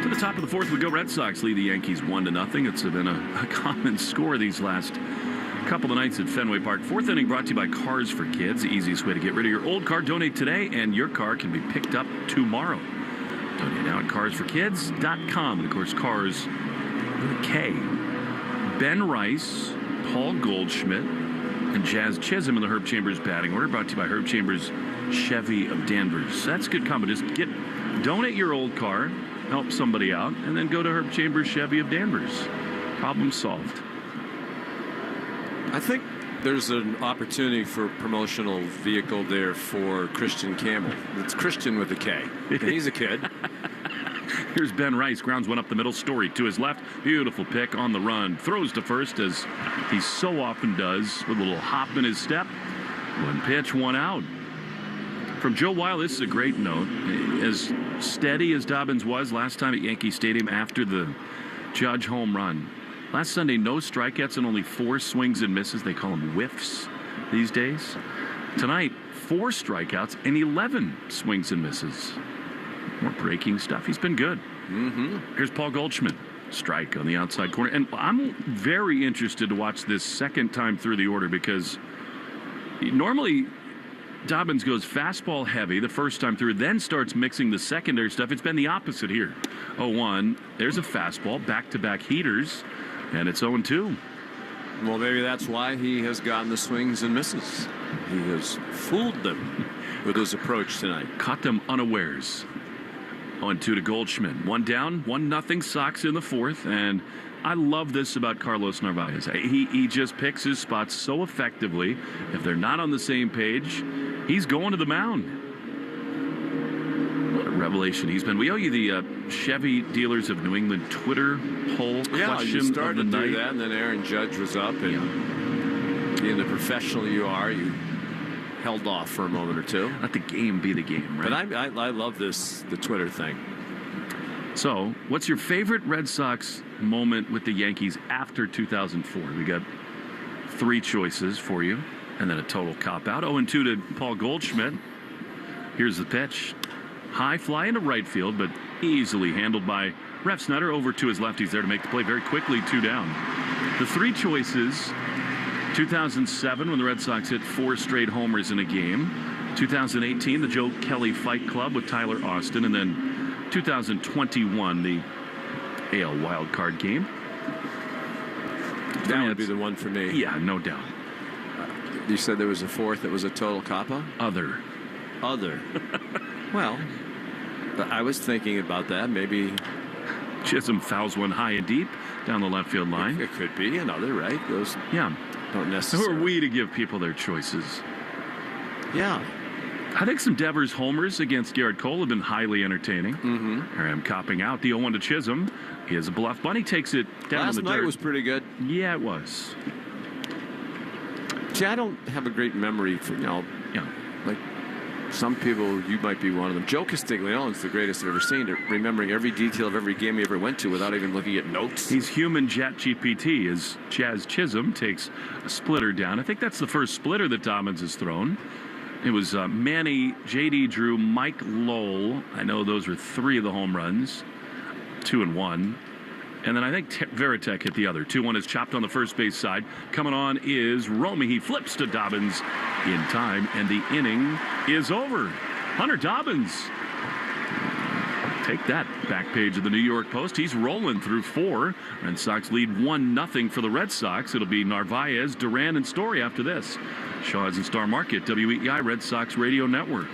To the top of the fourth we go. Red Sox lead the Yankees 1-0. It's been a common score these last couple of nights at Fenway Park. Fourth inning brought to you by Cars for Kids. The easiest way to get rid of your old car. Donate today, and your car can be picked up tomorrow. Donate now at carsforkids.com. And, of course, Cars with a K. Ben Rice, Paul Goldschmidt, and Jazz Chisholm in the Herb Chambers batting order. Brought to you by Herb Chambers Chevy of Danvers. That's good combo. Just donate your old car, help somebody out, and then go to Herb Chambers Chevy of Danvers. Problem solved. I think there's an opportunity for a promotional vehicle there for Christian Campbell. It's Christian with a K. He's a kid. Here's Ben Rice, grounds one up the middle. Story to his left. Beautiful pick on the run. Throws to first, as he so often does, with a little hop in his step. One pitch, one out. From Joe Weil, this is a great note. As steady as Dobbins was last time at Yankee Stadium after the Judge home run. Last Sunday, no strikeouts and only 4 swings and misses. They call them whiffs these days. Tonight, 4 strikeouts and 11 swings and misses. More breaking stuff. He's been good. Here's Paul Goldschmidt. Strike on the outside corner. And I'm very interested to watch this second time through the order, because normally Dobbins goes fastball heavy the first time through, then starts mixing the secondary stuff. It's been the opposite here. 0-1. There's a fastball. Back-to-back heaters. And it's 0-2. Well, maybe that's why he has gotten the swings and misses. He has fooled them with his approach tonight. Caught them unawares. 0-2 to Goldschmidt. One down, 1-0 Sox in the fourth, and I love this about Carlos Narvaez. He just picks his spots so effectively. If they're not on the same page, he's going to the mound. What a revelation he's been. We owe you the Chevy Dealers of New England Twitter poll question you started of the to do night. that, and then Aaron Judge was up, and being the professional you are, you held off for a moment or two. Let the game be the game, right? But I love the Twitter thing. So, what's your favorite Red Sox moment with the Yankees after 2004? We got 3 choices for you, and then a total cop-out. 0-2 to Paul Goldschmidt. Here's the pitch. High fly into right field, but easily handled by Refsnyder. Over to his left. He's there to make the play very quickly. 2 down. The 3 choices: 2007, when the Red Sox hit 4 straight homers in a game. 2018, the Joe Kelly Fight Club with Tyler Austin. And then 2021, the AL wildcard game. That would be the one for me. Yeah, no doubt. You said there was a fourth that was a total cop-out? Other. Well, I was thinking about that. Maybe Chisholm fouls one high and deep down the left field line. It could be another, right? Those don't necessarily. Who are we to give people their choices? Yeah. I think some Devers homers against Garrett Cole have been highly entertaining. Here I'm copping out. The 0-1 to Chisholm is a bluff. Bunny takes it down Last in the night dirt. was pretty good. Yeah, it was. See, I don't have a great memory for, like some people, you might be one of them. Joe Castiglione's the greatest I've ever seen at remembering every detail of every game he ever went to without even looking at notes. He's human Jet GPT as Chaz Chisholm takes a splitter down. I think that's the first splitter that Dobbins has thrown. It was Manny, J.D. Drew, Mike Lowell. I know those were 3 of the home runs, 2 and 1. And then I think Veritek hit the other. 2-1 is chopped on the first base side. Coming on is Romy. He flips to Dobbins in time, and the inning is over. Hunter Dobbins. Take that, back page of the New York Post. He's rolling through 4. Red Sox lead 1-0 for the Red Sox. It'll be Narvaez, Duran, and Story after this. Shaw's and Star Market, WEEI Red Sox Radio Network.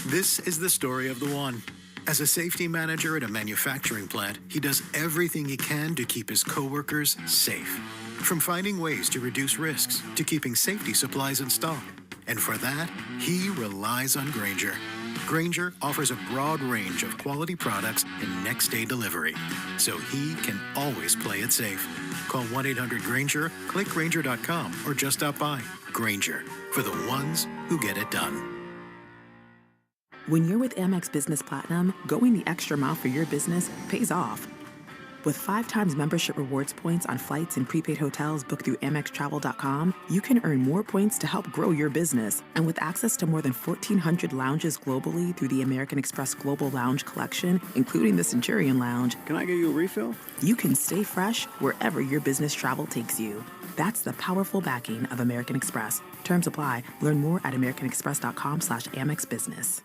This is the story of the one. As a safety manager at a manufacturing plant, he does everything he can to keep his coworkers safe. From finding ways to reduce risks to keeping safety supplies in stock. And for that, he relies on Grainger. Grainger offers a broad range of quality products and next-day delivery, so he can always play it safe. Call 1-800-GRAINGER, click Grainger.com, or just stop by. Grainger, for the ones who get it done. When you're with Amex Business Platinum, going the extra mile for your business pays off. With 5 times membership rewards points on flights and prepaid hotels booked through AmexTravel.com, you can earn more points to help grow your business. And with access to more than 1,400 lounges globally through the American Express Global Lounge Collection, including the Centurion Lounge, can I get you a refill? You can stay fresh wherever your business travel takes you. That's the powerful backing of American Express. Terms apply. Learn more at americanexpress.com/AmexBusiness.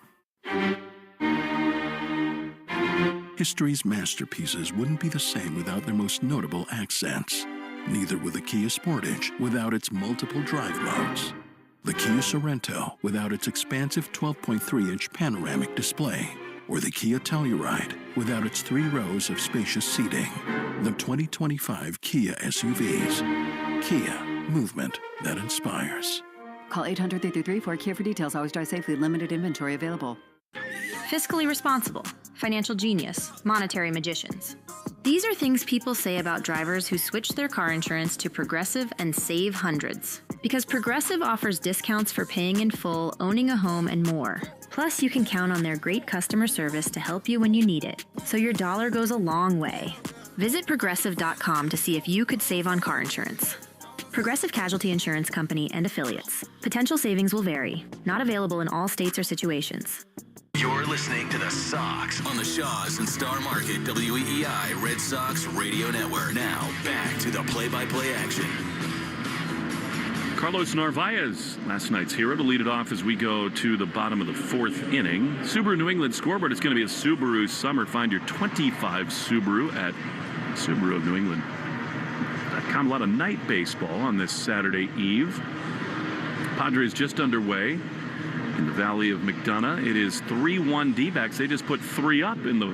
History's masterpieces wouldn't be the same without their most notable accents. Neither would the Kia Sportage without its multiple drive modes. The Kia Sorento without its expansive 12.3-inch panoramic display. Or the Kia Telluride without its 3 rows of spacious seating. The 2025 Kia SUVs. Kia, movement that inspires. Call 800-333-4KIA for details. Always drive safely. Limited inventory available. Fiscally responsible, financial genius, monetary magicians. These are things people say about drivers who switch their car insurance to Progressive and save hundreds. Because Progressive offers discounts for paying in full, owning a home, and more. Plus, you can count on their great customer service to help you when you need it. So your dollar goes a long way. Visit Progressive.com to see if you could save on car insurance. Progressive Casualty Insurance Company and Affiliates. Potential savings will vary. Not available in all states or situations. You're listening to the Sox on the Shaw's and Star Market WEEI Red Sox Radio Network. Now, back to the play-by-play action. Carlos Narvaez, last night's hero, to lead it off as we go to the bottom of the 4th inning. Subaru New England scoreboard. It's going to be a Subaru summer. Find your 25 Subaru at Subaru of New England.com. A lot of night baseball on this Saturday eve. Padres just underway. in the Valley of McDonough. It is 3-1 D-backs. They just put 3 up in the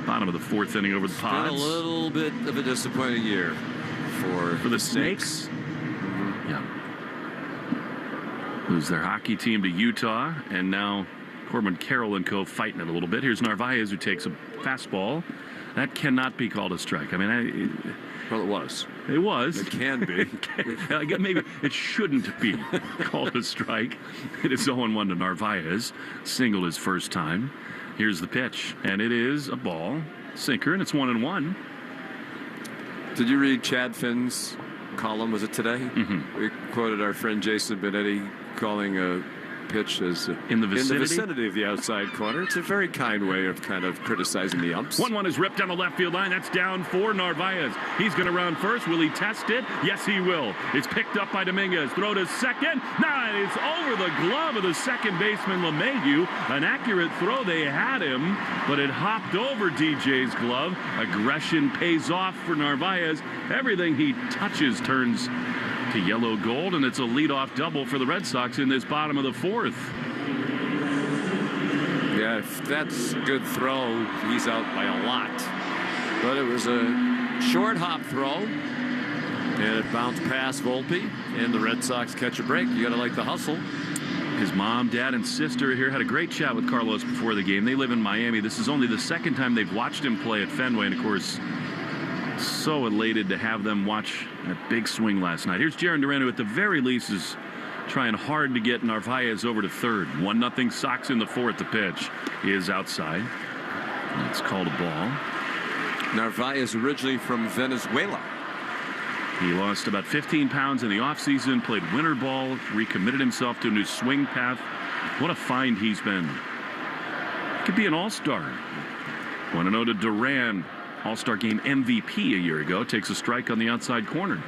bottom of the 4th inning over the Pods. Been a little bit of a disappointing year for the Snakes. Yeah. Lose their hockey team to Utah, and now Corbin Carroll and co. fighting it a little bit. Here's Narvaez, who takes a fastball. That cannot be called a strike. I mean, well, it was. It was. It can be. I guess maybe it shouldn't be called a strike. It is 0-1 to Narvaez. Singled his first time. Here's the pitch, and it is a ball sinker, and it's 1-1. Did you read Chad Finn's column? Was it today? Mm-hmm. We quoted our friend Jason Benetti calling a pitch as in the vicinity of the outside corner. It's a very kind way of kind of criticizing the umps. 1-1 is ripped down the left field line. That's down for Narvaez. He's going to round first. Will he test it? Yes, he will. It's picked up by Dominguez. Throw to second. Nah, it's over the glove of the second baseman LeMahieu. An accurate throw. They had him, but it hopped over DJ's glove. Aggression pays off for Narvaez. Everything he touches turns to yellow gold, and it's a leadoff double for the Red Sox in this bottom of the 4th. Yeah, if that's a good throw, he's out by a lot. But it was a short hop throw, and it bounced past Volpe, and the Red Sox catch a break. You got to like the hustle. His mom, dad, and sister here had a great chat with Carlos before the game. They live in Miami. This is only the second time they've watched him play at Fenway, and of course, so elated to have them watch that big swing last night. Here's Jarren Duran, who at the very least is trying hard to get Narvaez over to third. 1-0 Sox in the 4th. The pitch is outside. It's called a ball. Narvaez originally from Venezuela. He lost about 15 pounds in the offseason, played winter ball, recommitted himself to a new swing path. What a find he's been. Could be an all-star. 1-0 to Duran. All-Star Game MVP a year ago. Takes a strike on the outside corner.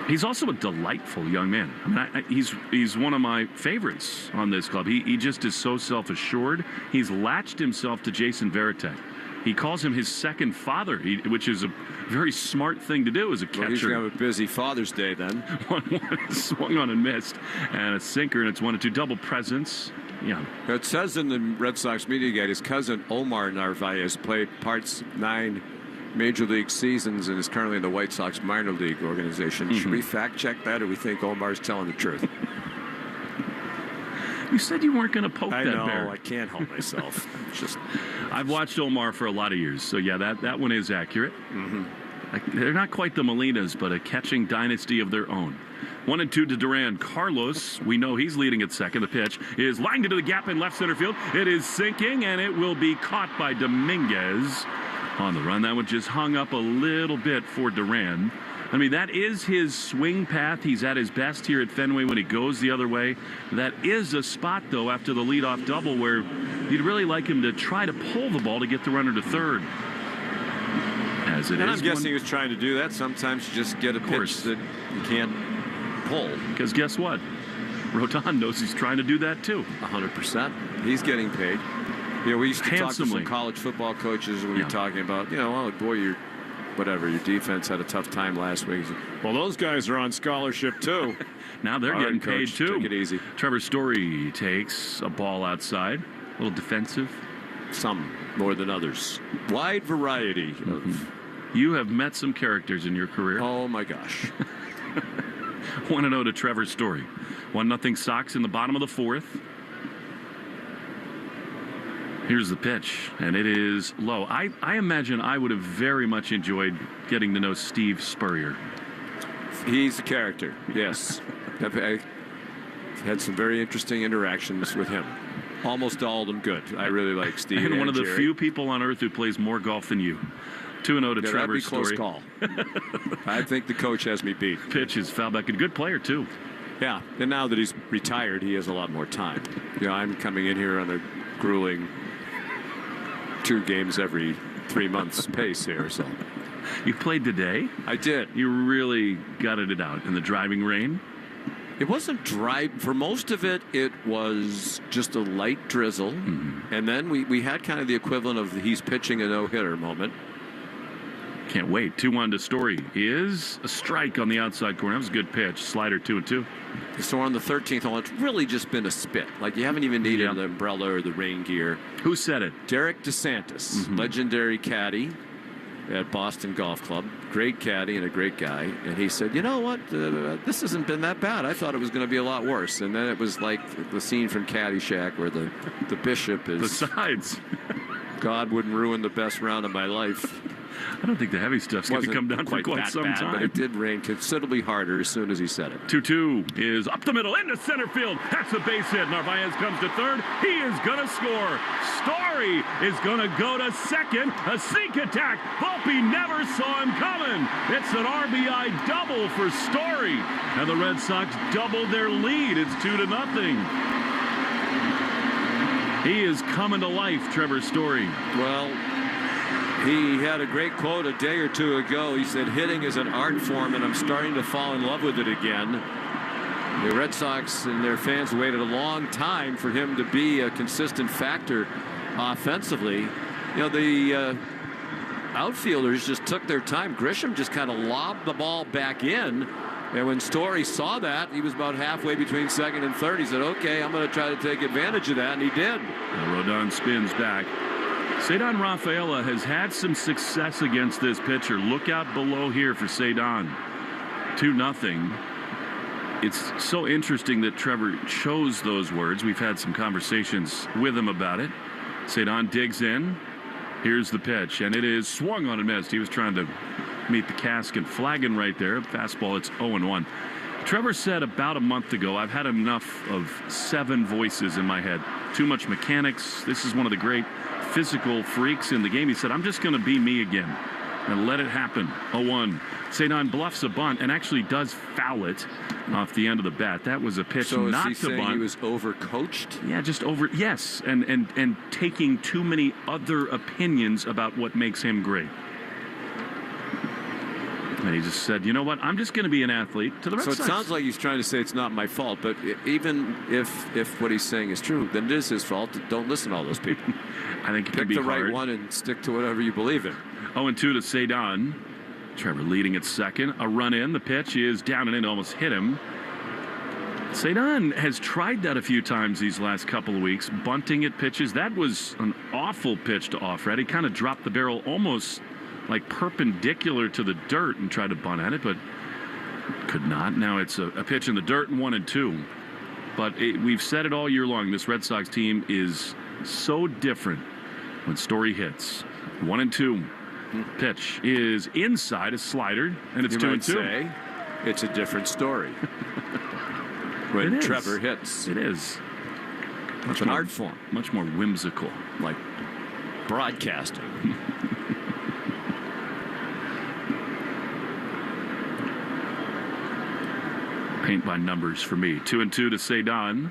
He's also a delightful young man. I mean, he's one of my favorites on this club. He just is so self-assured. He's latched himself to Jason Varitek. He calls him his second father, which is a very smart thing to do as a catcher. Well, he's going to have a busy Father's Day then. 1-1 swung on and missed, and a sinker, and it's 1-2 double presence. Yeah. It says in the Red Sox media guide his cousin Omar Narvaez played 9 Major League seasons and is currently in the White Sox minor league organization. Should we fact check that, or we think Omar's telling the truth? You said you weren't going to poke that bear. I can't help myself. I've watched Omar for a lot of years, so yeah, that one is accurate. They're not quite the Molinas, but a catching dynasty of their own. 1-2 to Duran. Carlos, we know he's leading at second. The pitch is lined into the gap in left center field. It is sinking, and it will be caught by Dominguez on the run. That one just hung up a little bit for Duran. I mean, that is his swing path. He's at his best here at Fenway when he goes the other way. That is a spot, though, after the leadoff double where you'd really like him to try to pull the ball to get the runner to third. As it and is, I'm guessing he was trying to do that. Sometimes you just get a pitch that you can't pull. Because guess what? Rodon knows he's trying to do that, too. 100%. He's getting paid. You know, we used to talk to some college football coaches when we were talking about, oh, boy, your defense had a tough time last week. Well, those guys are on scholarship, too. Now they're getting paid, too. Take it easy. Trevor Story takes a ball outside. A little defensive. Some more than others. Wide variety. You have met some characters in your career. Oh, my gosh. 1-0 to Trevor Story. 1-0 Sox in the bottom of the 4th. Here's the pitch, and it is low. I imagine I would have very much enjoyed getting to know Steve Spurrier. He's a character, yes. I've had some very interesting interactions with him. Almost all of them good. I really like Steve. And one of the Jerry. few people on earth who plays more golf than you. 2-0 to Trevor Story. That'd be close call. I think the coach has me beat. Pitch is foul back. A good player, too. Yeah, and now that he's retired, he has a lot more time. I'm coming in here on a grueling 2 games every 3 months pace here. So you played today? I did. You really gutted it out in the driving rain? It wasn't dry. For most of it, it was just a light drizzle. And then we had kind of the equivalent of he's pitching a no-hitter moment. Can't wait. 2-1 to Story is a strike on the outside corner. That was a good pitch. Slider 2-2. So on the 13th hole, it's really just been a spit. Like you haven't even needed the umbrella or the rain gear. Who said it? Derek DeSantis, legendary caddy at Boston Golf Club. Great caddy and a great guy. And he said, you know what? This hasn't been that bad. I thought it was going to be a lot worse. And then it was like the scene from Caddyshack where the bishop is... Besides. God wouldn't ruin the best round of my life. I don't think the heavy stuff's going to come down for quite some time. But it did rain considerably harder as soon as he said it. 2-2 is up the middle into center field. That's a base hit. Narvaez comes to third. He is going to score. Story is going to go to second. A sneak attack. Volpe never saw him coming. It's an RBI double for Story. And the Red Sox doubled their lead. It's 2-0. He is coming to life, Trevor Story. Well, he had a great quote a day or two ago. He said, hitting is an art form, and I'm starting to fall in love with it again. The Red Sox and their fans waited a long time for him to be a consistent factor offensively. You know, the outfielders just took their time. Grisham just kind of lobbed the ball back in. And when Story saw that, he was about halfway between second and third. He said, okay, I'm going to try to take advantage of that, and he did. Rodon spins back. Cedar Rafaela has had some success against this pitcher. Look out below here for Cedar. 2-0. It's so interesting that Trevor chose those words. We've had some conversations with him about it. Cedar digs in. Here's the pitch, and it is swung on and missed. He was trying to meet the casket, flagging right there. Fastball, it's 0-1. Trevor said about a month ago, I've had enough of 7 voices in my head. Too much mechanics. This is one of the great physical freaks in the game. He said, I'm just going to be me again and let it happen. 0-1. Cedar bluffs a bunt and actually does foul it off the end of the bat. That was a pitch not to bunt. He was overcoached? Yeah, just over. Yes, and taking too many other opinions about what makes him great. And he just said, you know what, I'm just going to be an athlete to the Red Sox. So it sounds like he's trying to say it's not my fault, but even if what he's saying is true, then it is his fault. Don't listen to all those people. I think it Pick could be the hard. right one and stick to whatever you believe in. 0-2 to Cedar. Trevor leading at second. A run in. The pitch is down and in, almost hit him. Cedar has tried that a few times these last couple of weeks, bunting at pitches. That was an awful pitch to Offred. He kind of dropped the barrel almost like perpendicular to the dirt and tried to bunt at it, but could not. Now it's a pitch in the dirt and 1-2. But we've said it all year long. This Red Sox team is so different when Story hits. 1-2. Pitch is inside, a slider, and it's 2-2. It's a different story when Trevor hits. It is. It's an art form. Much more whimsical. Like broadcasting. Paint by numbers for me. 2-2 to Cedar.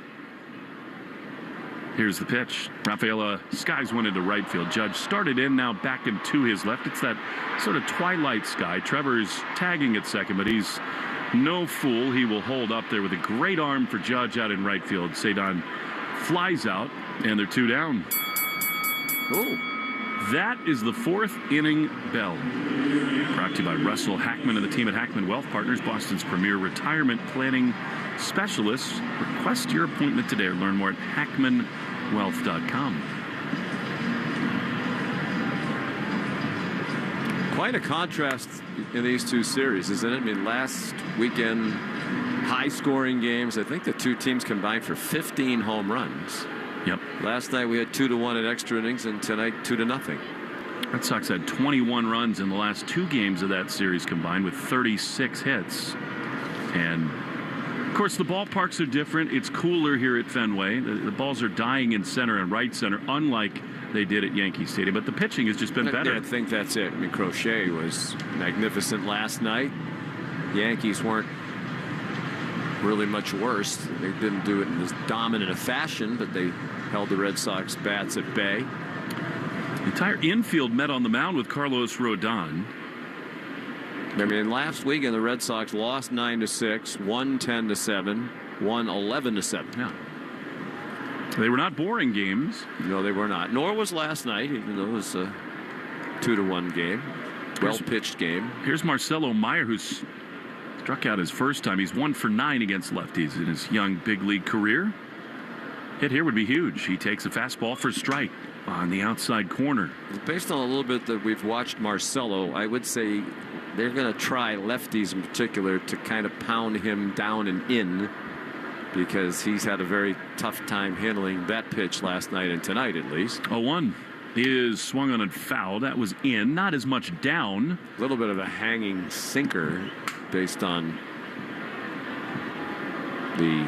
Here's the pitch. Rafaela skies one into right field. Judge started in, now back into his left. It's that sort of twilight sky. Trevor's tagging at second, but he's no fool. He will hold up there with a great arm for Judge out in right field. Cedar flies out, and they're 2 down. Oh. That is the 4th inning bell. Brought to you by Russell Hackman and the team at Hackman Wealth Partners, Boston's premier retirement planning specialists. Request your appointment today or learn more at hackmanwealth.com. Quite a contrast in these two series, isn't it? I mean, last weekend, high-scoring games. I think the two teams combined for 15 home runs. Yep. Last night we had 2-1 in extra innings, and tonight 2-0. Red Sox had 21 runs in the last 2 games of that series combined with 36 hits. And, of course, the ballparks are different. It's cooler here at Fenway. The balls are dying in center and right center, unlike they did at Yankee Stadium. But the pitching has just been better. I think that's it. I mean, Crochet was magnificent last night. The Yankees weren't really much worse. They didn't do it in as dominant a fashion, but they held the Red Sox bats at bay. The entire infield met on the mound with Carlos Rodon. I mean, last weekend the Red Sox lost 9-6, won 10-7, won 11-7. Yeah. They were not boring games. No, they were not. Nor was last night, even though it was a 2-1 game. Well-pitched game. Here's Marcelo Meyer, who's struck out his first time. He's 1 for 9 against lefties in his young big league career. Hit here would be huge. He takes a fastball for strike on the outside corner. Based on a little bit that we've watched Marcelo, I would say they're going to try lefties in particular to kind of pound him down and in, because he's had a very tough time handling that pitch last night and tonight at least. 0-1 is swung on and foul. That was in. Not as much down. A little bit of a hanging sinker based on the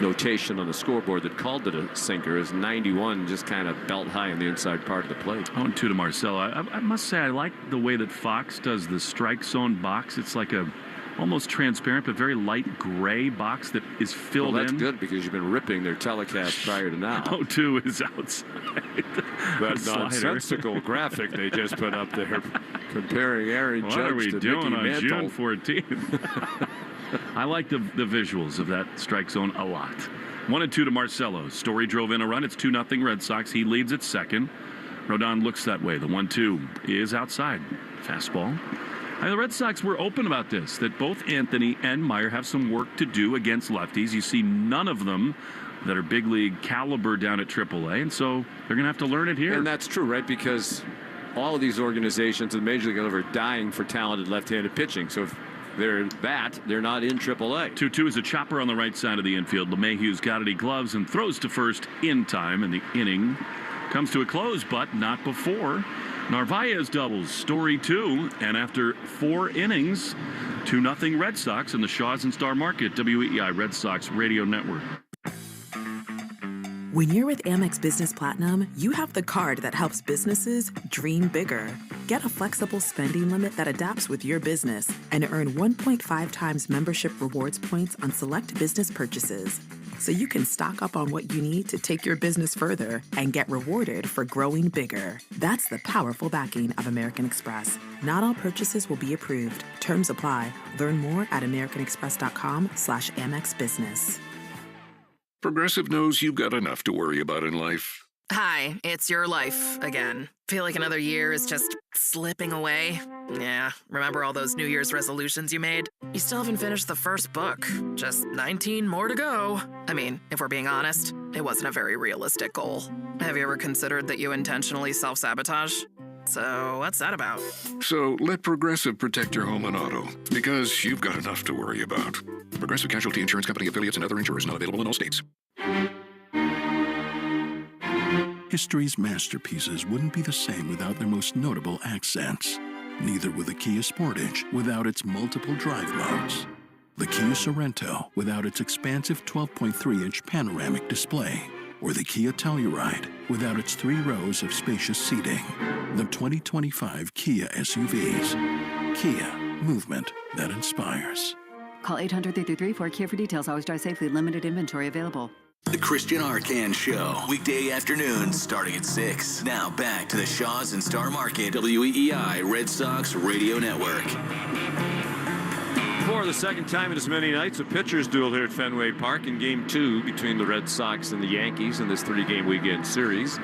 notation on the scoreboard that called it a sinker. Is 91 just kind of belt high in the inside part of the plate. 0-2 to Marcelo. I must say I like the way that Fox does the strike zone box. It's like a almost transparent but very light gray box that is filled in. Well, that's good because you've been ripping their telecast prior to now. 0-2 is outside. That nonsensical graphic they just put up there comparing Aaron Judge to What are we doing Mickey on Mantle. June 14th? I like the visuals of that strike zone a lot. 1-2 to Marcelo. Story drove in a run. It's 2-0 Red Sox. He leads at second. Rodon looks that way. The 1-2 is outside. Fastball. The Red Sox were open about this, that both Anthony and Meyer have some work to do against lefties. You see none of them that are big league caliber down at AAA, and so they're going to have to learn it here. And that's true, right? Because all of these organizations in the Major League level are dying for talented left-handed pitching. So if they're not in AAA. 2-2 is a chopper on the right side of the infield. LeMahieu's got it. He gloves and throws to first in time, and the inning comes to a close, but not before Narvaez doubles. Story 2, and after 4 innings, 2-0 Red Sox in the Shaws and Star Market, WEEI Red Sox Radio Network. When you're with Amex Business Platinum, you have the card that helps businesses dream bigger. Get a flexible spending limit that adapts with your business and earn 1.5 times membership rewards points on select business purchases. So you can stock up on what you need to take your business further and get rewarded for growing bigger. That's the powerful backing of American Express. Not all purchases will be approved. Terms apply. Learn more at americanexpress.com/Amex Business. Progressive knows you've got enough to worry about in life. Hi, it's your life again. Feel like another year is just slipping away? Yeah, remember all those New Year's resolutions you made? You still haven't finished the first book. Just 19 more to go. I mean, if we're being honest, it wasn't a very realistic goal. Have you ever considered that you intentionally self-sabotage? So what's that about? So let Progressive protect your home and auto, because you've got enough to worry about. Progressive Casualty Insurance Company affiliates and other insurers not available in all states. History's masterpieces wouldn't be the same without their most notable accents. Neither would the Kia Sportage without its multiple drive modes. The Kia Sorento without its expansive 12.3-inch panoramic display. Or the Kia Telluride without its 3 rows of spacious seating. The 2025 Kia SUVs. Kia, movement that inspires. Call 800-333-4KIA for details. Always drive safely. Limited inventory available. The Christian Arcan Show, weekday afternoons starting at 6. Now back to the Shaws and Star Market, WEEI Red Sox Radio Network. For the second time in as many nights, a pitcher's duel here at Fenway Park in Game 2 between the Red Sox and the Yankees in this 3-game weekend series.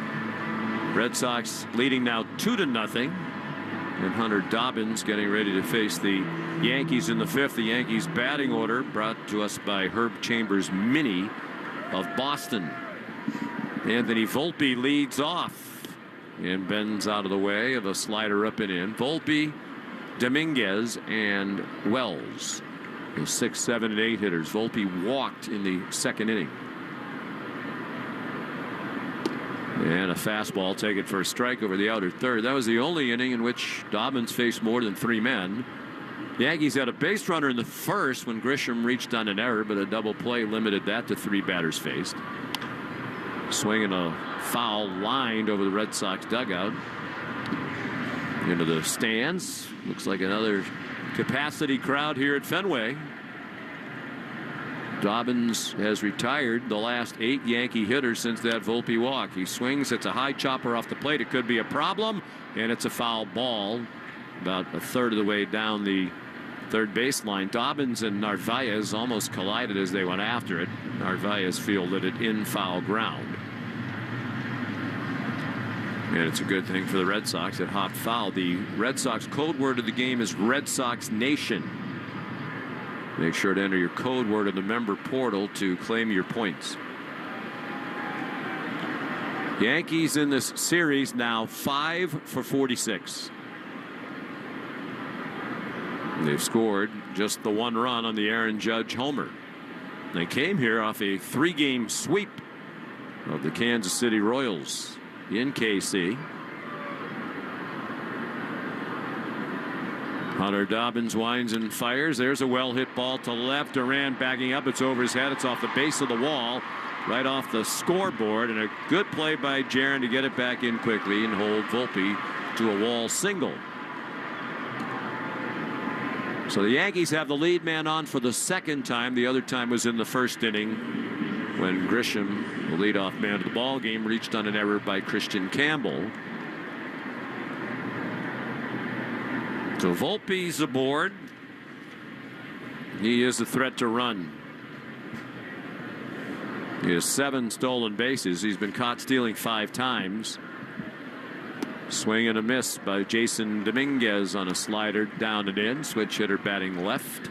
Red Sox leading now 2-0, and Hunter Dobbins getting ready to face the Yankees in the 5th. The Yankees batting order brought to us by Herb Chambers Mini of Boston. Anthony Volpe leads off and bends out of the way of a slider up and in. Volpe, Dominguez, and Wells, the 6, 7, and 8 hitters. Volpe walked in the second inning. And a fastball taken for a strike over the outer third. That was the only inning in which Dobbins faced more than 3 men. The Yankees had a base runner in the first when Grisham reached on an error, but a double play limited that to 3 batters faced. Swinging a foul lined over the Red Sox dugout. Into the stands. Looks like another capacity crowd here at Fenway. Dobbins has retired the last 8 Yankee hitters since that Volpe walk. He swings. It's a high chopper off the plate. It could be a problem, and it's a foul ball about a third of the way down the third baseline. Dobbins and Narvaez almost collided as they went after it. Narvaez fielded it in foul ground. And it's a good thing for the Red Sox that hopped foul. The Red Sox code word of the game is Red Sox Nation. Make sure to enter your code word in the member portal to claim your points. Yankees in this series now 5 for 46. They've scored just the one run on the Aaron Judge homer. They came here off a 3-game sweep of the Kansas City Royals in KC. Hunter Dobbins winds and fires. There's a well-hit ball to left. Duran backing up. It's over his head. It's off the base of the wall, right off the scoreboard. And a good play by Jaron to get it back in quickly and hold Volpe to a wall single. So the Yankees have the lead man on for the second time. The other time was in the first inning when Grisham, the leadoff man of the ball game, reached on an error by Christian Campbell. So Volpe's aboard. He is a threat to run. He has 7 stolen bases. He's been caught stealing 5 times. Swing and a miss by Jason Dominguez on a slider down and in. Switch hitter batting left.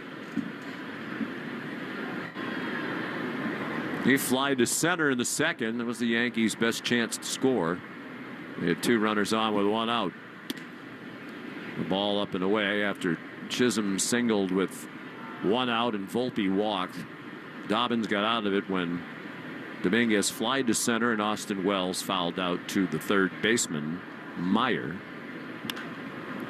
He flied to center in the second. That was the Yankees' best chance to score. They had 2 runners on with 1 out. The ball up and away after Chisholm singled with 1 out and Volpe walked. Dobbins got out of it when Dominguez flied to center and Austin Wells fouled out to the third baseman, Meyer.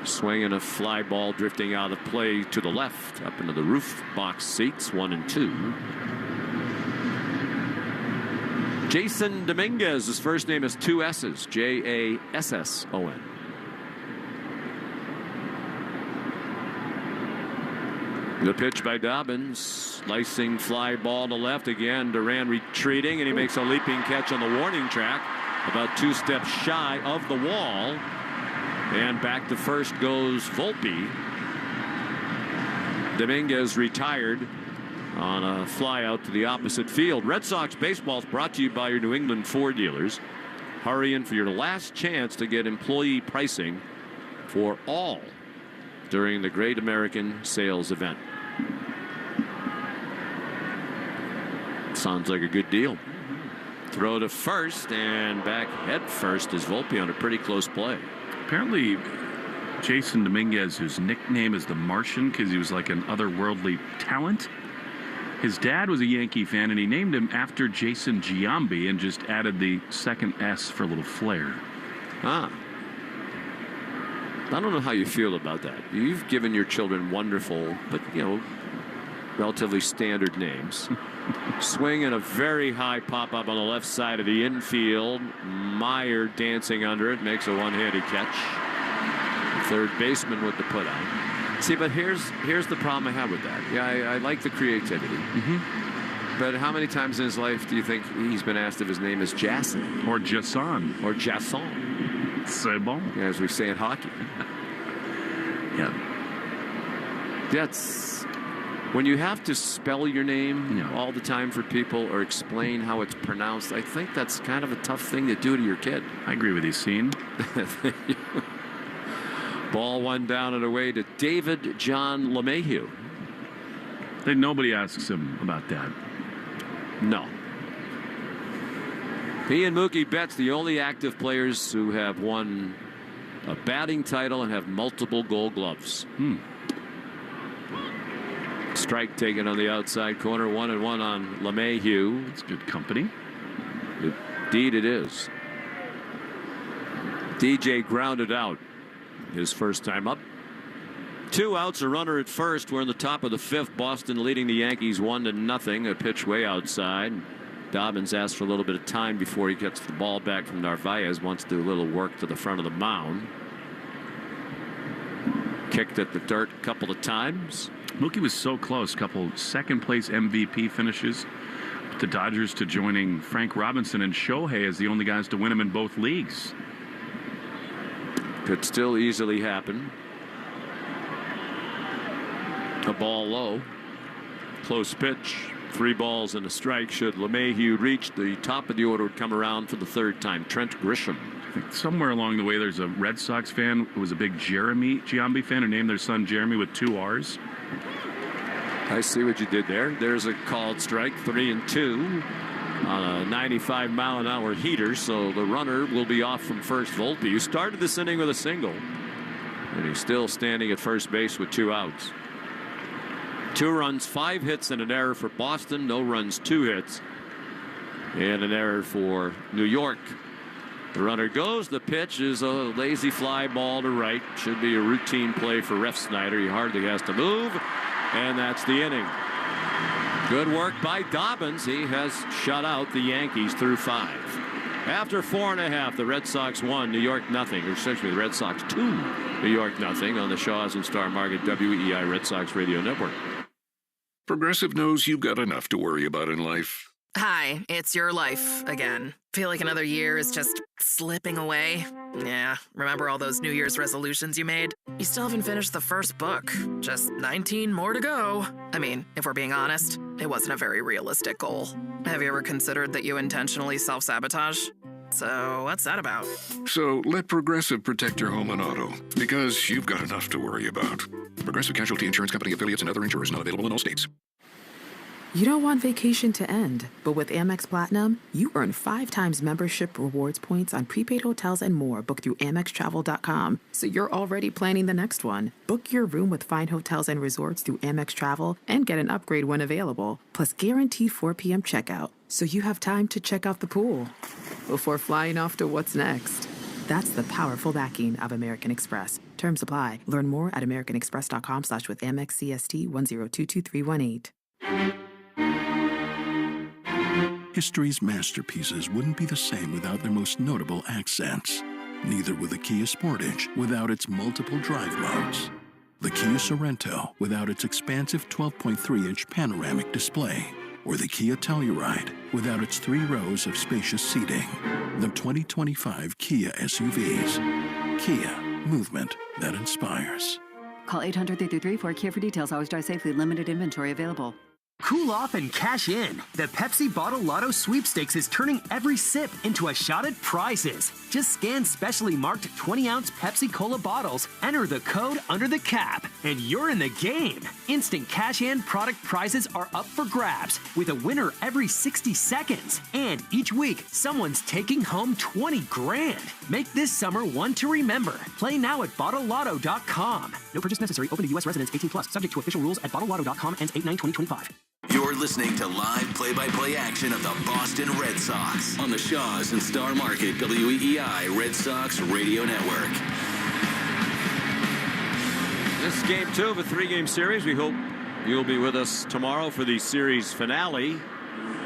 Swing and a fly ball drifting out of play to the left up into the roof box seats 1 and 2. Jason Dominguez, his first name is 2 S's, Jasson. The pitch by Dobbins, slicing fly ball to left again. Duran retreating, and he makes a leaping catch on the warning track, about 2 steps shy of the wall. And back to first goes Volpe. Dominguez retired on a fly out to the opposite field. Red Sox baseball is brought to you by your New England Ford dealers. Hurry in for your last chance to get employee pricing for all during the Great American Sales Event. Sounds like a good deal. Throw to first, and back head first is Volpe on a pretty close play. Apparently, Jason Dominguez, whose nickname is the Martian because he was like an otherworldly talent. His dad was a Yankee fan, and he named him after Jason Giambi and just added the second S for a little flair. Ah. I don't know how you feel about that. You've given your children wonderful, but, relatively standard names. Swing and a very high pop-up on the left side of the infield. Meyer dancing under it, makes a one-handed catch. The third baseman with the put-out. See, but here's the problem I have with that. Yeah, I like the creativity. But how many times in his life do you think he's been asked if his name is Jasson? Or Jasson. Or Jasson. C'est bon. As we say in hockey. Yeah. That's when you have to spell your name all the time for people or explain how it's pronounced. I think that's kind of a tough thing to do to your kid. I agree with you, Scene. Ball 1 down and away to David John LeMahieu. Nobody asks him about that. No. He and Mookie Betts, the only active players who have won a batting title and have multiple Gold Gloves. Strike taken on the outside corner, 1-1 on LeMahieu. It's good company. Indeed it is. DJ grounded out his first time up. 2 outs, a runner at first. We're in the top of the 5th. Boston leading the Yankees 1-0. A pitch way outside. Dobbins asked for a little bit of time before he gets the ball back from Narvaez. Wants to do a little work to the front of the mound. Kicked at the dirt a couple of times. Mookie was so close. Couple second place MVP finishes. The Dodgers to joining Frank Robinson and Shohei as the only guys to win him in both leagues. Could still easily happen. A ball low. Close pitch. 3 balls and a strike. Should LeMahieu reach the top of the order, would come around for the 3rd time. Trent Grisham. I think somewhere along the way there's a Red Sox fan who was a big Giambi fan who named their son Jeremy with 2 R's. I see what you did there. There's a called strike, 3-2 on a 95-mile-an-hour heater, so the runner will be off from first. Volpe, who started this inning with a single, and he's still standing at first base with 2 outs. 2 runs, 5 hits, and an error for Boston. No runs, 2 hits, and an error for New York. The runner goes. The pitch is a lazy fly ball to right. Should be a routine play for Refsnyder. He hardly has to move, and that's the inning. Good work by Dobbins. He has shut out the Yankees through 5. After 4.5, the Red Sox won, New York nothing. Or essentially, the Red Sox 2, New York nothing on the Shaws and Star Market WEI Red Sox Radio Network. Progressive knows you've got enough to worry about in life. Hi, it's your life again. Feel like another year is just slipping away? Yeah, remember all those New Year's resolutions you made? You still haven't finished the first book. Just 19 more to go. I mean, if we're being honest, it wasn't a very realistic goal. Have you ever considered that you intentionally self-sabotage? So what's that about? So let Progressive protect your home and auto, because you've got enough to worry about. Progressive Casualty Insurance Company affiliates and other insurers not available in all states. You don't want vacation to end, but with Amex Platinum, you earn 5 times membership rewards points on prepaid hotels and more booked through AmexTravel.com. So you're already planning the next one. Book your room with fine hotels and resorts through Amex Travel and get an upgrade when available. Plus guaranteed 4 p.m. checkout, so you have time to check out the pool before flying off to what's next. That's the powerful backing of American Express. Terms apply. Learn more at americanexpress.com/with Amex CST 1022318. History's masterpieces wouldn't be the same without their most notable accents. Neither would the Kia Sportage without its multiple drive modes. The Kia Sorento without its expansive 12.3-inch panoramic display. Or the Kia Telluride without its 3 rows of spacious seating. The 2025 Kia SUVs. Kia, movement that inspires. Call 800-333-4KIA for details. Always drive safely. Limited inventory available. Cool off and cash in. The Pepsi Bottle Lotto Sweepstakes is turning every sip into a shot at prizes. Just scan specially marked 20-ounce Pepsi Cola bottles, enter the code under the cap, and you're in the game. Instant cash-in product prizes are up for grabs, with a winner every 60 seconds. And each week, someone's taking home 20 grand. Make this summer one to remember. Play now at BottleLotto.com. No purchase necessary. Open to U.S. residents 18+. Subject to official rules at BottleLotto.com. Ends 8/9/2025. You're listening to live play-by-play action of the Boston Red Sox on the Shaws and Star Market WEEI Red Sox Radio Network. This is game 2 of a 3-game series. We hope you'll be with us tomorrow for the series finale.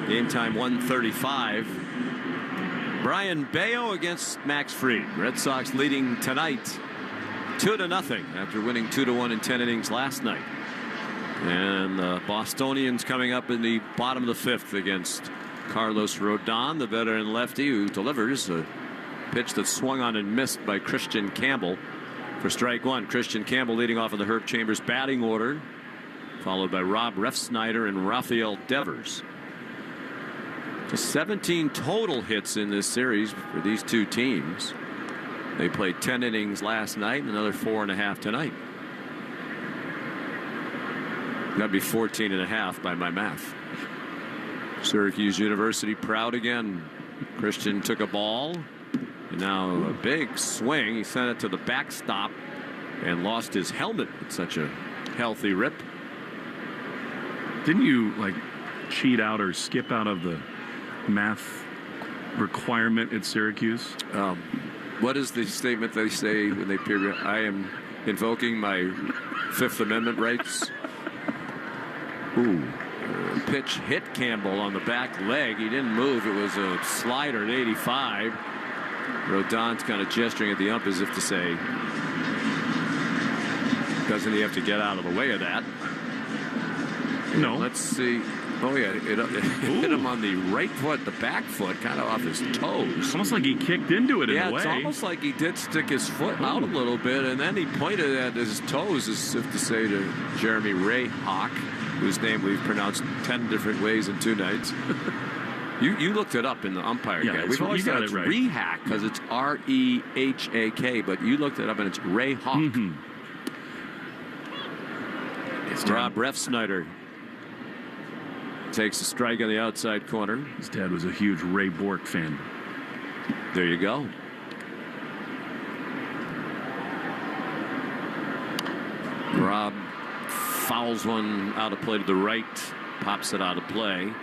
Game time 1:35. Brian Bayo against Max Fried. Red Sox leading tonight 2-0 after winning 2-1 in 10 innings last night. And the Bostonians coming up in the bottom of the 5th against Carlos Rodon, the veteran lefty, who delivers a pitch that swung on and missed by Christian Campbell for strike 1. Christian Campbell leading off in the Herb Chambers batting order, followed by Rob Refsnyder and Rafael Devers. Just 17 total hits in this series for these two teams. They played 10 innings last night and another 4.5 tonight. That'd be 14.5 by my math. Syracuse University proud again. Christian took a ball, and now a big swing. He sent it to the backstop and lost his helmet. It's such a healthy rip. Didn't you cheat out or skip out of the math requirement at Syracuse? What is the statement they say when they appear? I am invoking my Fifth Amendment rights. Ooh. Pitch hit Campbell on the back leg. He didn't move. It was a slider at 85. Rodon's kind of gesturing at the ump as if to say, doesn't he have to get out of the way of that? No. Let's see. Oh, yeah. It hit him on the right foot, the back foot, kind of off his toes. It's almost like he kicked into it in a way. Yeah, it's almost like he did stick his foot out a little bit, and then he pointed at his toes as if to say to Jeremy Ray Hawk, whose name we've pronounced 10 different ways in 2 nights. You looked it up in the umpire guide. We've always got it right. Rehack because it's R-E-H-A-K, but you looked it up and it's Ray Hawk. Rob Refsnyder takes a strike on the outside corner. His dad was a huge Ray Bork fan. There you go. Rob fouls one out of play to the right, pops it out of play.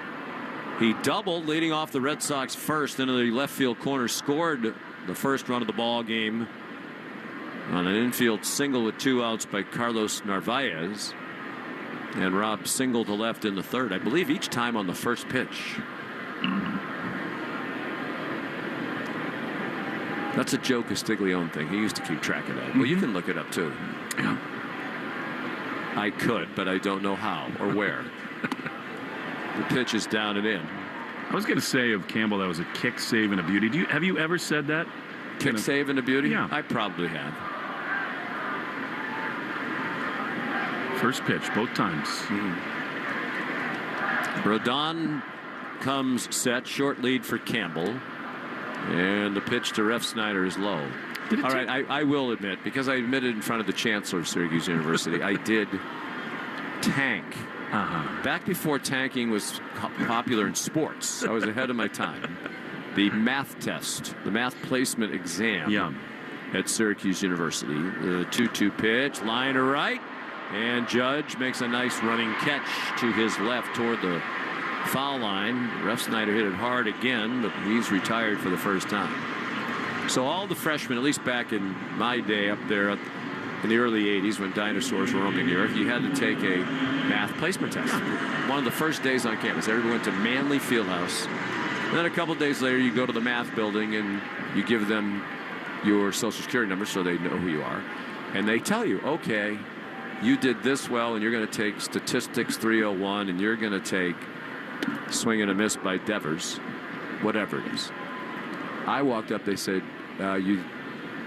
He doubled, leading off the Red Sox first into the left field corner, scored the first run of the ball game on an infield single with 2 outs by Carlos Narvaez. And Rob singled to left in the third, I believe each time on the first pitch. That's a Joe Castiglione thing. He used to keep track of that. Well, you can look it up too. Yeah. I could, but I don't know how or where. The pitch is down and in. I was going to say of Campbell that was a kick, save, and a beauty. Have you ever said that? Kick, save, and a beauty? Yeah. I probably have. First pitch, both times. Rodon comes set, short lead for Campbell. And the pitch to Refsnyder is low. All right, I will admit, because I admitted in front of the chancellor of Syracuse University, I did tank. Back before tanking was popular in sports, I was ahead of my time. The math test, the math placement exam at Syracuse University. The 2-2 pitch, line to right, and Judge makes a nice running catch to his left toward the foul line. Refsnyder hit it hard again, but he's retired for the first time. So all the freshmen, at least back in my day up there in the early 80s when dinosaurs were roaming the earth, you had to take a math placement test. One of the first days on campus. Everyone went to Manley Fieldhouse. And then a couple days later, you go to the math building and you give them your social security number so they know who you are. And they tell you, okay, you did this well, and you're going to take statistics 301, and you're going to take swing and a miss by Devers, whatever it is. I walked up, they said, you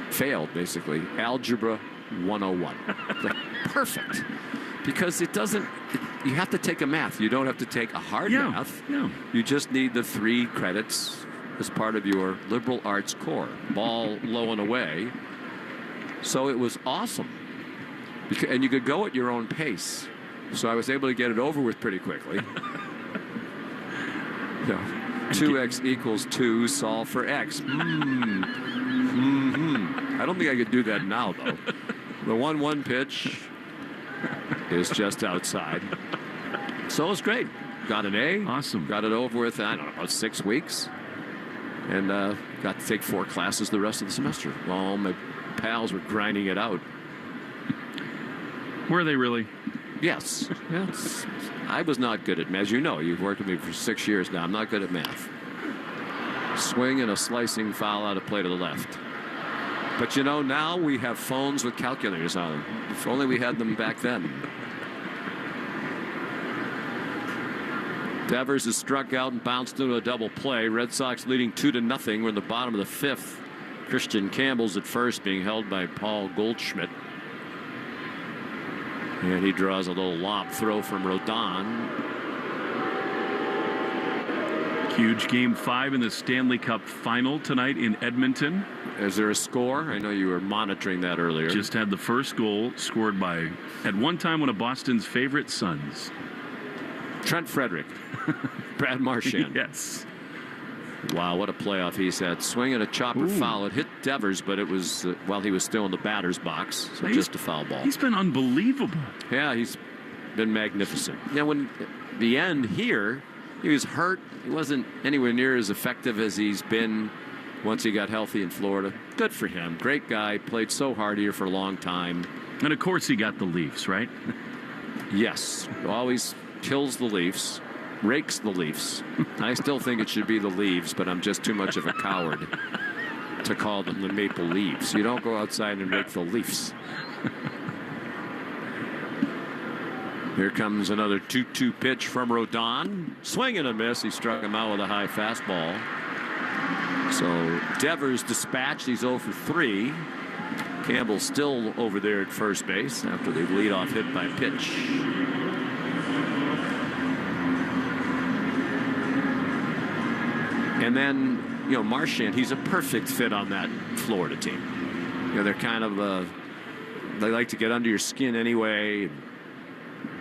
failed, basically. Algebra 101. Like, perfect. Because it doesn't, you have to take a math. You don't have to take a hard math. You just need the 3 credits as part of your liberal arts core. Ball low and away. So it was awesome. And you could go at your own pace. So I was able to get it over with pretty quickly. 2x equals 2, solve for x. I don't think I could do that now, though. The 1-1 pitch is just outside. So it was great. Got an A. Awesome. Got it over with, I don't know, about 6 weeks. And got to take 4 classes the rest of the semester while all my pals were grinding it out. Were they really? Yes. I was not good at math. As you know, you've worked with me for 6 years now. I'm not good at math. Swing and a slicing foul out of play to the left. But you know, now we have phones with calculators on them. If only we had them back then. Devers is struck out and bounced into a double play. Red Sox leading 2-0. We're in the bottom of the 5th. Christian Campbell's at first, being held by Paul Goldschmidt. And he draws a little lob throw from Rodon. Huge Game 5 in the Stanley Cup Final tonight in Edmonton. Is there a score? I know you were monitoring that earlier. Just had the first goal scored by, at one time, one of Boston's favorite sons. Trent Frederick. Brad Marchand. Yes. Wow, what a playoff he's had. Swing and a chopper foul. It hit Devers, but it was while he was still in the batter's box. So just a foul ball. He's been unbelievable. Yeah, he's been magnificent. Yeah, when the end here, he was hurt. He wasn't anywhere near as effective as he's been once he got healthy in Florida. Good for him. Great guy. Played so hard here for a long time. And of course he got the Leafs, right? Yes. Always kills the Leafs. Rakes the Leafs. I still think it should be the Leaves, but I'm just too much of a coward to call them the Maple Leaves. You don't go outside and rake the Leafs. Here comes another 2-2 pitch from Rodon. Swing and a miss. He struck him out with a high fastball. So Devers dispatched. He's 0 for 3. Campbell still over there at first base after the leadoff hit by pitch. And then, Marchand, he's a perfect fit on that Florida team. They're kind of, they like to get under your skin anyway.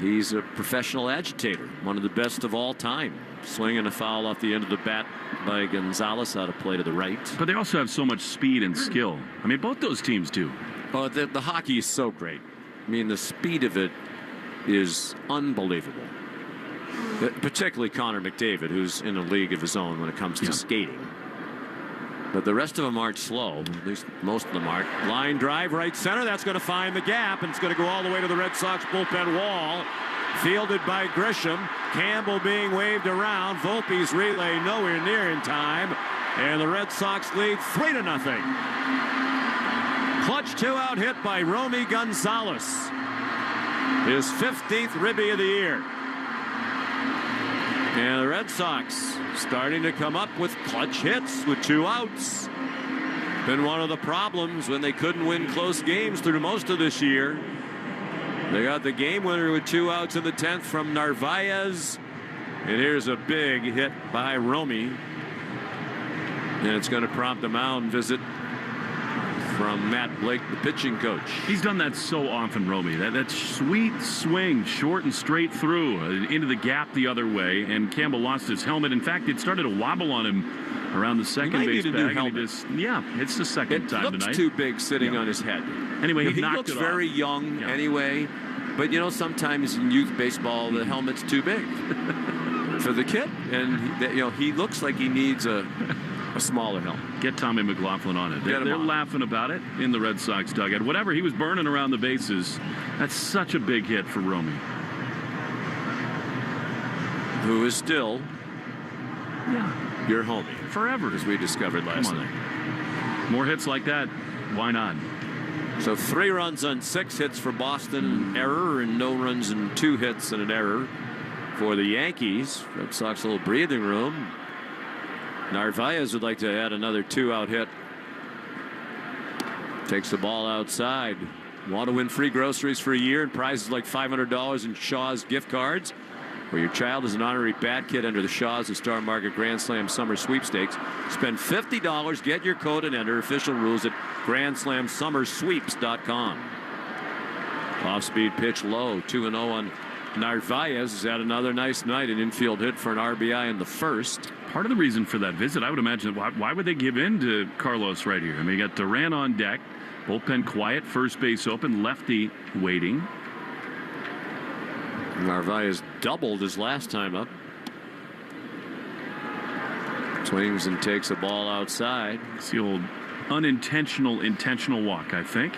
He's a professional agitator, one of the best of all time. Swinging a foul off the end of the bat by Gonzalez out of play to the right. But they also have so much speed and skill. I mean, both those teams do. Oh, the hockey is so great. I mean, the speed of it is unbelievable. Particularly Connor McDavid, who's in a league of his own when it comes to skating. But the rest of them aren't slow. At least most of them aren't. Line drive, right center. That's going to find the gap, and it's going to go all the way to the Red Sox bullpen wall. Fielded by Grisham. Campbell being waved around. Volpe's relay nowhere near in time. And the Red Sox lead 3-0. Clutch two-out hit by Romy Gonzalez. His 15th ribby of the year. And the Red Sox starting to come up with clutch hits with 2 outs. Been one of the problems when they couldn't win close games through most of this year. They got the game winner with 2 outs in the 10th from Narvaez. And here's a big hit by Romy. And it's going to prompt a mound visit from Matt Blake, the pitching coach. He's done that so often, Romy. That sweet swing, short and straight through, into the gap the other way, and Campbell lost his helmet. In fact, it started to wobble on him around the second base bag. It's the second time tonight. It looks too big sitting on his head. Anyway, he looks very young anyway. But, sometimes in youth baseball, the helmet's too big for the kid. And, he looks like he needs a smaller helmet. Get Tommy McLaughlin on it. They're laughing about it in the Red Sox dugout. Whatever he was burning around the bases, that's such a big hit for Romy. Who is still your homie. Forever. As we discovered last night. More hits like that. Why not? So 3 runs on 6 hits for Boston, an error, and no runs and 2 hits and an error for the Yankees. Red Sox a little breathing room. Narvaez would like to add another 2-out hit. Takes the ball outside. Want to win free groceries for a year and prizes like $500 in Shaw's gift cards? Where your child is an honorary bat kid under the Shaw's and Star Market Grand Slam Summer Sweepstakes. Spend $50, get your code and enter. Official rules at GrandSlamSummerSweeps.com. Off-speed pitch low. 2-0 on Narvaez. Has had another nice night. An infield hit for an RBI in the first. Part of the reason for that visit, I would imagine, why would they give in to Carlos right here? I mean, you got Duran on deck. Bullpen quiet. First base open. Lefty waiting. Narvaez doubled his last time up. Swings and takes a ball outside. It's the old unintentional, intentional walk, I think.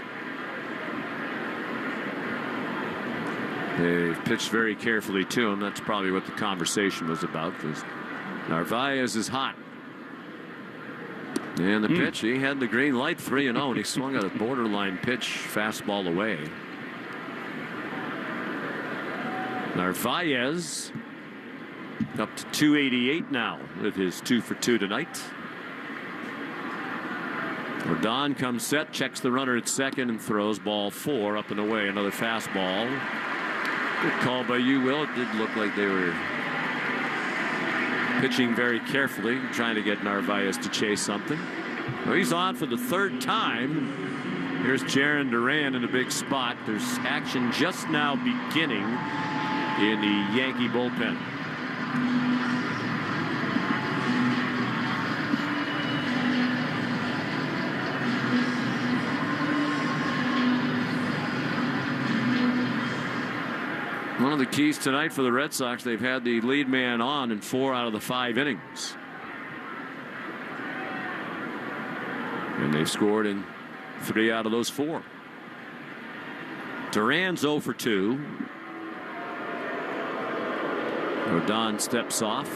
They've pitched very carefully to him. That's probably what the conversation was about, because Narvaez is hot. And the pitch, he had the green light, 3-0, and he swung a borderline pitch fastball away. Narvaez up to 288 now with his 2 for 2 tonight. Rodon comes set, checks the runner at second, and throws ball 4 up and away. Another fastball. Good call by you, Will. It did look like they were pitching very carefully, trying to get Narvaez to chase something. Well, he's on for the 3rd time. Here's Jarren Duran in a big spot. There's action just now beginning in the Yankee bullpen. One of the keys tonight for the Red Sox, they've had the lead man on in 4 out of the 5 innings. And they've scored in 3 out of those 4. Duran's 0 for 2. Rodon steps off.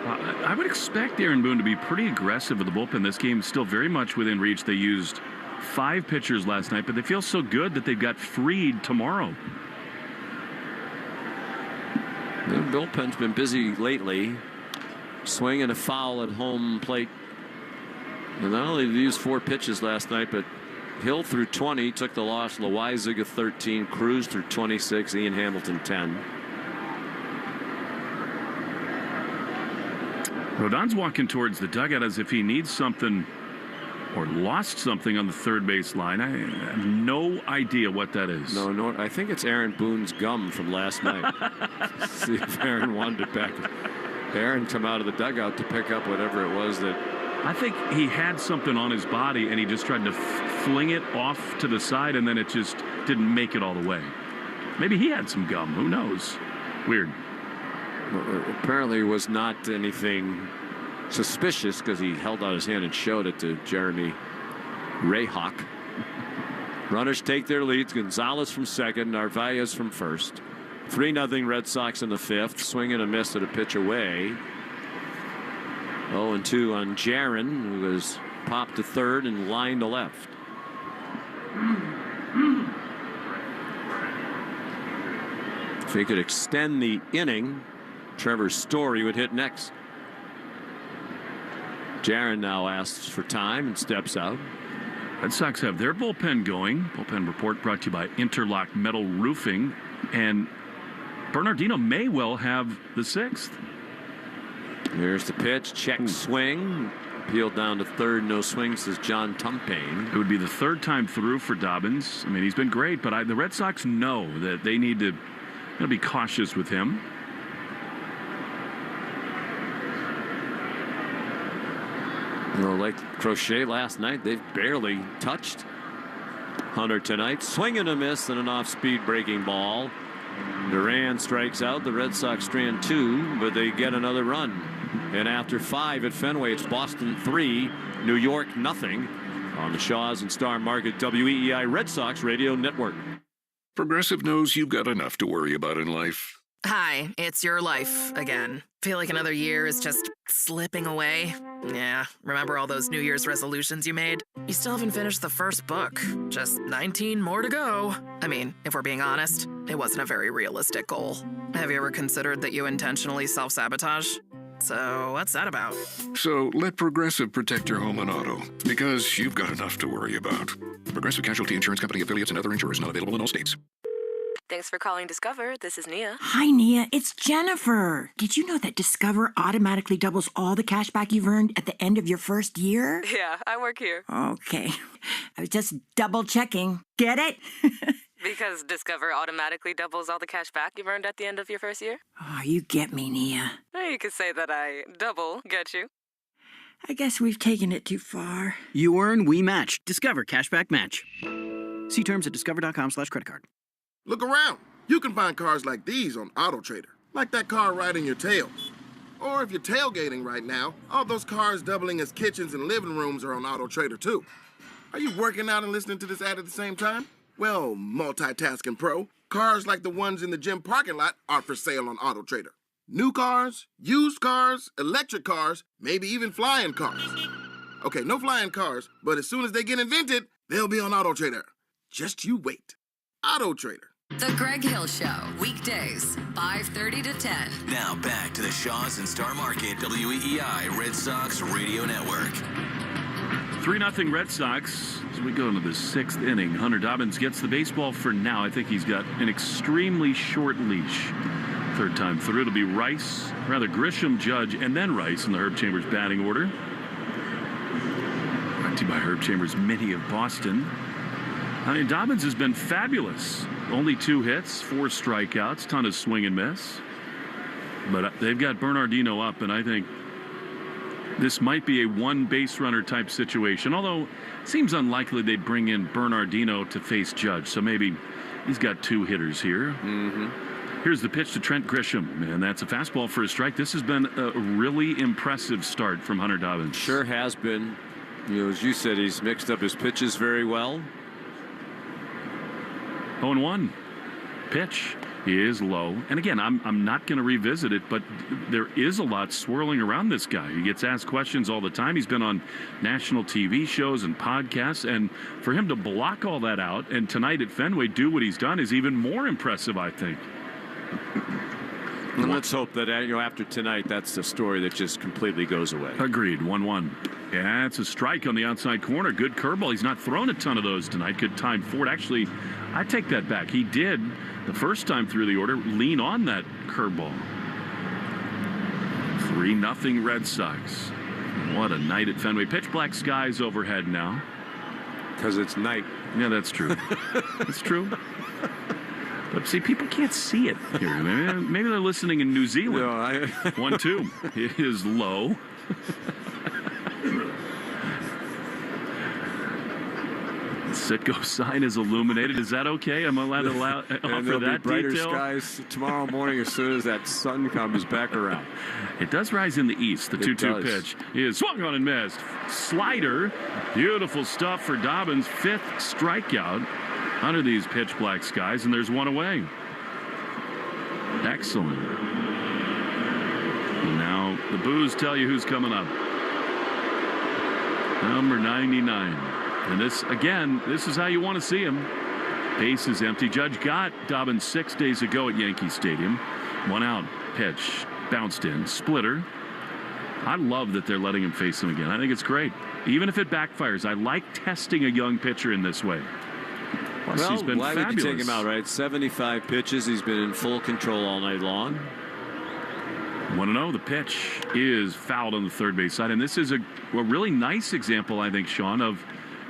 I would expect Aaron Boone to be pretty aggressive with the bullpen. This game is still very much within reach. They used 5 pitchers last night, but they feel so good that they've got freed tomorrow. The bullpen's been busy lately. Swing and a foul at home plate. And not only did they use 4 pitches last night, but Hill threw 20, took the loss. Loizaga 13, Cruz threw 26, Ian Hamilton 10. Rodon's walking towards the dugout as if he needs something or lost something on the third base line. I have no idea what that is. No, I think it's Aaron Boone's gum from last night. See if Aaron wanted it back. Aaron come out of the dugout to pick up whatever it was that. I think he had something on his body and he just tried to fling it off to the side and then it just didn't make it all the way. Maybe he had some gum. Who knows? Weird. Well, apparently it was not anything suspicious because he held out his hand and showed it to Jeremy Rayhawk. Runners take their leads. Gonzalez from second, Narvaez from first. 3-0 Red Sox in the fifth. Swing and a miss at a pitch away. 0-2 on Jaron, who was popped to third and lined to left. If he could extend the inning, Trevor Story would hit next. Jaron now asks for time and steps out. Red Sox have their bullpen going. Bullpen report brought to you by Interlock Metal Roofing. And Bernardino may well have the sixth. Here's the pitch. Check swing. Peeled down to third. No swing, says John Tumpane. It would be the third time through for Dobbins. I mean, he's been great, but the Red Sox know that they need to be cautious with him. Well, like Crochet last night, they've barely touched Hunter tonight. Swing and a miss and an off-speed breaking ball. Duran strikes out. The Red Sox strand 2, but they get another run. And after 5 at Fenway, it's Boston 3, New York 0 on the Shaws and Star Market WEEI Red Sox Radio Network. Progressive knows you've got enough to worry about in life. Hi, it's your life again. Feel like another year is just slipping away? Yeah, remember all those New Year's resolutions you made? You still haven't finished the first book. Just 19 more to go. I mean, if we're being honest, it wasn't a very realistic goal. Have you ever considered that you intentionally self-sabotage? So what's that about? So let Progressive protect your home and auto, because you've got enough to worry about. Progressive Casualty Insurance Company affiliates and other insurers not available in all states. Thanks for calling Discover. This is Nia. Hi, Nia. It's Jennifer. Did you know that Discover automatically doubles all the cash back you've earned at the end of your first year? Yeah, I work here. Okay. I was just double checking. Get it? Because Discover automatically doubles all the cash back you've earned at the end of your first year? Oh, you get me, Nia. You could say that I double get you. I guess we've taken it too far. You earn, we match. Discover Cashback Match. See terms at discover.com/creditcard. Look around. You can find cars like these on AutoTrader, like that car riding your tail. Or if you're tailgating right now, all those cars doubling as kitchens and living rooms are on AutoTrader too. Are you working out and listening to this ad at the same time? Well, multitasking pro, cars like the ones in the gym parking lot are for sale on AutoTrader. New cars, used cars, electric cars, maybe even flying cars. Okay, no flying cars, but as soon as they get invented, they'll be on AutoTrader. Just you wait. AutoTrader. The Greg Hill Show, weekdays, 5:30 to 10. Now back to the Shaws and Star Market WEEI Red Sox Radio Network. 3-0 Red Sox as we go into the 6th inning. Hunter Dobbins gets the baseball for now. I think he's got an extremely short leash. Third time through, it'll be Rice, rather Grisham, Judge, and then Rice in the Herb Chambers batting order. Brought to you by Herb Chambers Mini of Boston. I mean, Dobbins has been fabulous. Only 2 hits, 4 strikeouts, ton of swing and miss. But they've got Bernardino up, and I think this might be a 1 base runner type situation. Although it seems unlikely they'd bring in Bernardino to face Judge. So maybe he's got 2 hitters here. Here's the pitch to Trent Grisham, and that's a fastball for a strike. This has been a really impressive start from Hunter Dobbins. Sure has been. You know, as you said, he's mixed up his pitches very well. 0-1. Pitch is low. And again, I'm not going to revisit it, but there is a lot swirling around this guy. He gets asked questions all the time. He's been on national TV shows and podcasts, and for him to block all that out and tonight at Fenway do what he's done is even more impressive, I think. And let's hope that after tonight, that's the story that just completely goes away. Agreed. 1-1. Yeah, it's a strike on the outside corner. Good curveball. He's not thrown a ton of those tonight. Good time for it. Actually, I take that back. He did, the first time through the order, lean on that curveball. 3-0 Red Sox. What a night at Fenway. Pitch black skies overhead now. Because it's night. Yeah, that's true. That's true. But see, people can't see it here. Maybe they're listening in New Zealand. No, 1-2. It is low. Sitco sign is illuminated. Is that okay? I'm allowed to offer that brighter detail? Skies tomorrow morning as soon as that sun comes back around. It does rise in the east. The 2-2 pitch is swung on and missed. Slider. Beautiful stuff for Dobbins. 5th strikeout under these pitch black skies, and there's one away. Excellent. And now the boos tell you who's coming up. Number 99. And this, again, this is how you want to see him. Base is empty. Judge got Dobbins 6 days ago at Yankee Stadium. 1 out. Pitch. Bounced in. Splitter. I love that they're letting him face him again. I think it's great. Even if it backfires, I like testing a young pitcher in this way. Plus, well, he's been why fabulous. would you take him out, right? 75 pitches. He's been in full control all night long. 1-0. The pitch is fouled on the third base side. And this is a really nice example, I think, Sean, of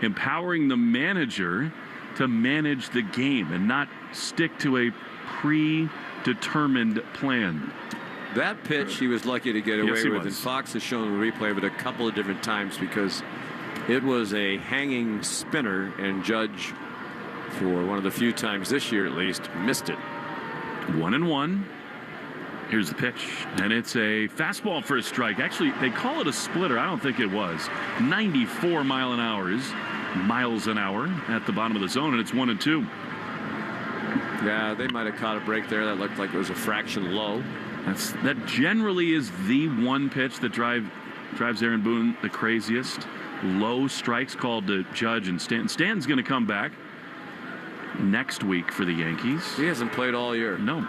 empowering the manager to manage the game and not stick to a predetermined plan. That pitch he was lucky to get away Yes, he with, was. and Fox has shown the replay of it a couple of different times because it was a hanging spinner, and Judge, for one of the few times this year at least, missed it. 1-1. Here's the pitch, and it's a fastball for a strike. Actually, they call it a splitter. I don't think it was. 94 miles an hour at the bottom of the zone, and it's 1-2. Yeah, they might have caught a break there. That looked like it was a fraction low. That generally is the one pitch that drives Aaron Boone the craziest. Low strikes called to Judge and Stanton. Stanton's going to come back next week for the Yankees. He hasn't played all year. No.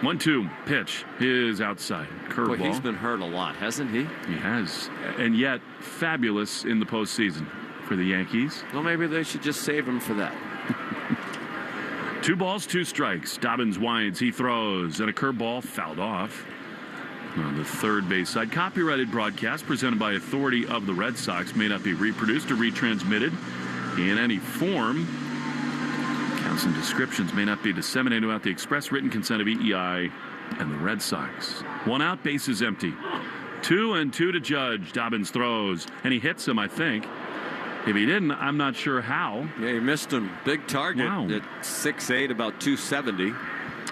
1-2 pitch is outside. Curveball. Boy, he's been hurt a lot, hasn't he? He has, and yet fabulous in the postseason for the Yankees. Well, maybe they should just save him for that. 2 balls, 2 strikes. Dobbins winds, he throws, and a curveball fouled off on the third base side. Copyrighted broadcast presented by authority of the Red Sox may not be reproduced or retransmitted in any form. Counts and descriptions may not be disseminated without the express written consent of EEI and the Red Sox. 1 out, base is empty. 2-2 to Judge. Dobbins throws, and he hits him, I think. If he didn't, I'm not sure how. Yeah, he missed him. Big target at 6'8", about 270.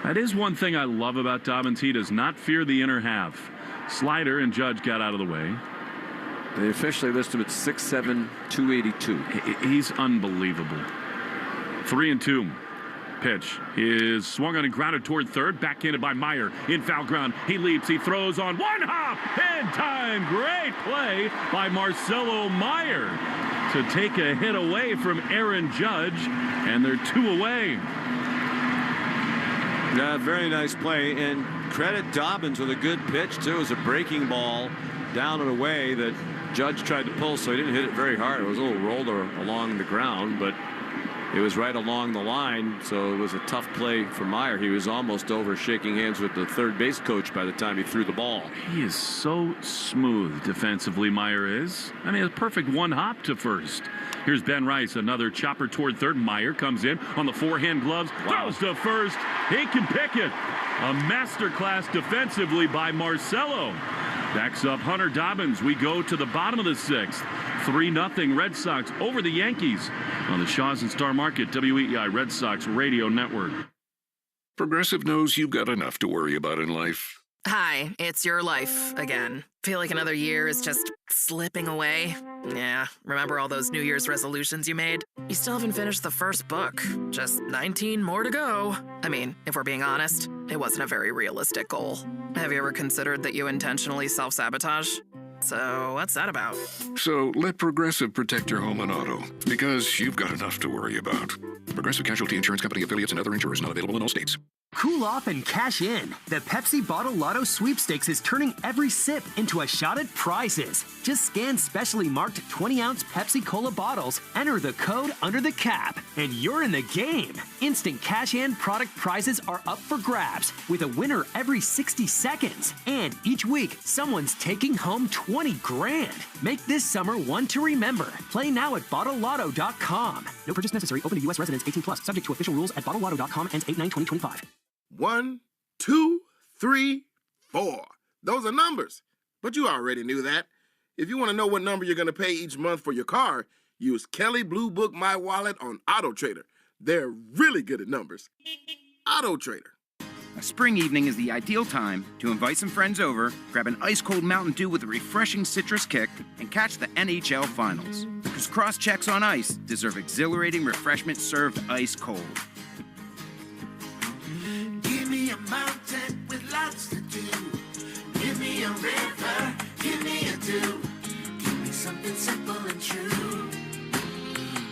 That is one thing I love about Dobbins. He does not fear the inner half. Slider and Judge got out of the way. They officially list him at 6'7", 282. He's unbelievable. 3-2. Pitch is swung on and grounded toward third. Backhanded by Meyer in foul ground. He leaps. He throws on one hop. In time. Great play by Marcelo Meyer to take a hit away from Aaron Judge. And they're 2 away. Yeah, very nice play. And credit Dobbins with a good pitch, too. It was a breaking ball down and away that Judge tried to pull, so he didn't hit it very hard. It was a little roller along the ground, but it was right along the line, so it was a tough play for Meyer. He was almost over shaking hands with the third base coach by the time he threw the ball. He is so smooth defensively, Meyer is. I mean, a perfect one hop to first. Here's Ben Rice, another chopper toward third. Meyer comes in on the forehand gloves, throws to first. He can pick it. A masterclass defensively by Marcelo. Backs up Hunter Dobbins. We go to the bottom of the 6th. 3-0 Red Sox over the Yankees on the Shaws and Star Market WEEI Red Sox Radio Network. Progressive knows you've got enough to worry about in life. Hi, it's your life again. Feel like another year is just slipping away? Yeah, remember all those New Year's resolutions you made? You still haven't finished the first book. Just 19 more to go. I mean, if we're being honest, it wasn't a very realistic goal. Have you ever considered that you intentionally self-sabotage? So what's that about? So let Progressive protect your home and auto, because you've got enough to worry about. Progressive Casualty Insurance Company affiliates and other insurers not available in all states. Cool off and cash in. The Pepsi Bottle Lotto Sweepstakes is turning every sip into a shot at prizes. Just scan specially marked 20-ounce Pepsi Cola bottles, enter the code under the cap, and you're in the game. Instant cash-in product prizes are up for grabs, with a winner every 60 seconds. And each week, someone's taking home 20 grand. Make this summer one to remember. Play now at bottlelotto.com. No purchase necessary. Open to U.S. residents 18+. Subject to official rules at bottlelotto.com. Ends 8/9/2025. 1, 2, 3, 4. Those are numbers. But you already knew that. If you want to know what number you're going to pay each month for your car, use Kelly Blue Book My Wallet on Auto Trader. They're really good at numbers. Auto Trader. A spring evening is the ideal time to invite some friends over, grab an ice-cold Mountain Dew with a refreshing citrus kick, and catch the NHL Finals. Because cross-checks on ice deserve exhilarating refreshment served ice-cold. Give me a mountain with lots to do. Give me a river, give me a dew. Give me something simple and true.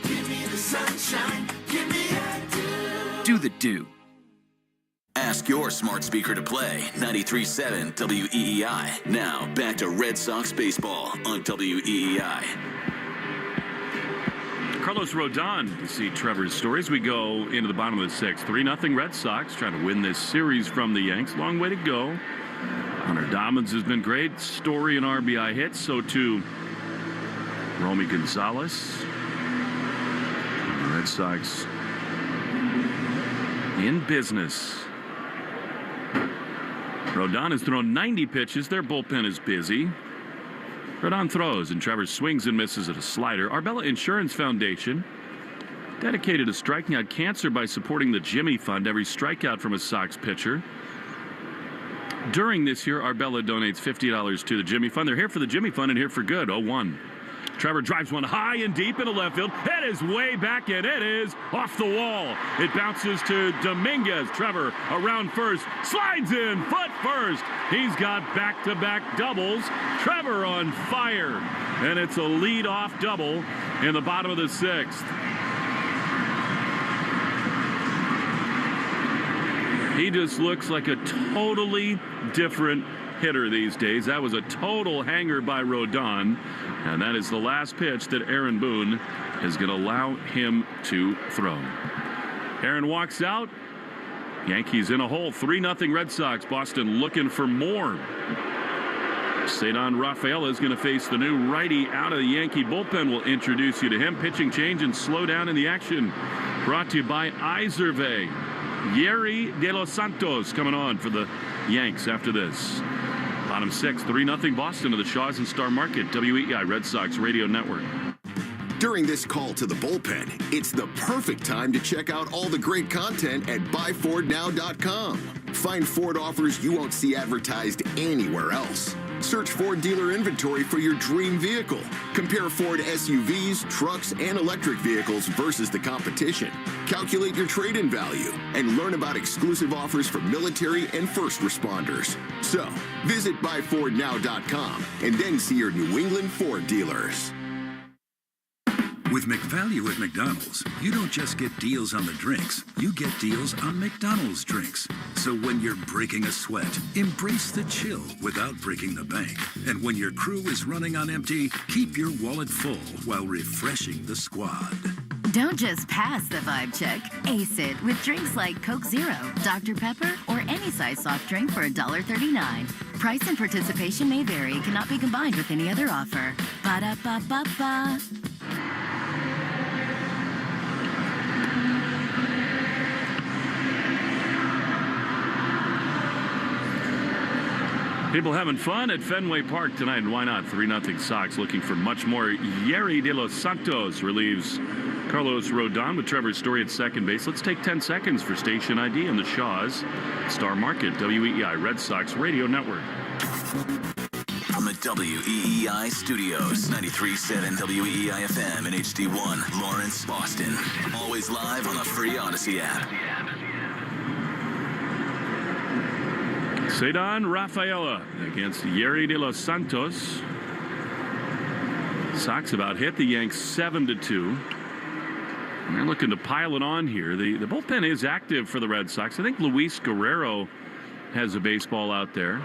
Give me the sunshine, give me a dew. Do the Dew. Ask your smart speaker to play 93.7 WEEI. Now, back to Red Sox baseball on WEEI. Carlos Rodon to see Trevor's story as we go into the bottom of the sixth. 3-0 Red Sox trying to win this series from the Yanks. Long way to go. Hunter Dobbins has been great. Story and RBI hits. So too Romy Gonzalez. The Red Sox in business. Rodon has thrown 90 pitches. Their bullpen is busy. Rodon throws, and Trevor swings and misses at a slider. Arbella Insurance Foundation dedicated to striking out cancer by supporting the Jimmy Fund. Every strikeout from a Sox pitcher. During this year, Arbella donates $50 to the Jimmy Fund. They're here for the Jimmy Fund and here for good. 0-1. Trevor drives one high and deep into left field. It is way back, and it is off the wall. It bounces to Dominguez. Trevor around first, slides in, foot first. He's got back-to-back doubles. Trevor on fire, and it's a lead-off double in the bottom of the sixth. He just looks like a totally different hitter these days. That was a total hanger by Rodon, and that is the last pitch that Aaron Boone is going to allow him to throw. Aaron walks out. Yankees in a hole. 3-0 Red Sox. Boston looking for more. Cedar Rafaela is going to face the new righty out of the Yankee bullpen. We'll introduce you to him. Pitching change and slow down in the action. Brought to you by Iservay. Yeri De Los Santos coming on for the Yanks after this. Bottom six, 3-0 Boston to the Shaws and Star Market, WEEI Red Sox Radio Network. During this call to the bullpen, it's the perfect time to check out all the great content at buyfordnow.com. Find Ford offers you won't see advertised anywhere else. Search Ford dealer inventory for your dream vehicle. Compare Ford SUVs, trucks, and electric vehicles versus the competition. Calculate your trade-in value and learn about exclusive offers for military and first responders. So, visit buyfordnow.com and then see your New England Ford dealers. With McValue at McDonald's, you don't just get deals on the drinks, you get deals on McDonald's drinks. So when you're breaking a sweat, embrace the chill without breaking the bank. And when your crew is running on empty, keep your wallet full while refreshing the squad. Don't just pass the vibe check. Ace it with drinks like Coke Zero, Dr. Pepper, or any size soft drink for $1.39. Price and participation may vary. Cannot be combined with any other offer. Ba-da-ba-ba-ba. People having fun at Fenway Park tonight, and why not? 3-0 Sox looking for much more. Yeri De Los Santos relieves Carlos Rodon with Trevor's Story at second base. Let's take 10 seconds for station ID on the Shaws Star Market, WEEI Red Sox Radio Network. From the WEEI studios, 93.7 WEEI FM and HD1, Lawrence, Boston. Always live on the free Odyssey app. Cedar Rafaela against Yeri De Los Santos. Sox about hit the Yanks 7-2. They're looking to pile it on here. The bullpen is active for the Red Sox. I think Luis Guerrero has a baseball out there.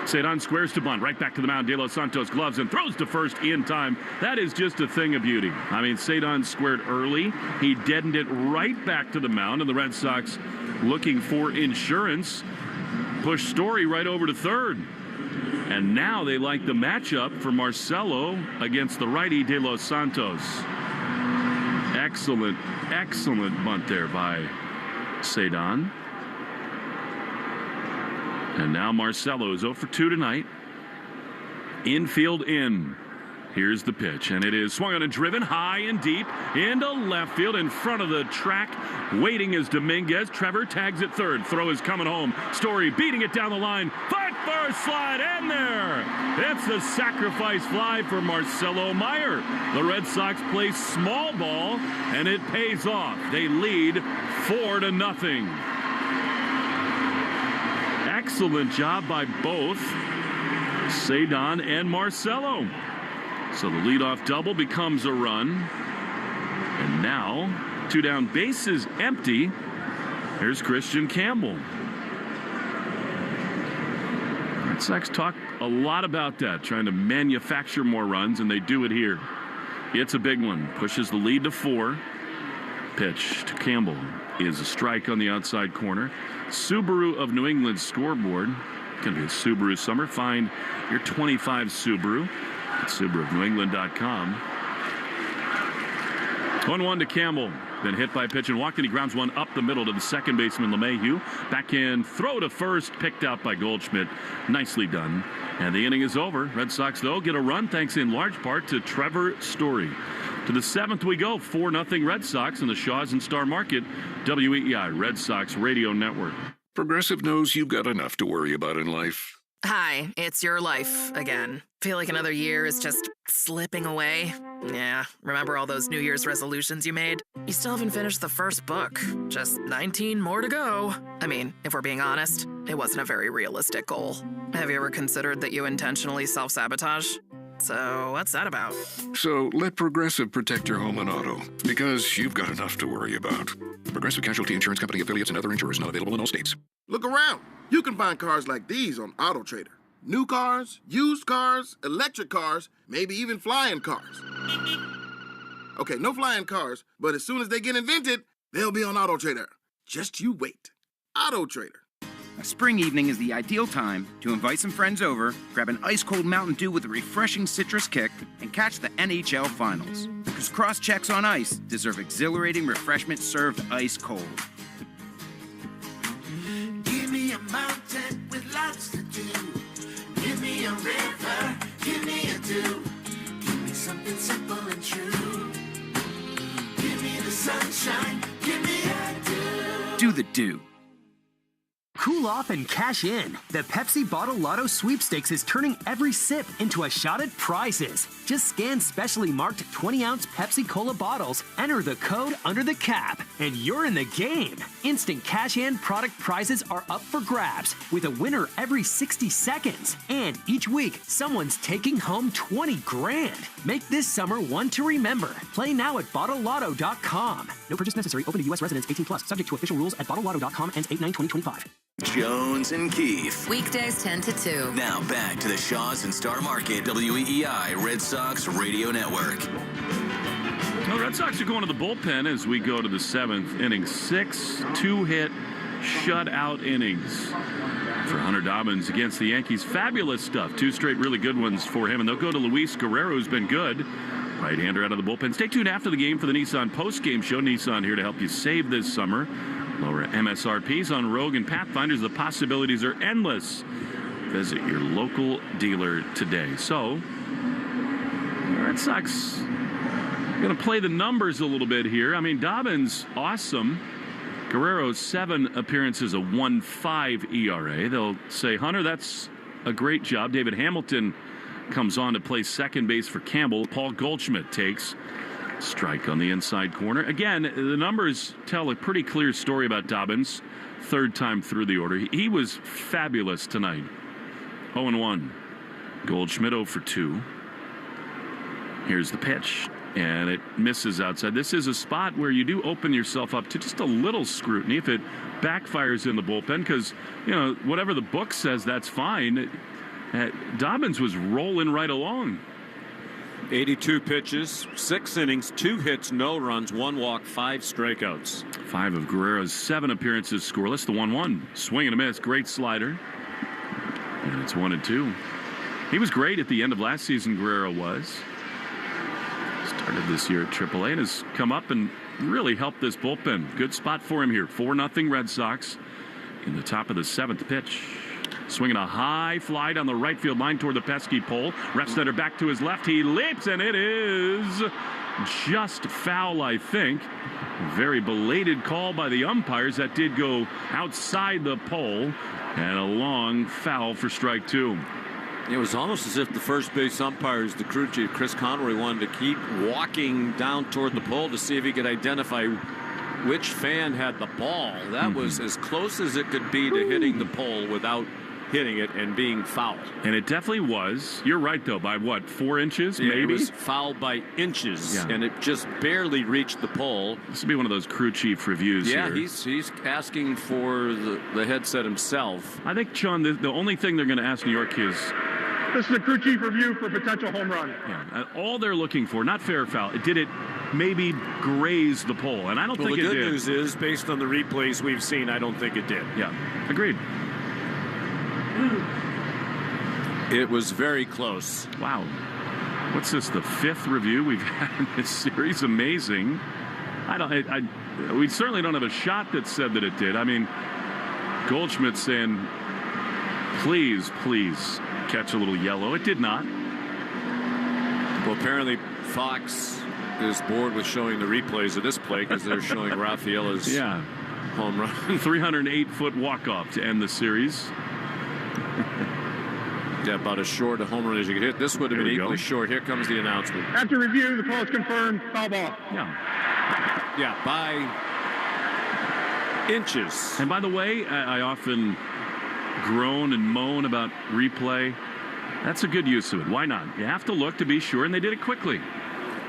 Cedon squares to bunt, right back to the mound. De Los Santos gloves and throws to first in time. That is just a thing of beauty. I mean, Cedon squared early. He deadened it right back to the mound, and the Red Sox looking for insurance. Push Story right over to third. And now they like the matchup for Marcelo against the righty De Los Santos. Excellent, excellent bunt there by Cedon. And now Marcelo is 0 for 2 tonight. Infield in. Here's the pitch, and it is swung on and driven high and deep into left field in front of the track. Waiting is Dominguez. Trevor tags at third. Throw is coming home. Story beating it down the line. Foot first slide in there. It's the sacrifice fly for Marcelo Meyer. The Red Sox play small ball, and it pays off. They lead 4-0. Excellent job by both Cedon and Marcelo. So the leadoff double becomes a run. And now, 2 down, bases empty. Here's Christian Campbell. Red Sox talk a lot about that, trying to manufacture more runs, and they do it here. It's a big one. Pushes the lead to 4. Pitch to Campbell is a strike on the outside corner. Subaru of New England scoreboard. Going to be a Subaru summer. Find your 25 Subaru at SubaruofNewEngland.com. 1-1 to Campbell. Then hit by a pitch and walked, and he grounds one up the middle to the second baseman, LeMahieu. Back in, throw to first, picked out by Goldschmidt. Nicely done. And the inning is over. Red Sox, though, get a run thanks in large part to Trevor Story. To the 7th we go, 4-0 Red Sox in the Shaw's and Star Market, WEEI Red Sox Radio Network. Progressive knows you've got enough to worry about in life. Hi, it's your life again. Feel like another year is just slipping away. Yeah, remember all those New Year's resolutions you made? You still haven't finished the first book. Just 19 more to go. I mean, if we're being honest, it wasn't a very realistic goal. Have you ever considered that you intentionally self-sabotage? So what's that about? So let Progressive protect your home and auto, because you've got enough to worry about. Progressive Casualty Insurance Company affiliates and other insurers not available in all states. Look around. You can find cars like these on AutoTrader. New cars, used cars, electric cars, maybe even flying cars. Okay, no flying cars, but as soon as they get invented, they'll be on AutoTrader. Just you wait. AutoTrader. A spring evening is the ideal time to invite some friends over, grab an ice-cold Mountain Dew with a refreshing citrus kick, and catch the NHL Finals. Because cross-checks on ice deserve exhilarating refreshment served ice-cold. Give me a mountain with lots to do. Give me a river, give me a dew. Give me something simple and true. Give me the sunshine, give me a dew. Do the Dew. Cool off and cash in. The Pepsi Bottle Lotto Sweepstakes is turning every sip into a shot at prizes. Just scan specially marked 20-ounce Pepsi Cola bottles, enter the code under the cap, and you're in the game. Instant cash-in product prizes are up for grabs, with a winner every 60 seconds. And each week, someone's taking home 20 grand. Make this summer one to remember. Play now at BottleLotto.com. No purchase necessary. Open to U.S. residents 18+. Subject to official rules at BottleLotto.com. Ends 8/9/2025. Jones and Keefe. Weekdays 10 to 2. Now back to the Shaw's and Star Market WEEI Red Sox Radio Network. Well, Red Sox are going to the bullpen as we go to the 7th inning. 6 2-hit shutout innings for Hunter Dobbins against the Yankees. Fabulous stuff. 2 straight really good ones for him. And they'll go to Luis Guerrero, who's been good. Right-hander out of the bullpen. Stay tuned after the game for the Nissan postgame show. Nissan here to help you save this summer. Lower MSRPs on Rogue and Pathfinders. The possibilities are endless. Visit your local dealer today. So, the Red Sox going to play the numbers a little bit here. I mean, Dobbins, awesome. Guerrero's 7 appearances, a 1.5 ERA. They'll say, Hunter, that's a great job. David Hamilton comes on to play second base for Campbell. Paul Goldschmidt takes strike on the inside corner. Again, the numbers tell a pretty clear story about Dobbins. 3rd time through the order. He was fabulous tonight. 0-1. Goldschmidt 0 for 2. Here's the pitch. and it misses outside. This is a spot where you do open yourself up to just a little scrutiny if it backfires in the bullpen, because, whatever the book says, that's fine. Dobbins was rolling right along. 82 pitches, 6 innings, 2 hits, no runs, 1 walk, 5 strikeouts. 5 of Guerrero's 7 appearances scoreless. The 1-1. Swing and a miss. Great slider. And it's 1-2. He was great at the end of last season, Guerrero was. Started this year at AAA and has come up and really helped this bullpen. Good spot for him here. 4-0 Red Sox in the top of the 7th pitch. Swinging a high fly down the right field line toward the pesky pole. Refsnyder back to his left. He leaps, and it is just foul, I think. Very belated call by the umpires. That did go outside the pole. And a long foul for strike 2. It was almost as if the first base umpires, the crew chief, Chris Conroy, wanted to keep walking down toward the pole to see if he could identify which fan had the ball. That was as close as it could be to hitting the pole without hitting it and being foul. And it definitely was. You're right, though. By what, 4 inches, maybe? It was foul by inches, and it just barely reached the pole. This would be one of those crew chief reviews here. He's asking for the headset himself. I think, Sean, the only thing they're going to ask New York is... This is a crew chief review for potential home run. Yeah, all they're looking for, not fair or foul, did it maybe graze the pole? And I don't think it did. The good news is, based on the replays we've seen, I don't think it did. Yeah, agreed. It was very close. Wow. What's this, the 5th review we've had in this series? Amazing. We certainly don't have a shot that said that it did. I mean, Goldschmidt saying, please catch a little yellow. It did not. Well, apparently Fox is bored with showing the replays of this play because they're showing Rafaela's home run. 308-foot walk-off to end the series. About as short a home run as you could hit. This would have been equally short. Here comes the announcement. After review, the call is confirmed. Foul ball. Yeah, by inches. And by the way, I often groan and moan about replay. That's a good use of it. Why not? You have to look to be sure, and they did it quickly.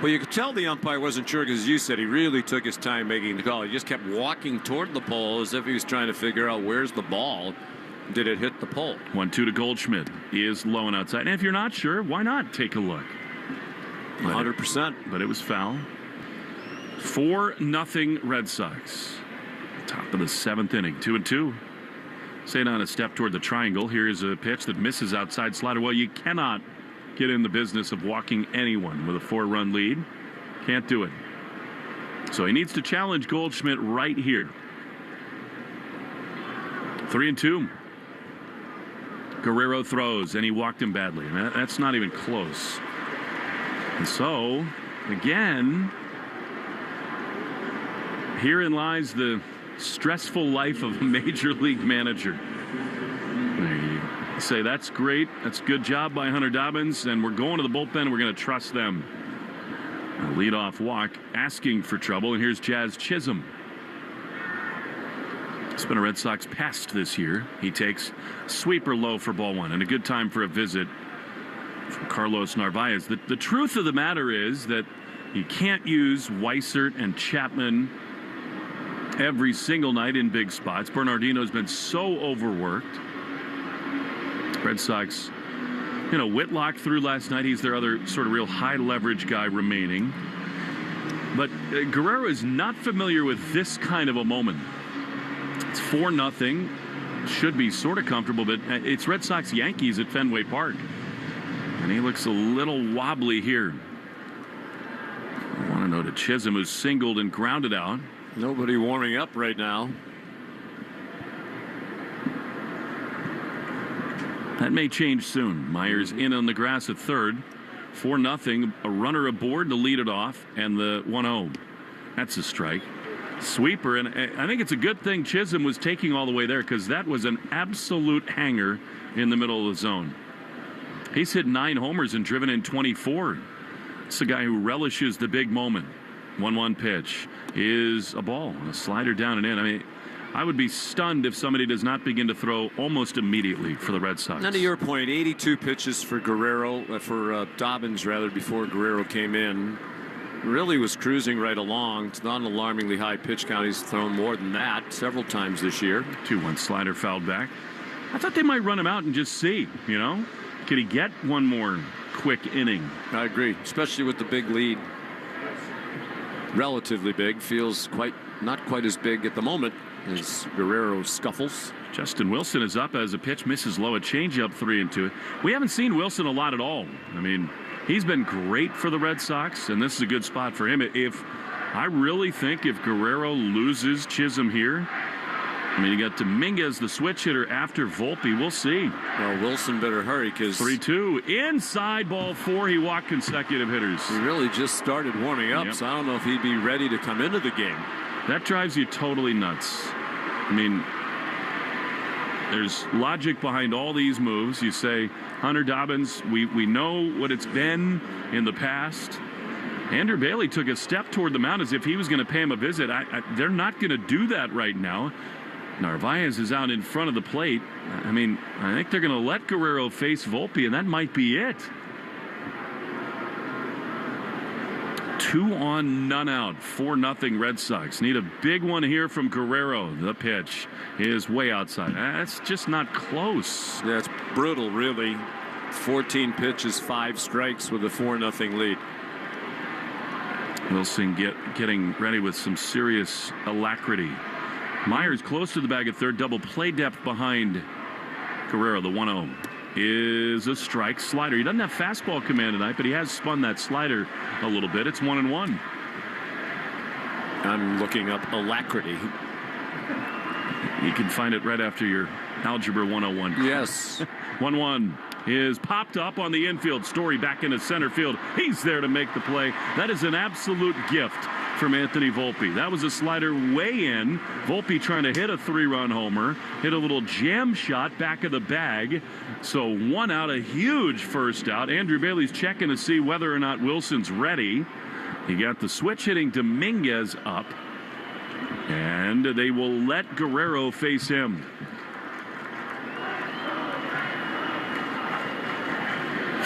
Well, you could tell the umpire wasn't sure because, you said, he really took his time making the call. He just kept walking toward the pole as if he was trying to figure out where's the ball. Did it hit the pole? 1-2 to Goldschmidt. He is low and outside. And if you're not sure, why not take a look? 100%. But it was foul. 4-0 Red Sox. Top of the 7th inning. 2-2. Staying on a step toward the triangle. Here's a pitch that misses outside slider. Well, you cannot get in the business of walking anyone with a 4-run lead. Can't do it. So he needs to challenge Goldschmidt right here. 3-2. Guerrero throws, and he walked him badly. And that's not even close. And so, again, herein lies the stressful life of a major league manager. You say, that's great. That's a good job by Hunter Dobbins, and we're going to the bullpen. We're going to trust them. A leadoff walk, asking for trouble, and here's Jazz Chisholm. It's been a Red Sox pest this year. He takes sweeper low for ball 1, and a good time for a visit from Carlos Narvaez. The truth of the matter is that you can't use Weissert and Chapman every single night in big spots. Bernardino's been so overworked. Red Sox, Whitlock threw last night. He's their other sort of real high leverage guy remaining. But Guerrero is not familiar with this kind of a moment. It's 4-0. Should be sort of comfortable, but it's Red Sox Yankees at Fenway Park. And he looks a little wobbly here. I want to know to Chisholm, who's singled and grounded out. Nobody warming up right now. That may change soon. Myers in on the grass at third. 4-0. A runner aboard to lead it off, and the 1-0. That's a strike. Sweeper, and I think it's a good thing Chisholm was taking all the way there because that was an absolute hanger in the middle of the zone. He's hit 9 homers and driven in 24. It's the guy who relishes the big moment. 1-1 pitch is a ball, a slider down and in. I mean, I would be stunned if somebody does not begin to throw almost immediately for the Red Sox. Now, to your point, 82 pitches for Dobbins, before Guerrero came in. really was cruising right along. It's not an alarmingly high pitch count. He's thrown more than that several times this year. 2-1 slider fouled back. I thought they might run him out and just see, you know? Could he get one more quick inning? I agree, especially with the big lead. Relatively big. Feels not quite as big at the moment as Guerrero scuffles. Justin Wilson is up as a pitch misses low. A changeup 3-2. We haven't seen Wilson a lot at all. I mean, he's been great for the Red Sox, and this is a good spot for him. I really think if Guerrero loses Chisholm here, I mean, you got Dominguez, the switch hitter after Volpe. We'll see. Well, Wilson better hurry because 3-2 inside ball 4. He walked consecutive hitters. He really just started warming up, so I don't know if he'd be ready to come into the game. That drives you totally nuts. I mean, there's logic behind all these moves. You say, Hunter Dobbins, we know what it's been in the past. Andrew Bailey took a step toward the mound as if he was going to pay him a visit. They're not going to do that right now. Narvaez is out in front of the plate. I mean, I think they're going to let Guerrero face Volpe, and that might be it. 2 on, none out. 4-0 Red Sox. Need a big one here from Guerrero. The pitch is way outside. That's just not close. Yeah, it's brutal, really. 14 pitches, 5 strikes with a 4-0 lead. Wilson getting ready with some serious alacrity. Myers close to the bag at third. Double play depth behind Guerrero. The 1-0 is a strike. Slider. He doesn't have fastball command tonight, but he has spun that slider a little bit. It's 1-1. I'm looking up alacrity. You can find it right after your Algebra 101. Yes. 1-1 is popped up on the infield. Story back into center field. He's there to make the play. That is an absolute gift from Anthony Volpe. That was a slider way in. Volpe trying to hit a 3-run homer. Hit a little jam shot back of the bag. So 1 out, a huge first out. Andrew Bailey's checking to see whether or not Wilson's ready. He got the switch hitting Dominguez up. And they will let Guerrero face him.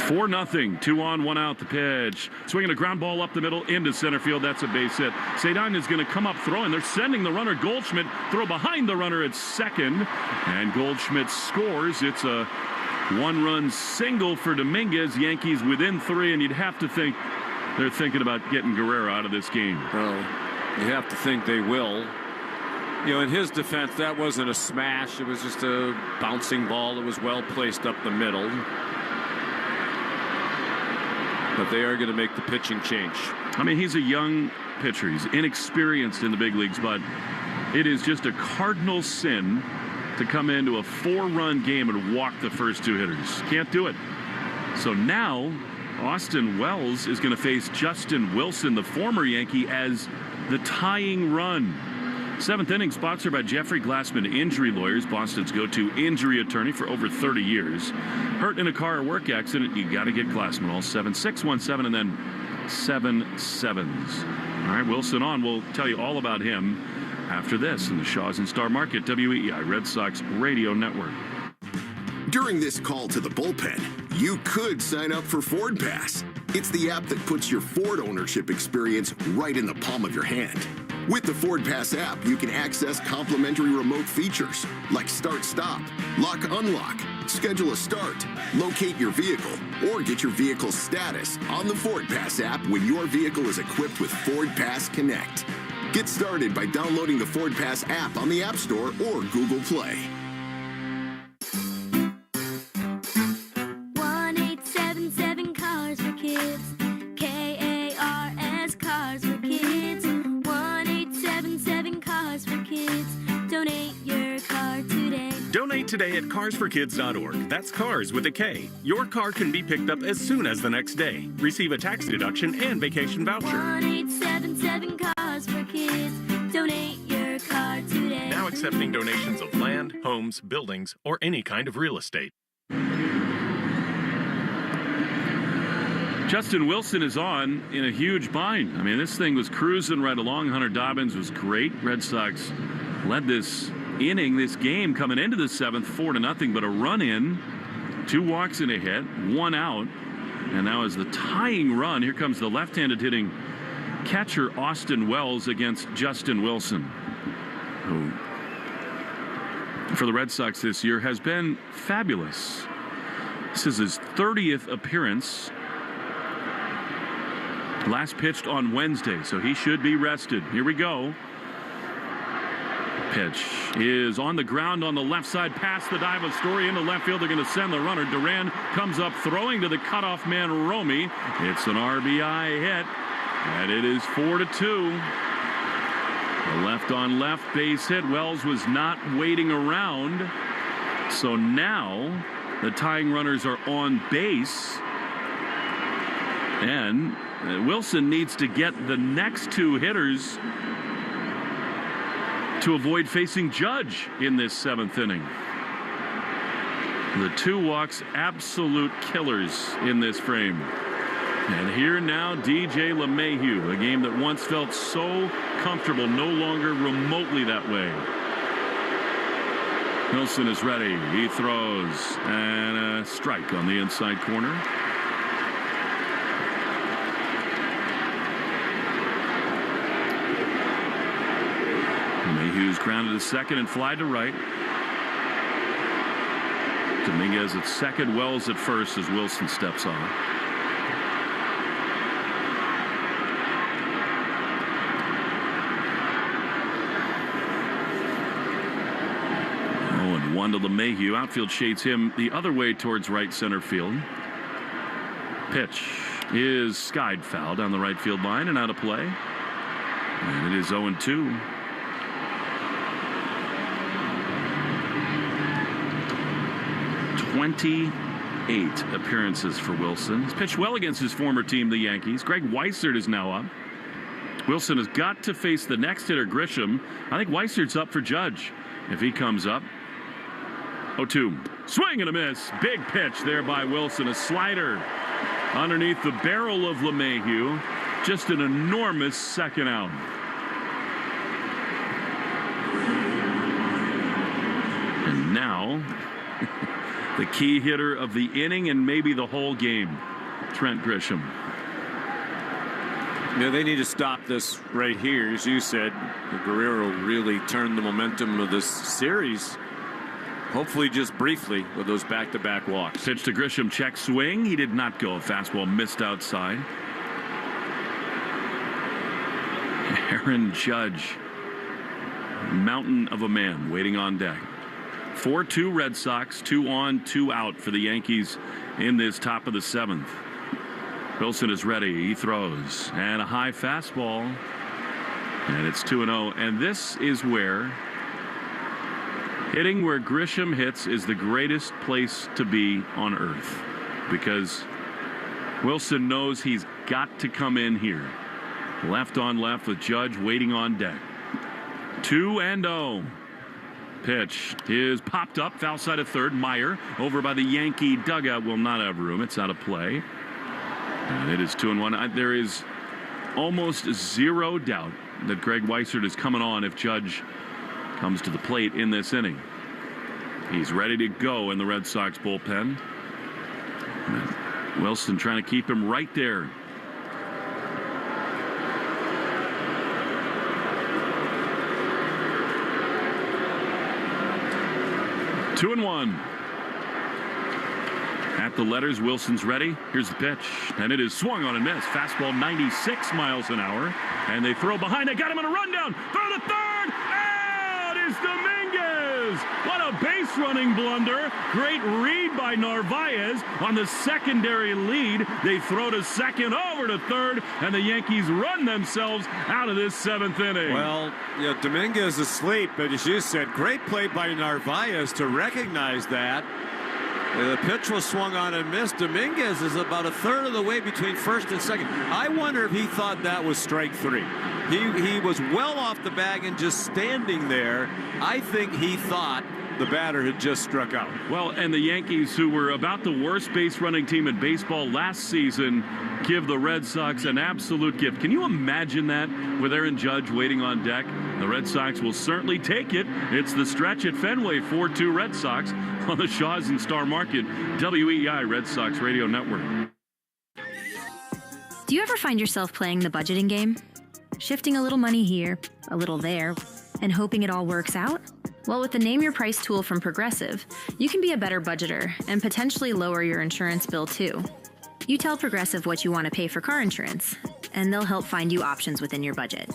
4-0, 2 on, 1 out. The pitch. Swinging a ground ball up the middle into center field. That's a base hit. Cedon is going to come up throwing. They're sending the runner Goldschmidt. Throw behind the runner at second. And Goldschmidt scores. It's a 1-run single for Dominguez. Yankees within 3, and you'd have to think they're thinking about getting Guerrero out of this game. Well, you have to think they will. You know, in his defense, that wasn't a smash. It was just a bouncing ball that was well placed up the middle. But they are going to make the pitching change. I mean, he's a young pitcher. He's inexperienced in the big leagues, but it is just a cardinal sin to come into a 4-run game and walk the first 2 hitters. Can't do it. So now Austin Wells is going to face Justin Wilson, the former Yankee, as the tying run. 7th inning sponsored by Jeffrey Glassman Injury Lawyers, Boston's go-to injury attorney for over 30 years. Hurt in a car or work accident, you got to get Glassman. All 7-617 and then 7 sevens. All right, Wilson on. We'll tell you all about him after this in the Shaw's and Star Market WEEI Red Sox Radio Network. During this call to the bullpen, you could sign up for Ford Pass. It's the app that puts your Ford ownership experience right in the palm of your hand. With the Ford Pass app, you can access complimentary remote features like start-stop, lock-unlock, schedule a start, locate your vehicle, or get your vehicle's status on the Ford Pass app when your vehicle is equipped with Ford Pass Connect. Get started by downloading the Ford Pass app on the App Store or Google Play. 1-877 Cars for Kids. KARS Cars for Kids. 1-877 Cars for Kids. Donate your car today. Donate today at carsforkids.org. That's cars with a K. Your car can be picked up as soon as the next day. Receive a tax deduction and vacation voucher. 1-877 Cars for Kids. Donate your car today. Now accepting donations of land, homes, buildings, or any kind of real estate. Justin Wilson is on in a huge bind. I mean, this thing was cruising right along. Hunter Dobbins was great. Red Sox led this inning, this game coming into the 7th, 4-0, but a run in, 2 walks and a hit, 1 out. And now is the tying run. Here comes the left-handed hitting catcher Austin Wells against Justin Wilson, who for the Red Sox this year has been fabulous. This is his 30th appearance. Last pitched on Wednesday, so he should be rested. Here we go. Pitch is on the ground on the left side, past the dive of Story into left field. They're going to send the runner. Duran comes up throwing to the cutoff man, Romy. It's an RBI hit, and it is 4-2. A left-on-left base hit. Wells was not waiting around, so now the tying runners are on base, and Wilson needs to get the next two hitters to avoid facing Judge in this 7th inning. The 2 walks, absolute killers in this frame. And here now, DJ LeMahieu, a game that once felt so comfortable, no longer remotely that way. Wilson is ready. He throws, and a strike on the inside corner. LeMahieu's grounded to second and fly to right. Dominguez at second, Wells at first as Wilson steps on. Oh, and 1 to LeMahieu. Outfield shades him the other way towards right center field. Pitch is skied foul down the right field line and out of play. And it is 0-2. 28 appearances for Wilson. He's pitched well against his former team, the Yankees. Greg Weissert is now up. Wilson has got to face the next hitter, Grisham. I think Weissert's up for Judge if he comes up. 0-2. Swing and a miss. Big pitch there by Wilson. A slider underneath the barrel of LeMahieu. Just an enormous second out. And now the key hitter of the inning and maybe the whole game, Trent Grisham. Yeah, they need to stop this right here. As you said, Guerrero really turned the momentum of this series. Hopefully just briefly with those back-to-back walks. Pitch to Grisham, check swing. He did not go. Fastball missed outside. Aaron Judge, mountain of a man waiting on deck. 4-2 Red Sox, 2 on, 2 out for the Yankees in this top of the 7th. Wilson is ready. He throws. And a high fastball. And it's 2-0. And this is where hitting where Grisham hits is the greatest place to be on earth. Because Wilson knows he's got to come in here. Left on left with Judge waiting on deck. 2-0. Pitch is popped up, foul side of third. Meyer over by the Yankee dugout will not have room. It's out of play. And it is 2-1. There is almost zero doubt that Greg Weissert is coming on if Judge comes to the plate in this inning. He's ready to go in the Red Sox bullpen. Wilson trying to keep him right there. Two and one. At the letters, Wilson's ready. Here's the pitch, and it is swung on and missed. Fastball 96 miles an hour, and they throw behind. They got him on a rundown. Throw to third. Out is Dominguez. What a base running blunder. Great read by Narvaez on the secondary lead. They throw to second, over to third, and the Yankees run themselves out of this 7th inning. Well, yeah, Dominguez asleep, but as you said, great play by Narvaez to recognize that. The pitch was swung on and missed. Dominguez is about a third of the way between first and second. I wonder if he thought that was strike 3. He was well off the bag and just standing there. I think he thought the batter had just struck out. Well, and the Yankees, who were about the worst base running team in baseball last season, give the Red Sox an absolute gift. Can you imagine that with Aaron Judge waiting on deck? The Red Sox will certainly take it. It's the stretch at Fenway, 4-2 Red Sox on the Shaws and Star Market, WEEI Red Sox Radio Network. Do you ever find yourself playing the budgeting game? Shifting a little money here, a little there, and hoping it all works out? Well, with the Name Your Price tool from Progressive, you can be a better budgeter and potentially lower your insurance bill too. You tell Progressive what you want to pay for car insurance, and they'll help find you options within your budget.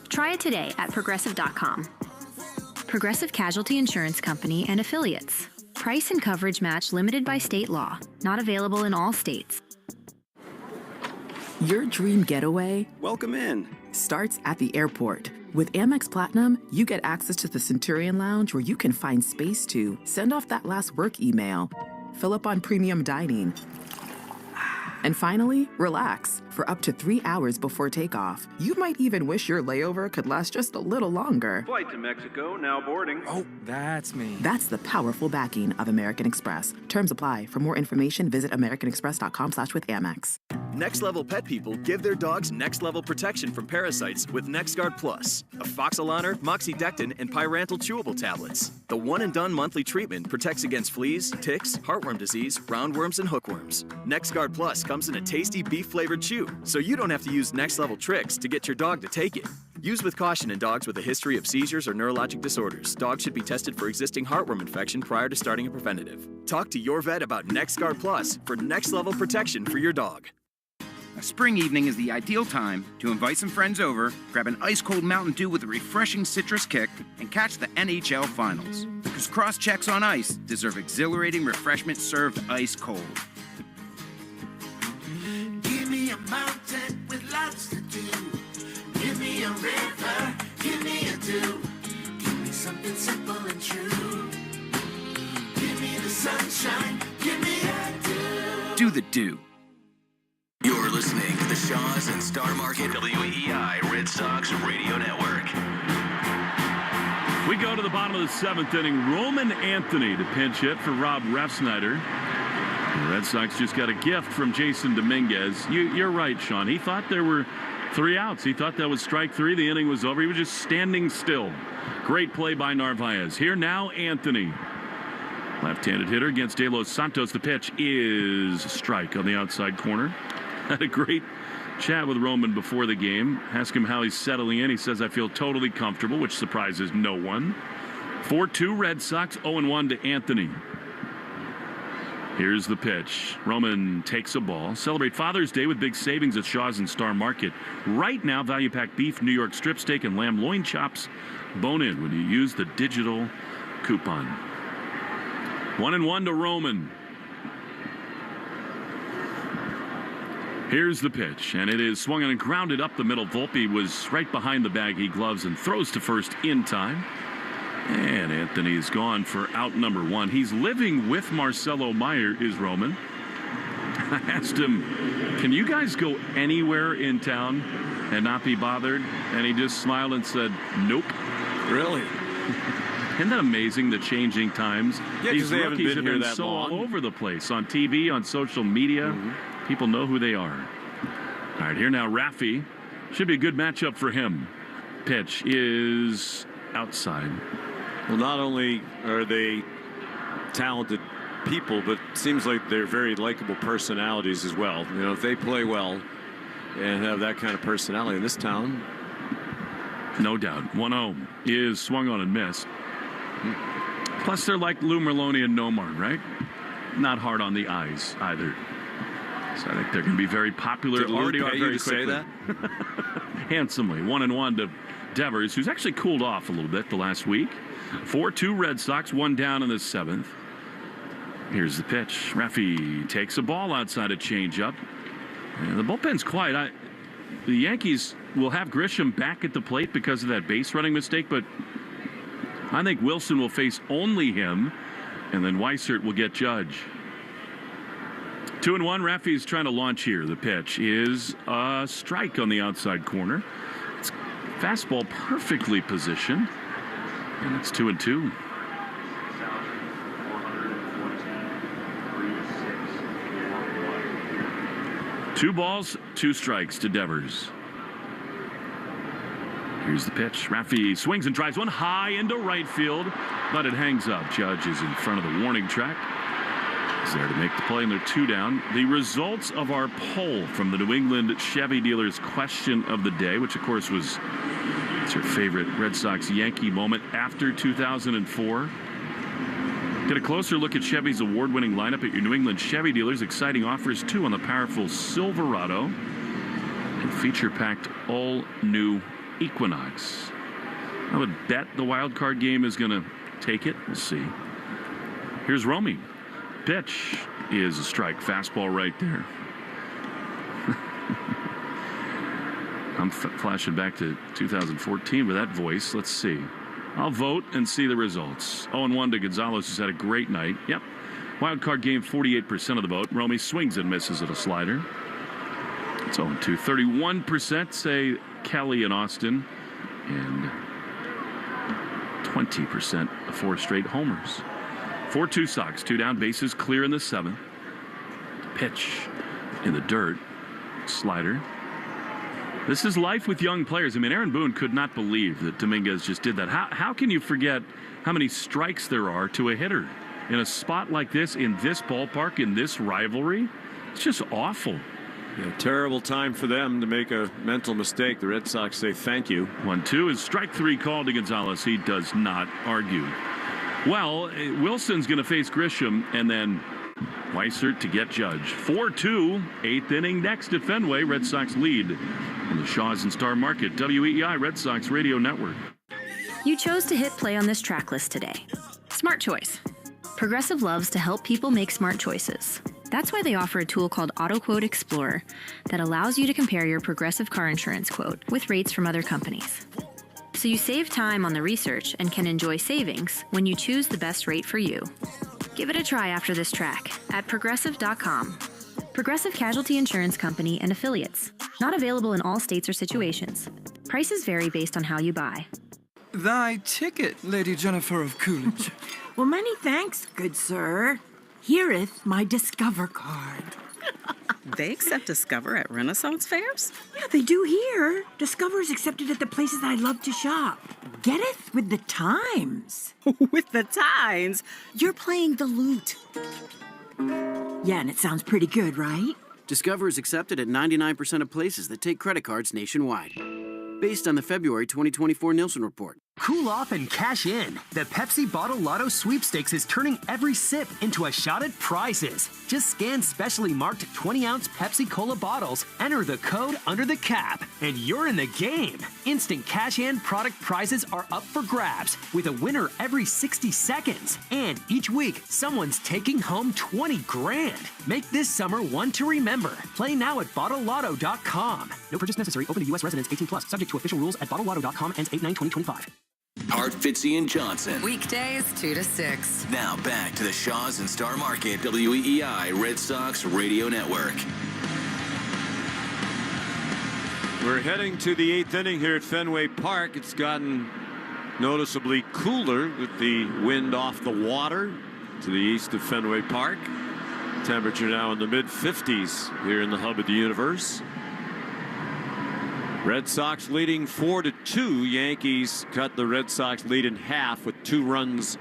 Try it today at Progressive.com. Progressive Casualty Insurance Company and Affiliates. Price and coverage match limited by state law. Not available in all states. Your dream getaway, welcome in, starts at the airport. With Amex Platinum, you get access to the Centurion Lounge where you can find space to send off that last work email, fill up on premium dining, and finally, relax for up to 3 hours before takeoff. You might even wish your layover could last just a little longer. Flight to Mexico, now boarding. Oh, that's me. That's the powerful backing of American Express. Terms apply. For more information, visit americanexpress.com/withAmex. Next level pet people give their dogs next level protection from parasites with NexGard Plus, afoxolaner, moxidectin, and pyrantel chewable tablets. The one and done monthly treatment protects against fleas, ticks, heartworm disease, roundworms, and hookworms. NexGard Plus comes in a tasty beef flavored chew, so you don't have to use next level tricks to get your dog to take it. Use with caution in dogs with a history of seizures or neurologic disorders. Dogs should be tested for existing heartworm infection prior to starting a preventative. Talk to your vet about NexGard Plus for next level protection for your dog. A spring evening is the ideal time to invite some friends over, grab an ice-cold Mountain Dew with a refreshing citrus kick, and catch the NHL Finals. Because cross-checks on ice deserve exhilarating refreshment served ice-cold. Give me a mountain with lots to do. Give me a river, give me a dew. Give me something simple and true. Give me the sunshine, give me a dew. Do the Dew. You're listening to the Shaws and Star Market WEI Red Sox Radio Network. We go to the bottom of the seventh inning. Roman Anthony to pinch hit for Rob Refsnyder. The Red Sox just got a gift from Jason Dominguez. You're right, Sean. He thought there were 3 outs. He thought that was strike 3. The inning was over. He was just standing still. Great play by Narvaez. Here now, Anthony. Left-handed hitter against De Los Santos. The pitch is a strike on the outside corner. Had a great chat with Roman before the game. Ask him how he's settling in. He says, I feel totally comfortable, which surprises no one. 4-2 Red Sox, 0-1 to Anthony. Here's the pitch. Roman takes a ball. Celebrate Father's Day with big savings at Shaw's and Star Market. Right now, value pack beef, New York strip steak, and lamb loin chops. Bone in when you use the digital coupon. 1-1 to Roman. Here's the pitch, and it is swung and grounded up the middle. Volpe was right behind the baggy gloves and throws to first in time. And Anthony is gone for out number 1. He's living with Marcelo Meyer, is Roman. I asked him, can you guys go anywhere in town and not be bothered? And he just smiled and said, nope. Really? Isn't that amazing, the changing times? Yeah, these they rookies haven't been have here been that so long. all over the place, on TV, on social media. People know who they are. All right, here now, Raffy. Should be a good matchup for him. Pitch is outside. Well, not only are they talented people, but it seems like they're very likable personalities as well. You know, if they play well and have that kind of personality in this town. No doubt. 1-0 is swung on and missed. Plus, they're like Lou Merlone and Nomar, right? Not hard on the eyes either. So I think they're going to be very popular. Did Lou Already pay are you very to say quickly. that? Handsomely. 1-1 to Devers, who's actually cooled off a little bit the last week. 4-2 Red Sox, 1 down in the 7th. Here's the pitch. Raffy takes a ball outside a changeup. And the bullpen's quiet. The Yankees will have Grisham back at the plate because of that base running mistake, but I think Wilson will face only him, and then Weissert will get Judge. 2-1. Raffy's trying to launch here. The pitch is a strike on the outside corner. It's fastball perfectly positioned, and it's 2-2. Two balls, 2 strikes to Devers. Here's the pitch. Raffy swings and drives one high into right field, but it hangs up. Judge is in front of the warning track. is there to make the play, and they're 2 down. The results of our poll from the New England Chevy Dealers question of the day, which of course was your favorite Red Sox Yankee moment after 2004. Get a closer look at Chevy's award-winning lineup at your New England Chevy Dealers. Exciting offers too on the powerful Silverado and feature-packed all-new Equinox. I would bet the wild card game is going to take it. We'll see. Here's Romy. Pitch is a strike. Fastball right there. I'm flashing back to 2014 with that voice. Let's see. I'll vote and see the results. 0-1 to Gonzalez, who's had a great night. Yep. Wild card game, 48% of the vote. Romy swings and misses at a slider. It's 0-2. 31% say Kelly and Austin. And 20% of 4 straight homers. 4-2 Sox, 2 down, bases clear in the 7th. Pitch in the dirt. Slider. This is life with young players. I mean, Aaron Boone could not believe that Dominguez just did that. How can you forget how many strikes there are to a hitter in a spot like this, in this ballpark, in this rivalry? It's just awful. Yeah, terrible time for them to make a mental mistake. The Red Sox say thank you. 1-2 is strike 3 called to Gonzalez. He does not argue. Well, Wilson's going to face Grisham, and then Weissert to get Judge. 4-2, 8th inning next at Fenway. Red Sox lead on the Shaws and Star Market. WEEI Red Sox Radio Network. You chose to hit play on this track list today. Smart choice. Progressive loves to help people make smart choices. That's why they offer a tool called AutoQuote Explorer that allows you to compare your Progressive car insurance quote with rates from other companies. So you save time on the research and can enjoy savings when you choose the best rate for you. Give it a try after this track at Progressive.com. Progressive Casualty Insurance Company and Affiliates. Not available in all states or situations. Prices vary based on how you buy. Thy ticket, Lady Jennifer of Coolidge. Well, many thanks, good sir. Here'th my Discover card. They accept Discover at Renaissance fairs? Yeah, they do here. Discover is accepted at the places I love to shop. Getteth with the times. With the times? You're playing the lute. Yeah, and it sounds pretty good, right? Discover is accepted at 99% of places that take credit cards nationwide. Based on the February 2024 Nielsen report. Cool off and cash in. The Pepsi Bottle Lotto Sweepstakes is turning every sip into a shot at prizes. Just scan specially marked 20-ounce Pepsi Cola bottles, enter the code under the cap, and you're in the game. Instant cash-in product prizes are up for grabs, with a winner every 60 seconds. And each week, someone's taking home 20 grand. Make this summer one to remember. Play now at BottleLotto.com. No purchase necessary. Open to U.S. residents 18+. Subject to official rules at BottleLotto.com. Ends 8/9/2025. Hart, Fitzy, and Johnson. Weekdays 2 to 6. Now back to the Shaws and Star Market WEEI Red Sox Radio Network. We're heading to the 8th inning here at Fenway Park. It's gotten noticeably cooler with the wind off the water to the east of Fenway Park. Temperature now in the mid-50s here in the hub of the universe. Red Sox leading 4-2. Yankees cut the Red Sox lead in half with 2 runs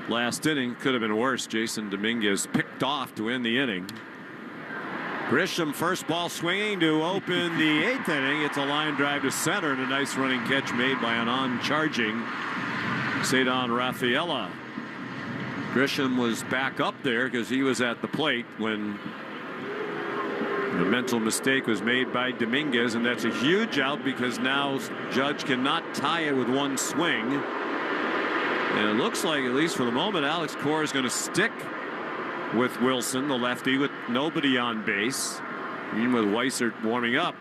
last inning. Could have been worse. Jason Dominguez picked off to end the inning. Grisham first ball swinging to open the 8th inning. It's a line drive to center and a nice running catch made by an on-charging Cedar Rafaela. Grisham was back up there because he was at the plate when the mental mistake was made by Dominguez, and that's a huge out because now Judge cannot tie it with one swing. And it looks like, at least for the moment, Alex Cora is going to stick with Wilson, the lefty, with nobody on base, even with Weissert warming up.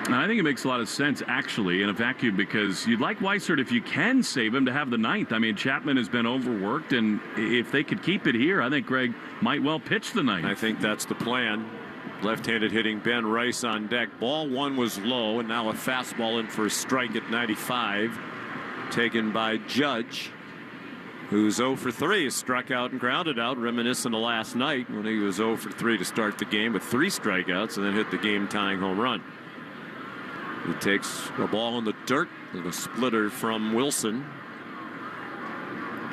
And I think it makes a lot of sense, actually, in a vacuum, because you'd like Weissert, if you can save him, to have the 9th. I mean, Chapman has been overworked, and if they could keep it here, I think Greg might well pitch the 9th. I think that's the plan. Left-handed hitting Ben Rice on deck. Ball 1 was low, and now a fastball in for a strike at 95. Taken by Judge, who's 0 for 3, struck out and grounded out, reminiscent of last night when he was 0 for 3 to start the game with 3 strikeouts and then hit the game-tying home run. He takes a ball in the dirt and a splitter from Wilson.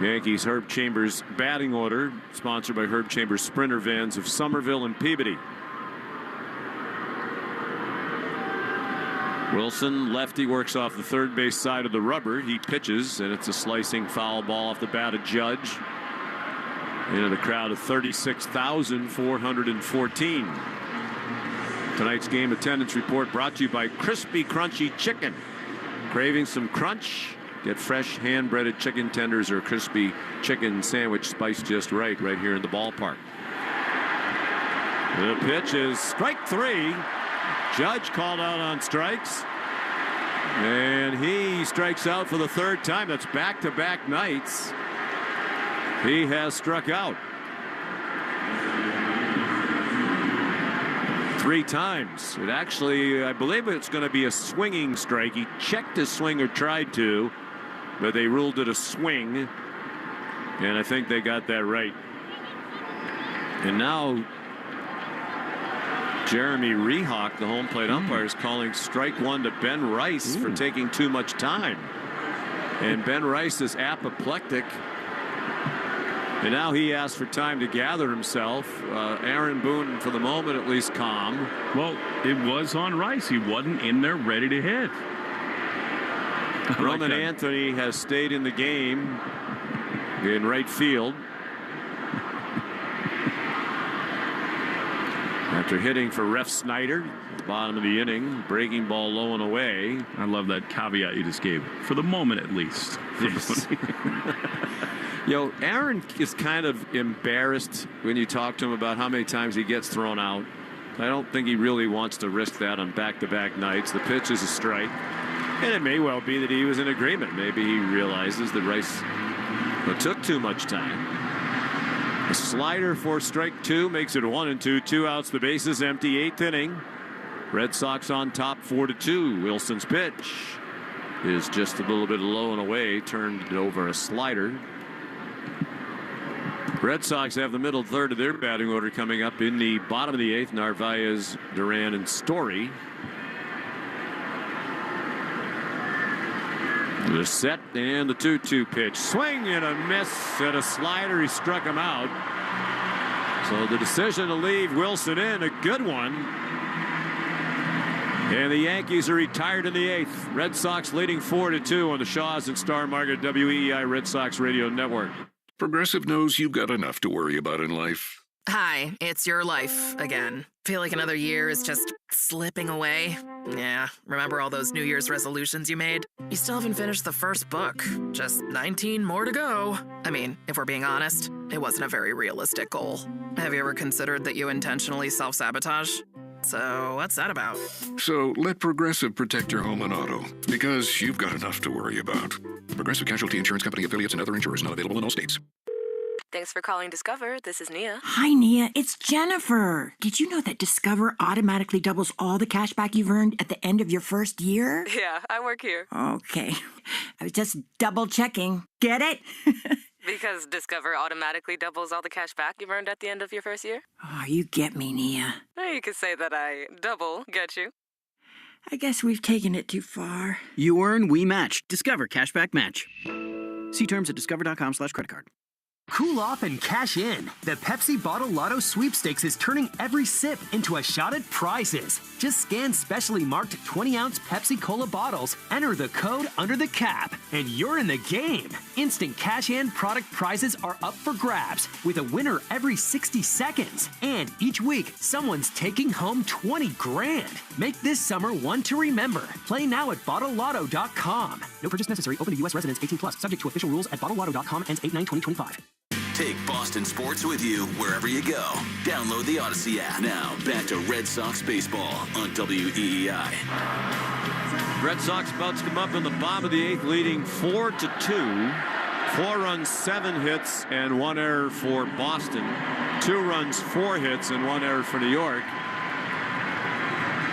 Yankees Herb Chambers batting order, sponsored by Herb Chambers Sprinter Vans of Somerville and Peabody. Wilson, lefty, works off the third base side of the rubber. He pitches, and it's a slicing foul ball off the bat of Judge. Into the crowd of 36,414. Tonight's game attendance report brought to you by Crispy Crunchy Chicken. Craving some crunch? Get fresh hand-breaded chicken tenders or crispy chicken sandwich spiced just right here in the ballpark. The pitch is strike 3. Judge called out on strikes, and he strikes out for the third time. That's back-to-back nights. He has struck out 3 times. It actually, I believe it's going to be a swinging strike. He checked his swing, or tried to, but they ruled it a swing, and I think they got that right. And now Jeremy Rehawk, the home plate umpire, is calling strike 1 to Ben Rice for taking too much time. And Ben Rice is apoplectic. And now he asked for time to gather himself. Aaron Boone, for the moment at least, calm. Well, it was on Rice. He wasn't in there ready to hit. Roman Anthony has stayed in the game in right field after hitting for Ref Snyder at the bottom of the inning. Breaking ball low and away. I love that caveat you just gave. For the moment, at least. Yes. Aaron is kind of embarrassed when you talk to him about how many times he gets thrown out. I don't think he really wants to risk that on back-to-back nights. The pitch is a strike. And it may well be that he was in agreement. Maybe he realizes that Rice took too much time. A slider for strike 2 makes it 1-2. 2 outs, the bases empty. 8th inning. Red Sox on top 4-2. Wilson's pitch is just a little bit low and away. Turned it over a slider. Red Sox have the middle third of their batting order coming up in the bottom of the 8th. Narvaez, Duran, and Story. The set and the 2-2 pitch. Swing and a miss at a slider. He struck him out. So the decision to leave Wilson in, a good one. And the Yankees are retired in the 8th. Red Sox leading 4-2 on the Shaws and Star Market WEEI Red Sox Radio Network. Progressive knows you've got enough to worry about in life. Hi, it's your life again. Feel like another year is just slipping away. Yeah, remember all those New Year's resolutions you made? You still haven't finished the first book. Just 19 more to go. I mean, if we're being honest, it wasn't a very realistic goal. Have you ever considered that you intentionally self-sabotage? So what's that about? So let Progressive protect your home and auto, because you've got enough to worry about. Progressive Casualty Insurance Company, affiliates, and other insurers not available in all states. Thanks for calling Discover. This is Nia. Hi, Nia. It's Jennifer. Did you know that Discover automatically doubles all the cash back you've earned at the end of your first year? Yeah, I work here. Okay. I was just double checking. Get it? Because Discover automatically doubles all the cash back you've earned at the end of your first year? Oh, you get me, Nia. You could say that I double get you. I guess we've taken it too far. You earn, we match. Discover Cashback Match. See terms at discover.com/creditcard. Cool off and cash in. The Pepsi Bottle Lotto Sweepstakes is turning every sip into a shot at prizes. Just scan specially marked 20-ounce Pepsi Cola bottles, enter the code under the cap, and you're in the game. Instant cash-in product prizes are up for grabs, with a winner every 60 seconds. And each week, someone's taking home 20 grand. Make this summer one to remember. Play now at BottleLotto.com. No purchase necessary. Open to U.S. residents 18+. Subject to official rules at BottleLotto.com. Ends 8/9/2025. Take Boston sports with you wherever you go. Download the Odyssey app. Now, back to Red Sox baseball on WEEI. Red Sox about to come up in the bottom of the 8th, leading 4-2. 4 runs, 7 hits, and 1 error for Boston. 2 runs, 4 hits, and 1 error for New York.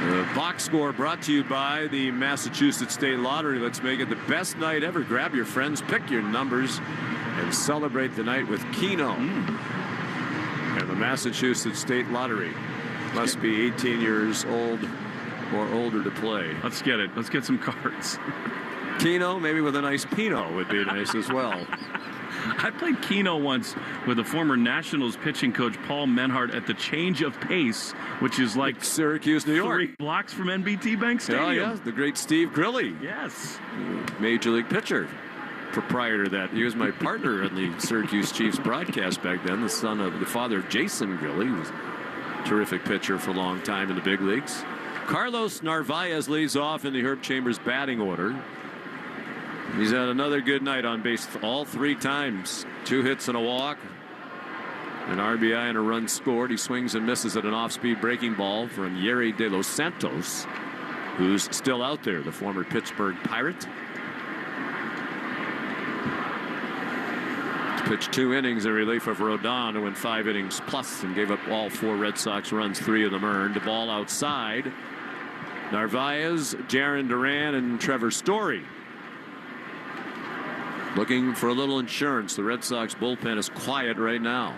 The box score brought to you by the Massachusetts State Lottery. Let's make it the best night ever. Grab your friends, pick your numbers, and celebrate the night with Keno. And the Massachusetts State Lottery. Must be 18 years old or older to play. Let's get it. Let's get some cards. Keno, maybe with a nice Pinot would be nice as well. I played Keno once with a former Nationals pitching coach, Paul Menhart, at the Change of Pace, which is like Syracuse, New York. 3 blocks from NBT Bank Stadium. Oh, yeah, the great Steve Grilly. Yes. Major league pitcher. Proprietor to that. He was my partner in the Syracuse Chiefs broadcast back then, the father of Jason Grilly, who was a terrific pitcher for a long time in the big leagues. Carlos Narvaez leads off in the Herb Chambers batting order. He's had another good night on base all 3 times. 2 hits and a walk. An RBI and a run scored. He swings and misses at an off-speed breaking ball from Yerry De Los Santos, who's still out there, the former Pittsburgh Pirate. Pitched 2 innings in relief of Rodon, who went 5 innings plus and gave up all 4 Red Sox runs, 3 of them earned. The ball outside. Narvaez, Jarren Duran, and Trevor Story looking for a little insurance. The Red Sox bullpen is quiet right now.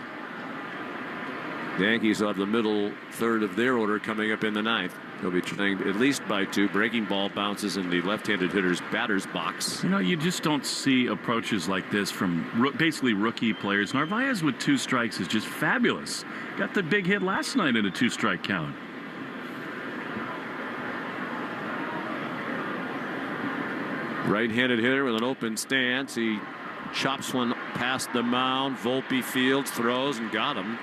The Yankees have the middle third of their order coming up in the 9th. They'll be trying at least by 2. Breaking ball bounces in the left-handed hitter's batter's box. You know, you just don't see approaches like this from basically rookie players. Narvaez with 2 strikes is just fabulous. Got the big hit last night in a 2-strike count. Right-handed hitter with an open stance. He chops one past the mound. Volpe fields, throws, and got him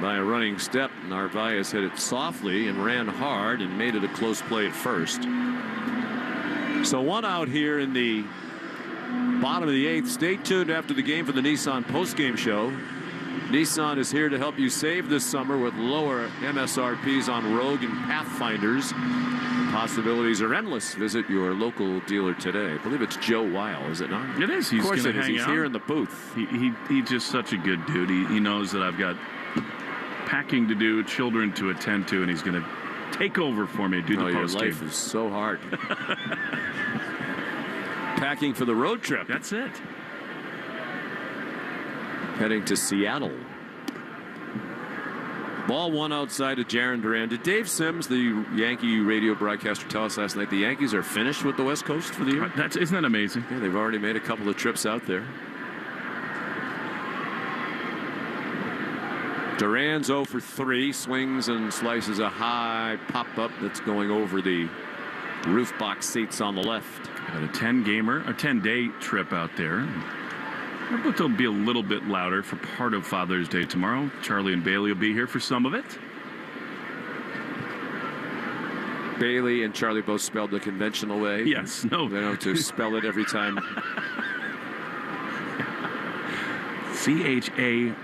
by a running step. Narvaez hit it softly and ran hard and made it a close play at first. So 1 out here in the bottom of the 8th. Stay tuned after the game for the Nissan postgame show. Nissan is here to help you save this summer with lower MSRPs on Rogue and Pathfinders. The possibilities are endless. Visit your local dealer today. I believe it's Joe Weil, is it not? It is. He's going to hang He's out. here in the booth. He's just such a good dude. He knows that I've got packing to do, children to attend to, and he's going to take over for me, do the your post life game. is so hard. Packing for the road trip. That's it. Heading to Seattle. Ball 1 outside of Jarren Duran. Did Dave Sims, the Yankee radio broadcaster, tell us last night the Yankees are finished with the West Coast for the year? Isn't that amazing? Yeah, they've already made a couple of trips out there. Duran's 0 for 3, swings and slices a high pop-up that's going over the roof box seats on the left. Got a 10-day trip out there. I bet they'll be a little bit louder for part of Father's Day tomorrow. Charlie and Bailey will be here for some of it. Bailey and Charlie both spelled the conventional way. Yes, no. They don't have to spell it every time. CHARRRRRLIE.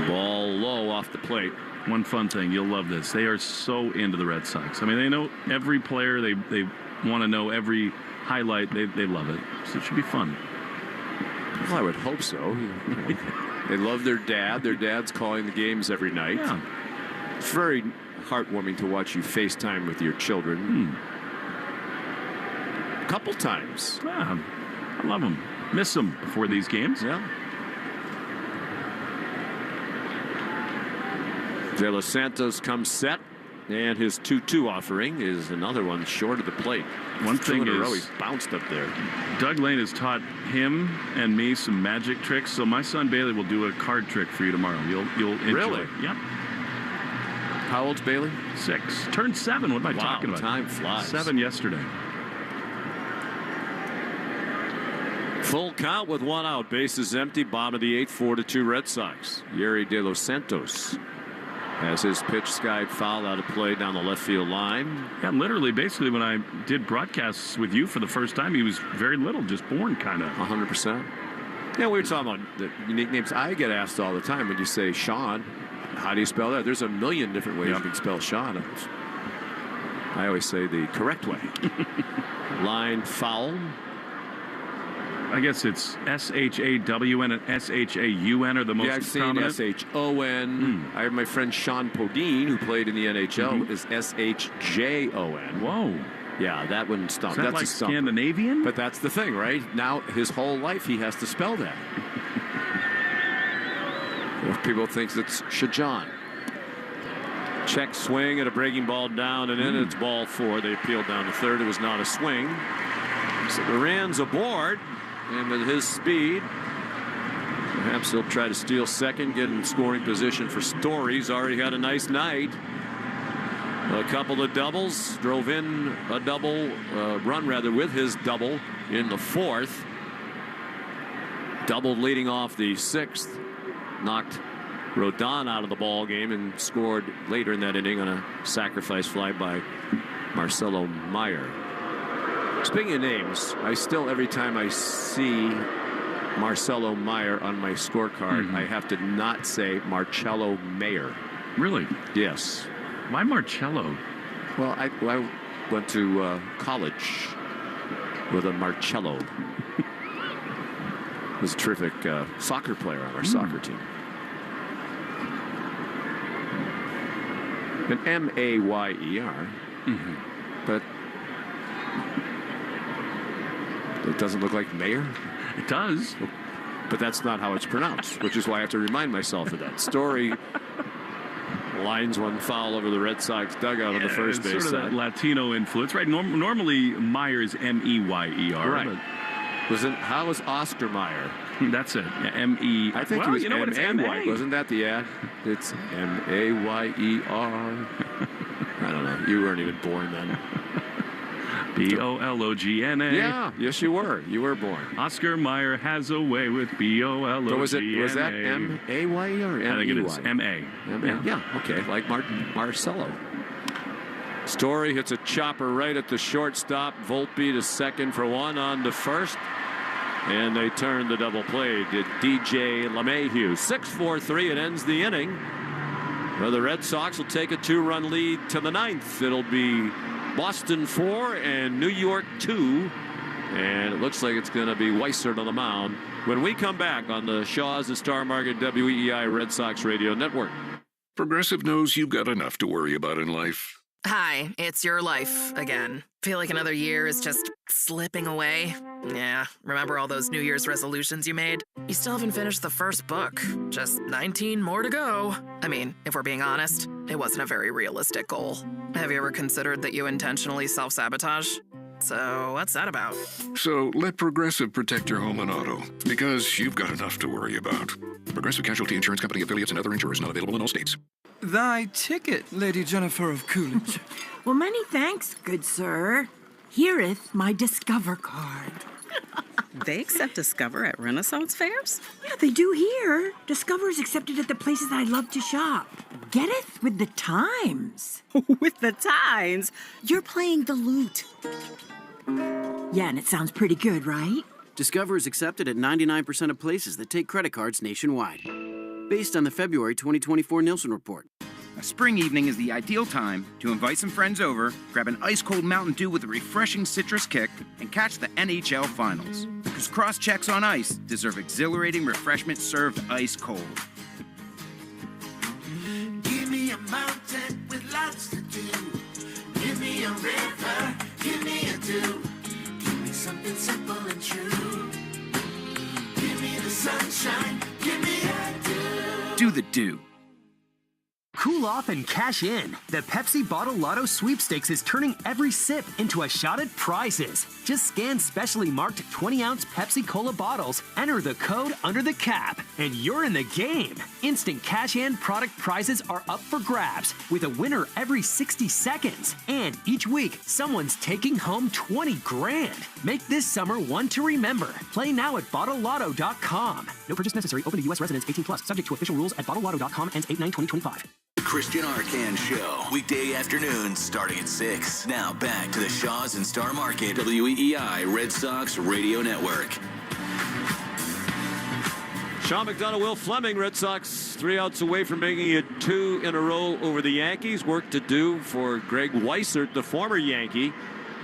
Ball low off the plate. One fun thing, you'll love this. They are so into the Red Sox. I mean, they know every player. They want to know every highlight. They love it. So it should be fun. Well, I would hope so. They love their dad. Their dad's calling the games every night. Yeah. It's very heartwarming to watch you FaceTime with your children. A couple times. Yeah, I love them. Miss them before these games. Yeah. De Los Santos comes set, and his 2-2 offering is another one short of the plate. One thing is, he's bounced up there. Doug Lane has taught him and me some magic tricks. So my son Bailey will do a card trick for you tomorrow. You'll enjoy. Really? Yep. How old's Bailey? 6. Turned 7. What am I talking about? Time flies. 7 yesterday. Full count with 1 out. Bases empty. Bottom of the 8th. 4-2 Red Sox. Yerry De Los Santos has his pitch skied foul out of play down the left field line. Yeah, literally, basically, when I did broadcasts with you for the first time, he was very little, just born, kind of. 100%. Yeah, we were talking about the unique names. I get asked all the time when you say Sean, how do you spell that? There's a million different ways you can spell Sean. I always say the correct way. Line foul. I guess it's S-H-A-W-N and S-H-A-U-N are the most I've seen prominent. S-H-O-N. I have my friend Sean Podine, who played in the NHL, is S-H-J-O-N. Whoa. Yeah, that wouldn't stump. Is that that's like a stump. Scandinavian? But that's the thing, right? Now, his whole life, he has to spell that. People think it's Shajan. Check swing at a breaking ball down and in. It's ball 4. They appealed down to third. It was not a swing. So Duran's aboard, and with his speed, perhaps he'll try to steal second, get in scoring position for Story. He's already had a nice night. A couple of doubles, drove in a double run rather with his double in the 4th. Doubled leading off the 6th, knocked Rodon out of the ball game and scored later in that inning on a sacrifice fly by Marcelo Meyer. Speaking of names, I still, every time I see Marcelo Meyer on my scorecard, I have to not say Marcello Mayer. Really? Yes. Why Marcello? Well, I went to college with a Marcello. He was a terrific soccer player on our soccer team. An M-A-Y-E-R. But it doesn't look like Mayer. It does. But that's not how it's pronounced, which is why I have to remind myself of that. Story lines one foul over the Red Sox dugout on the first base sort of that Latino influence, right? Normally Myers M-E-Y-E-R. Right. How was Oscar Mayer? That's it. Yeah, M-E. I think it was M-A-Y. Wasn't that the ad? It's M-A-Y-E-R. I don't know. You weren't even born then. B-O-L-O-G-N-A. Yeah, yes you were. You were born. Oscar Mayer has a way with B-O-L-O-G-N-A. Was that M-A-Y-E or M-E-Y? I think it is M-A. M-A. Yeah, okay. Like Marcello. Story hits a chopper right at the shortstop. Volpe to second for 1, on to first. And they turn the double play to DJ LeMahieu. 6-4-3. It ends the inning. Well, the Red Sox will take a 2-run lead to the 9th. It'll be Boston 4 and New York 2. And it looks like it's going to be Weissert on the mound when we come back on the Shaw's and Star Market WEEI Red Sox Radio Network. Progressive knows you've got enough to worry about in life. Hi, it's your life again. Feel like another year is just slipping away? Yeah, remember all those New Year's resolutions you made? You still haven't finished the first book. Just 19 more to go. I mean, if we're being honest, it wasn't a very realistic goal. Have you ever considered that you intentionally self-sabotage? So what's that about? So let Progressive protect your home and auto, because you've got enough to worry about. Progressive Casualty Insurance Company affiliates and other insurers not available in all states. Thy ticket, Lady Jennifer of Coolidge. Well, many thanks, good sir. Here'th my Discover card. They accept Discover at Renaissance fairs? Yeah, they do here. Discover is accepted at the places I love to shop. Getteth with the times. With the times? You're playing the lute. Yeah, and it sounds pretty good, right? Discover is accepted at 99% of places that take credit cards nationwide. Based on the February 2024 Nielsen report. A spring evening is the ideal time to invite some friends over, grab an ice-cold Mountain Dew with a refreshing citrus kick, and catch the NHL Finals. Because cross-checks on ice deserve exhilarating refreshment served ice-cold. Give me a mountain with lots to do. Give me a river, give me a dew. Give me something simple and true. Give me the sunshine, give me a dew. Do the Dew. Cool off and cash in. The Pepsi Bottle Lotto Sweepstakes is turning every sip into a shot at prizes. Just scan specially marked 20-ounce Pepsi Cola bottles, enter the code under the cap, and you're in the game. Instant cash in product prizes are up for grabs, with a winner every 60 seconds. And each week, someone's taking home 20 grand. Make this summer one to remember. Play now at BottleLotto.com. No purchase necessary. Open to U.S. residents 18+. Subject to official rules at BottleLotto.com. Ends 8/9/2025. Christian Arcand Show, weekday afternoons starting at 6. Now back to the Shaw's and Star Market WEEI Red Sox Radio Network. Sean McDonough, Will Fleming, Red Sox 3 outs away from making it 2 in a row over the Yankees. Work to do for Greg Weissert, the former Yankee,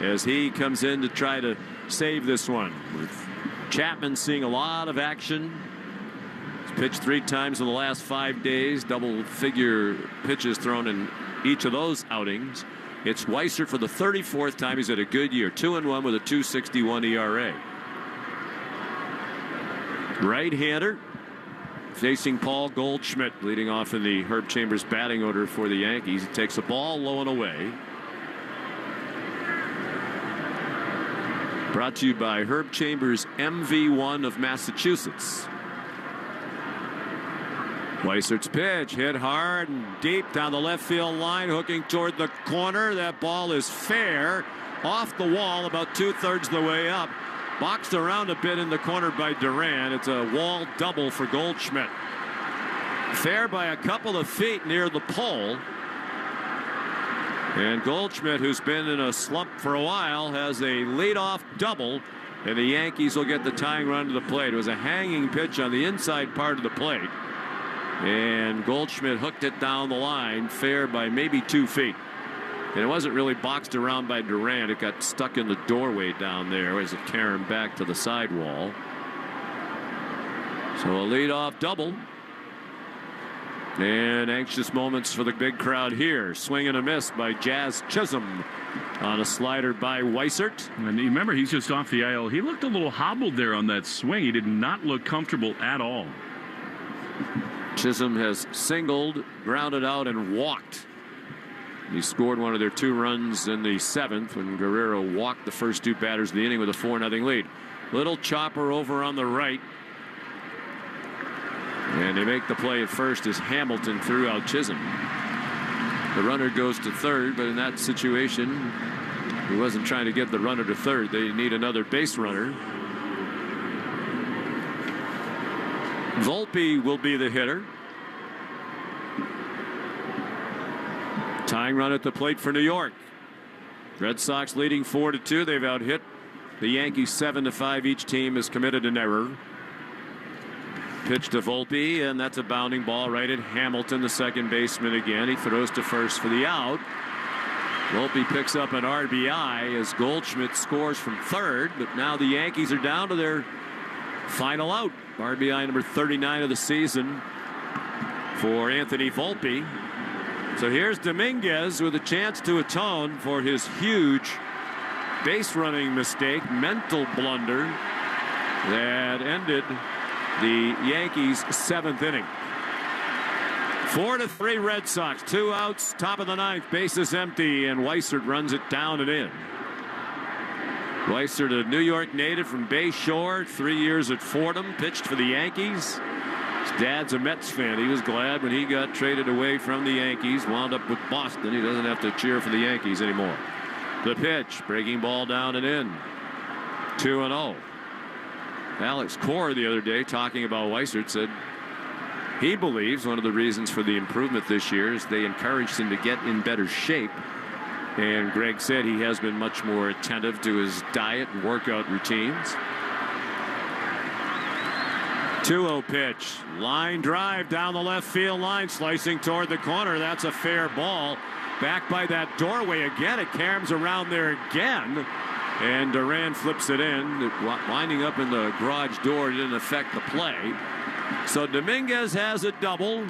as he comes in to try to save this one. With Chapman seeing a lot of action. Pitched 3 times in the last 5 days. Double-figure pitches thrown in each of those outings. It's Weissert for the 34th time. He's had a good year. 2-1 with a 2.61 ERA. Right-hander. facing Paul Goldschmidt, leading off in the Herb Chambers batting order for the Yankees. He takes a ball low and away. Brought to you by Herb Chambers MV1 of Massachusetts. Weisert's pitch hit hard and deep down the left field line, hooking toward the corner. That ball is fair, off the wall about 2/3 the way up. Boxed around a bit in the corner by Duran. It's a wall double for Goldschmidt. Fair by a couple of feet near the pole. And Goldschmidt, who's been in a slump for a while, has a leadoff double, and the Yankees will get the tying run to the plate. It was a hanging pitch on the inside part of the plate, and Goldschmidt hooked it down the line, fair by maybe 2 feet. And it wasn't really boxed around by Durant. It got stuck in the doorway down there as it carried him back to the sidewall. So a leadoff double. And anxious moments for the big crowd here. Swing and a miss by Jazz Chisholm on a slider by Weissert. And remember, he's just off the IL. He looked a little hobbled there on that swing. He did not look comfortable at all. Chisholm has singled, grounded out, and walked. He scored one of their 2 runs in the 7th when Guerrero walked the first 2 batters of the inning with a 4-0 lead. Little chopper over on the right. And they make the play at first as Hamilton threw out Chisholm. The runner goes to third, but in that situation, he wasn't trying to get the runner to third. They need another base runner. Volpe will be the hitter. Tying run at the plate for New York. Red Sox leading 4-2. They've out-hit the Yankees 7-5. Each team has committed an error. Pitch to Volpe, and that's a bounding ball right at Hamilton, the second baseman again. He throws to first for the out. Volpe picks up an RBI as Goldschmidt scores from third, but now the Yankees are down to their final out. RBI number 39 of the season for Anthony Volpe. So here's Dominguez with a chance to atone for his huge base running mistake, mental blunder that ended the Yankees' 7th inning. 4-3 Red Sox. 2 outs, top of the 9th, bases empty, and Weissert runs it down and in. Weissert, a New York native from Bay Shore, 3 years at Fordham, pitched for the Yankees. His dad's a Mets fan. He was glad when he got traded away from the Yankees, wound up with Boston. He doesn't have to cheer for the Yankees anymore. The pitch, breaking ball down and in. 2-0. Alex Cora the other day, talking about Weissert, said he believes one of the reasons for the improvement this year is they encouraged him to get in better shape. And Greg said he has been much more attentive to his diet and workout routines. 2-0 pitch. Line drive down the left field line, slicing toward the corner. That's a fair ball. Back by that doorway again. It caroms around there again. And Duran flips it in. Winding up in the garage door didn't affect the play. So Dominguez has a double.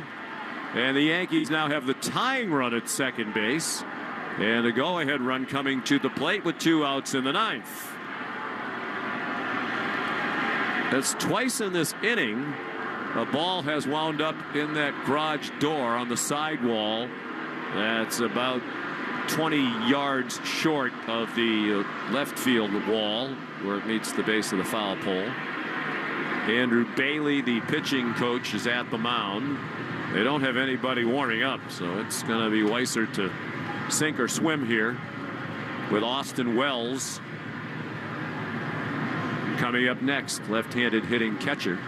And the Yankees now have the tying run at second base. And a go-ahead run coming to the plate with 2 outs in the 9th. That's twice in this inning. A ball has wound up in that garage door on the sidewall. That's about 20 yards short of the left field wall where it meets the base of the foul pole. Andrew Bailey, the pitching coach, is at the mound. They don't have anybody warming up, so it's going to be Weissert to sink or swim here with Austin Wells coming up next, left-handed hitting catcher.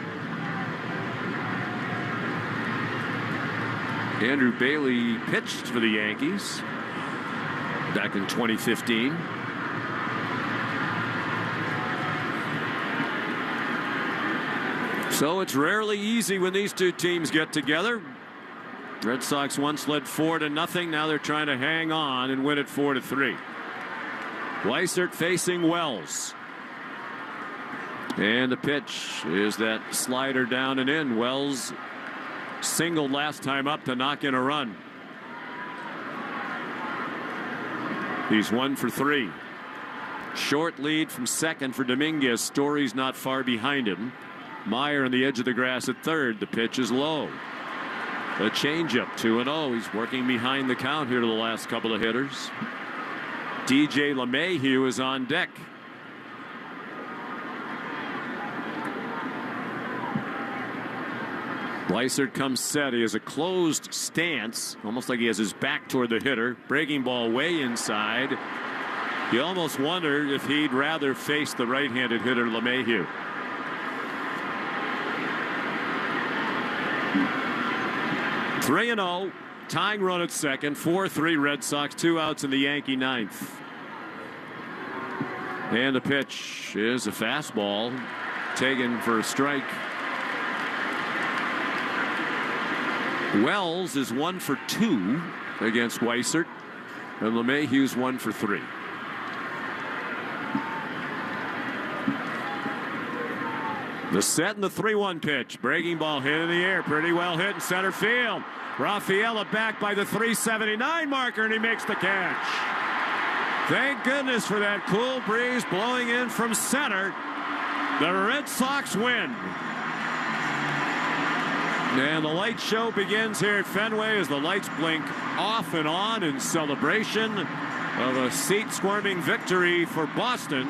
Andrew Bailey pitched for the Yankees back in 2015. So it's rarely easy when these two teams get together. Red Sox once led 4-0. Now they're trying to hang on and win it 4-3. Weissert facing Wells. And the pitch is that slider down and in. Wells singled last time up to knock in a run. He's 1 for 3. Short lead from second for Dominguez. Story's not far behind him. Meyer on the edge of the grass at third. The pitch is low. A changeup, 2-0. He's working behind the count here to the last couple of hitters. DJ LeMahieu is on deck. Weissert comes set. He has a closed stance, almost like he has his back toward the hitter. Breaking ball way inside. You almost wonder if he'd rather face the right-handed hitter LeMahieu. Three and 0, tying run at second. 4-3 Red Sox. 2 outs in the Yankee ninth. And the pitch is a fastball taken for a strike. Wells is 1 for 2 against Weissert, and LeMahieu's 1 for 3. The set and the 3-1 pitch. Breaking ball hit in the air. Pretty well hit in center field. Rafaela back by the 379 marker, and he makes the catch. Thank goodness for that cool breeze blowing in from center. The Red Sox win. And the light show begins here at Fenway as the lights blink off and on in celebration of a seat-squirming victory for Boston.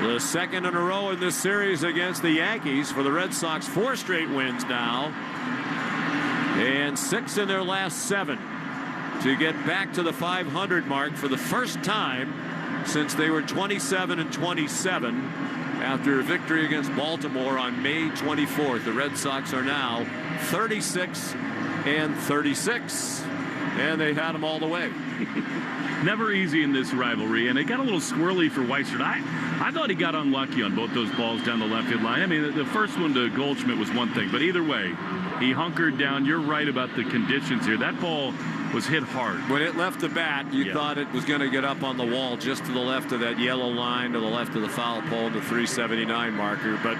The second in a row in this series against the Yankees for the Red Sox. 4 straight wins now. And 6 in their last 7 to get back to the 500 mark for the first time since they were 27-27 after a victory against Baltimore on May 24th. The Red Sox are now 36-36, and they had them all the way. Never easy in this rivalry, and it got a little squirrely for Weissert. I thought he got unlucky on both those balls down the left field line. I mean, the first one to Goldschmidt was one thing, but either way, he hunkered down. You're right about the conditions here. That ball was hit hard. When it left the bat, you thought it was going to get up on the wall just to the left of that yellow line, to the left of the foul pole, the 379 marker. But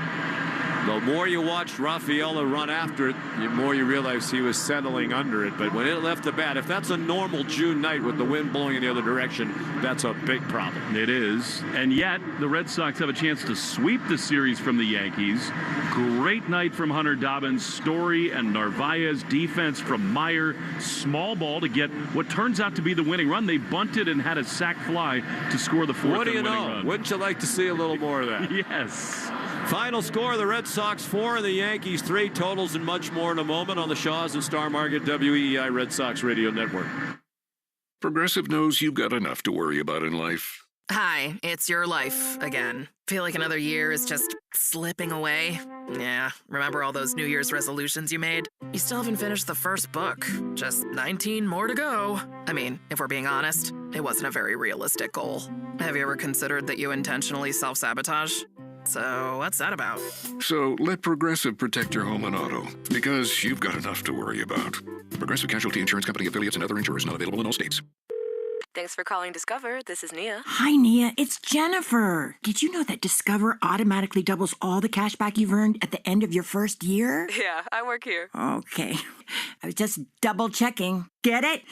the more you watched Rafaela run after it, the more you realize he was settling under it. But when it left the bat, if that's a normal June night with the wind blowing in the other direction, that's a big problem. It is. And yet, the Red Sox have a chance to sweep the series from the Yankees. Great night from Hunter Dobbins, Story, and Narvaez. Defense from Meyer. Small ball to get what turns out to be the winning run. They bunted and had a sac fly to score the fourth winning run. Wouldn't you like to see a little more of that? Yes. Final score, the Red Sox 4 and the Yankees 3. Totals and much more in a moment on the Shaws and Star Market WEEI Red Sox Radio Network. Progressive knows you've got enough to worry about in life. Hi, it's your life again. Feel like another year is just slipping away? Yeah, remember all those New Year's resolutions you made? You still haven't finished the first book. Just 19 more to go. I mean, if we're being honest, it wasn't a very realistic goal. Have you ever considered that you intentionally self-sabotage? So what's that about? So let Progressive protect your home and auto, because you've got enough to worry about. Progressive Casualty Insurance Company affiliates and other insurers not available in all states. Thanks for calling Discover. This is Nia. Hi, Nia. It's Jennifer. Did you know that Discover automatically doubles all the cash back you've earned at the end of your first year? Yeah, I work here. Okay. I was just double checking. Get it?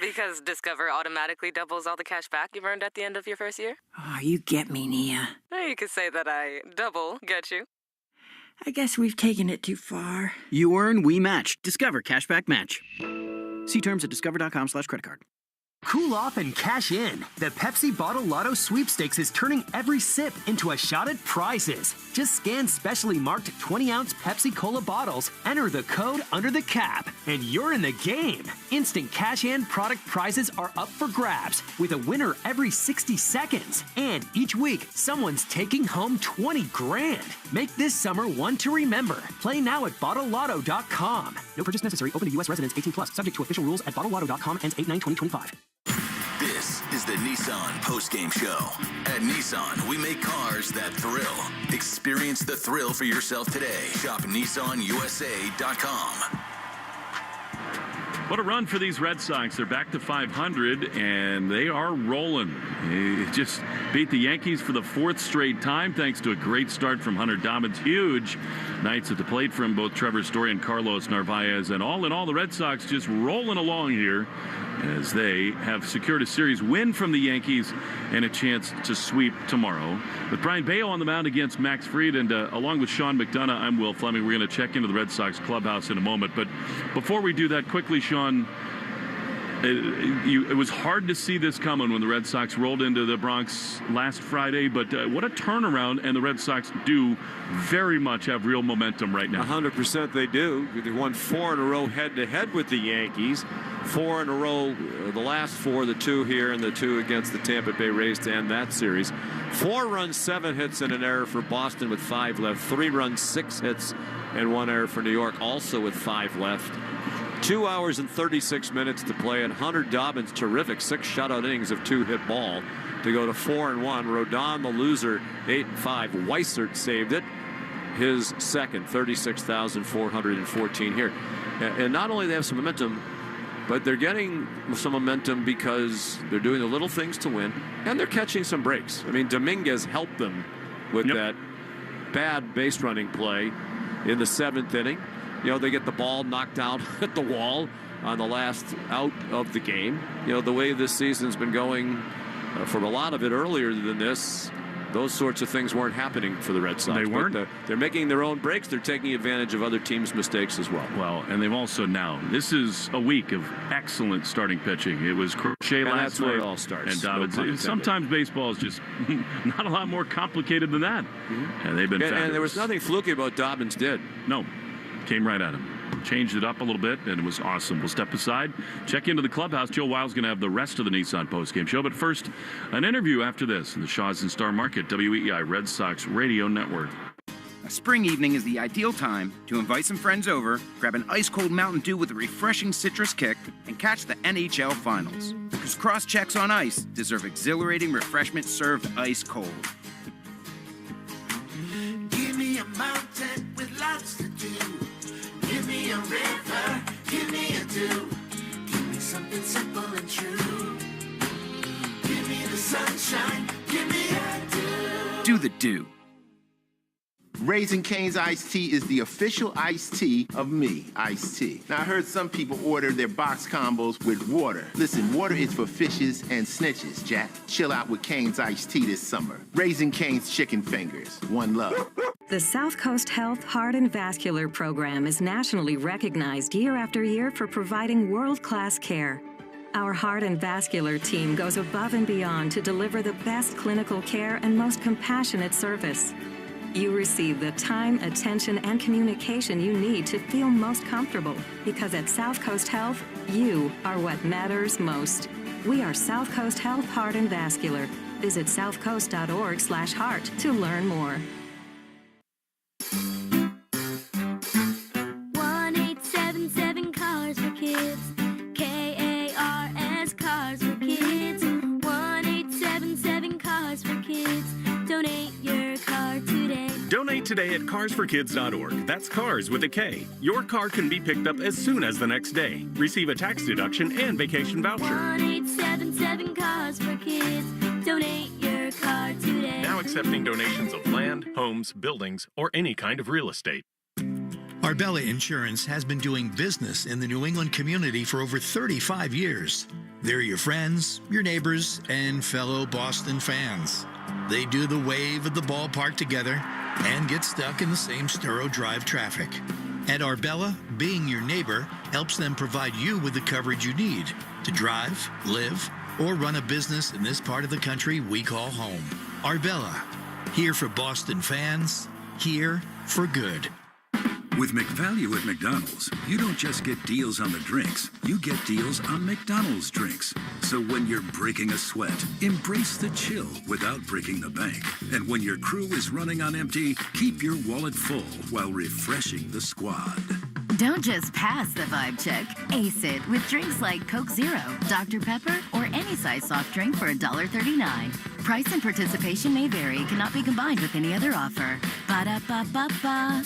Because Discover automatically doubles all the cash back you've earned at the end of your first year? Oh, you get me, Nia. You could say that I double get you. I guess we've taken it too far. You earn, we match. Discover Cashback Match. See terms at discover.com/creditcard. Cool off and cash in. The Pepsi Bottle Lotto Sweepstakes is turning every sip into a shot at prizes. Just scan specially marked 20-ounce Pepsi Cola bottles, enter the code under the cap, and you're in the game. Instant cash-in product prizes are up for grabs, with a winner every 60 seconds. And each week, someone's taking home 20 grand. Make this summer one to remember. Play now at BottleLotto.com. No purchase necessary. Open to U.S. residents 18+. Subject to official rules at BottleLotto.com. Ends 8/9/2025. This is the Nissan postgame show. At Nissan, we make cars that thrill. Experience the thrill for yourself today. Shop NissanUSA.com. What a run for these Red Sox. They're back to 500, and they are rolling. They just beat the Yankees for the 4th straight time, thanks to a great start from Hunter Dobbins. Huge nights at the plate from both Trevor Story and Carlos Narvaez. And all in all, the Red Sox just rolling along here. as they have secured a series win from the Yankees and a chance to sweep tomorrow. With Brian Bayo on the mound against Max Fried, and along with Sean McDonough, I'm Will Fleming. We're going to check into the Red Sox clubhouse in a moment. But before we do that, quickly, Sean, it was hard to see this coming when the Red Sox rolled into the Bronx last Friday, but what a turnaround, and the Red Sox do very much have real momentum right now. 100% they do. They won 4 in a row head-to-head with the Yankees. 4 in a row, the last 4, the 2 here and the 2 against the Tampa Bay Rays to end that series. 4 runs, 7 hits, and an error for Boston with 5 left. 3 runs, 6 hits, and 1 error for New York, also with 5 left. 2 hours and 36 minutes to play, and Hunter Dobbins, terrific 6 shutout innings of 2-hit ball to go to 4-1. Rodon, the loser, 8-5. Weissert saved it, his second, 36,414 here. And not only they have some momentum, but they're getting some momentum because they're doing the little things to win, and they're catching some breaks. I mean, Dominguez helped them with that bad base running play in the 7th inning. You know, they get the ball knocked out at the wall on the last out of the game. You know, the way this season's been going, from a lot of it earlier than this, those sorts of things weren't happening for the Red Sox. They weren't. But they're making their own breaks. They're taking advantage of other teams' mistakes as well. Well, and they've also now, this is a week of excellent starting pitching. It was Crochet last that's where night, it all starts. and Dobbins. No Sometimes baseball is just not a lot more complicated than that. And they've been fabulous. And there was nothing fluky about Dobbins did. No. Came right at him. Changed it up a little bit, and it was awesome. We'll step aside, check into the clubhouse. Joe Wild's going to have the rest of the Nissan postgame show. But first, an interview after this in the Shaw's and Star Market, WEEI Red Sox Radio Network. A spring evening is the ideal time to invite some friends over, grab an ice-cold Mountain Dew with a refreshing citrus kick, and catch the NHL Finals. Because cross-checks on ice deserve exhilarating refreshment served ice-cold. Give me a mountain with lots to do. Give me a river, give me a dew. Give me something simple and true. Give me the sunshine, give me a dew. Do the dew. Raising Cane's iced tea is the official iced tea of me, iced tea. Now, I heard some people order their box combos with water. Listen, water is for fishes and snitches, Jack. Chill out with Cane's iced tea this summer. Raising Cane's chicken fingers. One love. The South Coast Health Heart and Vascular Program is nationally recognized year after year for providing world-class care. Our heart and vascular team goes above and beyond to deliver the best clinical care and most compassionate service. You receive the time, attention, and communication you need to feel most comfortable, because at South Coast Health, you are what matters most. We are South Coast Health Heart and Vascular. Visit southcoast.org/heart to learn more. 1877 Cars for Kids. KARS Cars for Kids. 1877 Cars for Kids. Donate your car today. Donate today at carsforkids.org. That's cars with a K. Your car can be picked up as soon as the next day. Receive a tax deduction and vacation voucher. 1877 Cars for Kids. Donate your car today. Now accepting donations of land, homes, buildings, or any kind of real estate. Arbella Insurance has been doing business in the New England community for over 35 years. They're your friends, your neighbors, and fellow Boston fans. They do the wave at the ballpark together and get stuck in the same Sturo Drive traffic. At Arbella, being your neighbor helps them provide you with the coverage you need to drive, live, or run a business in this part of the country we call home. Arbella, here for Boston fans, here for good. With McValue at McDonald's, you don't just get deals on the drinks, you get deals on McDonald's drinks. So when you're breaking a sweat, embrace the chill without breaking the bank. And when your crew is running on empty, keep your wallet full while refreshing the squad. Don't just pass the vibe check. Ace it with drinks like Coke Zero, Dr. Pepper, or any size soft drink for $1.39. Price and participation may vary. Cannot be combined with any other offer. Ba-da-ba-ba-ba.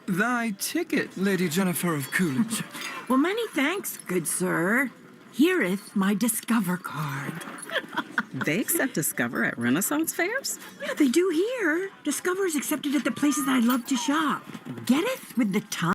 Thy ticket, Lady Jennifer of Coolidge. Well, many thanks, good sir. Here'th my Discover card. They accept Discover at Renaissance fairs? Yeah, they do here. Discover is accepted at the places I love to shop. Getteth with the time.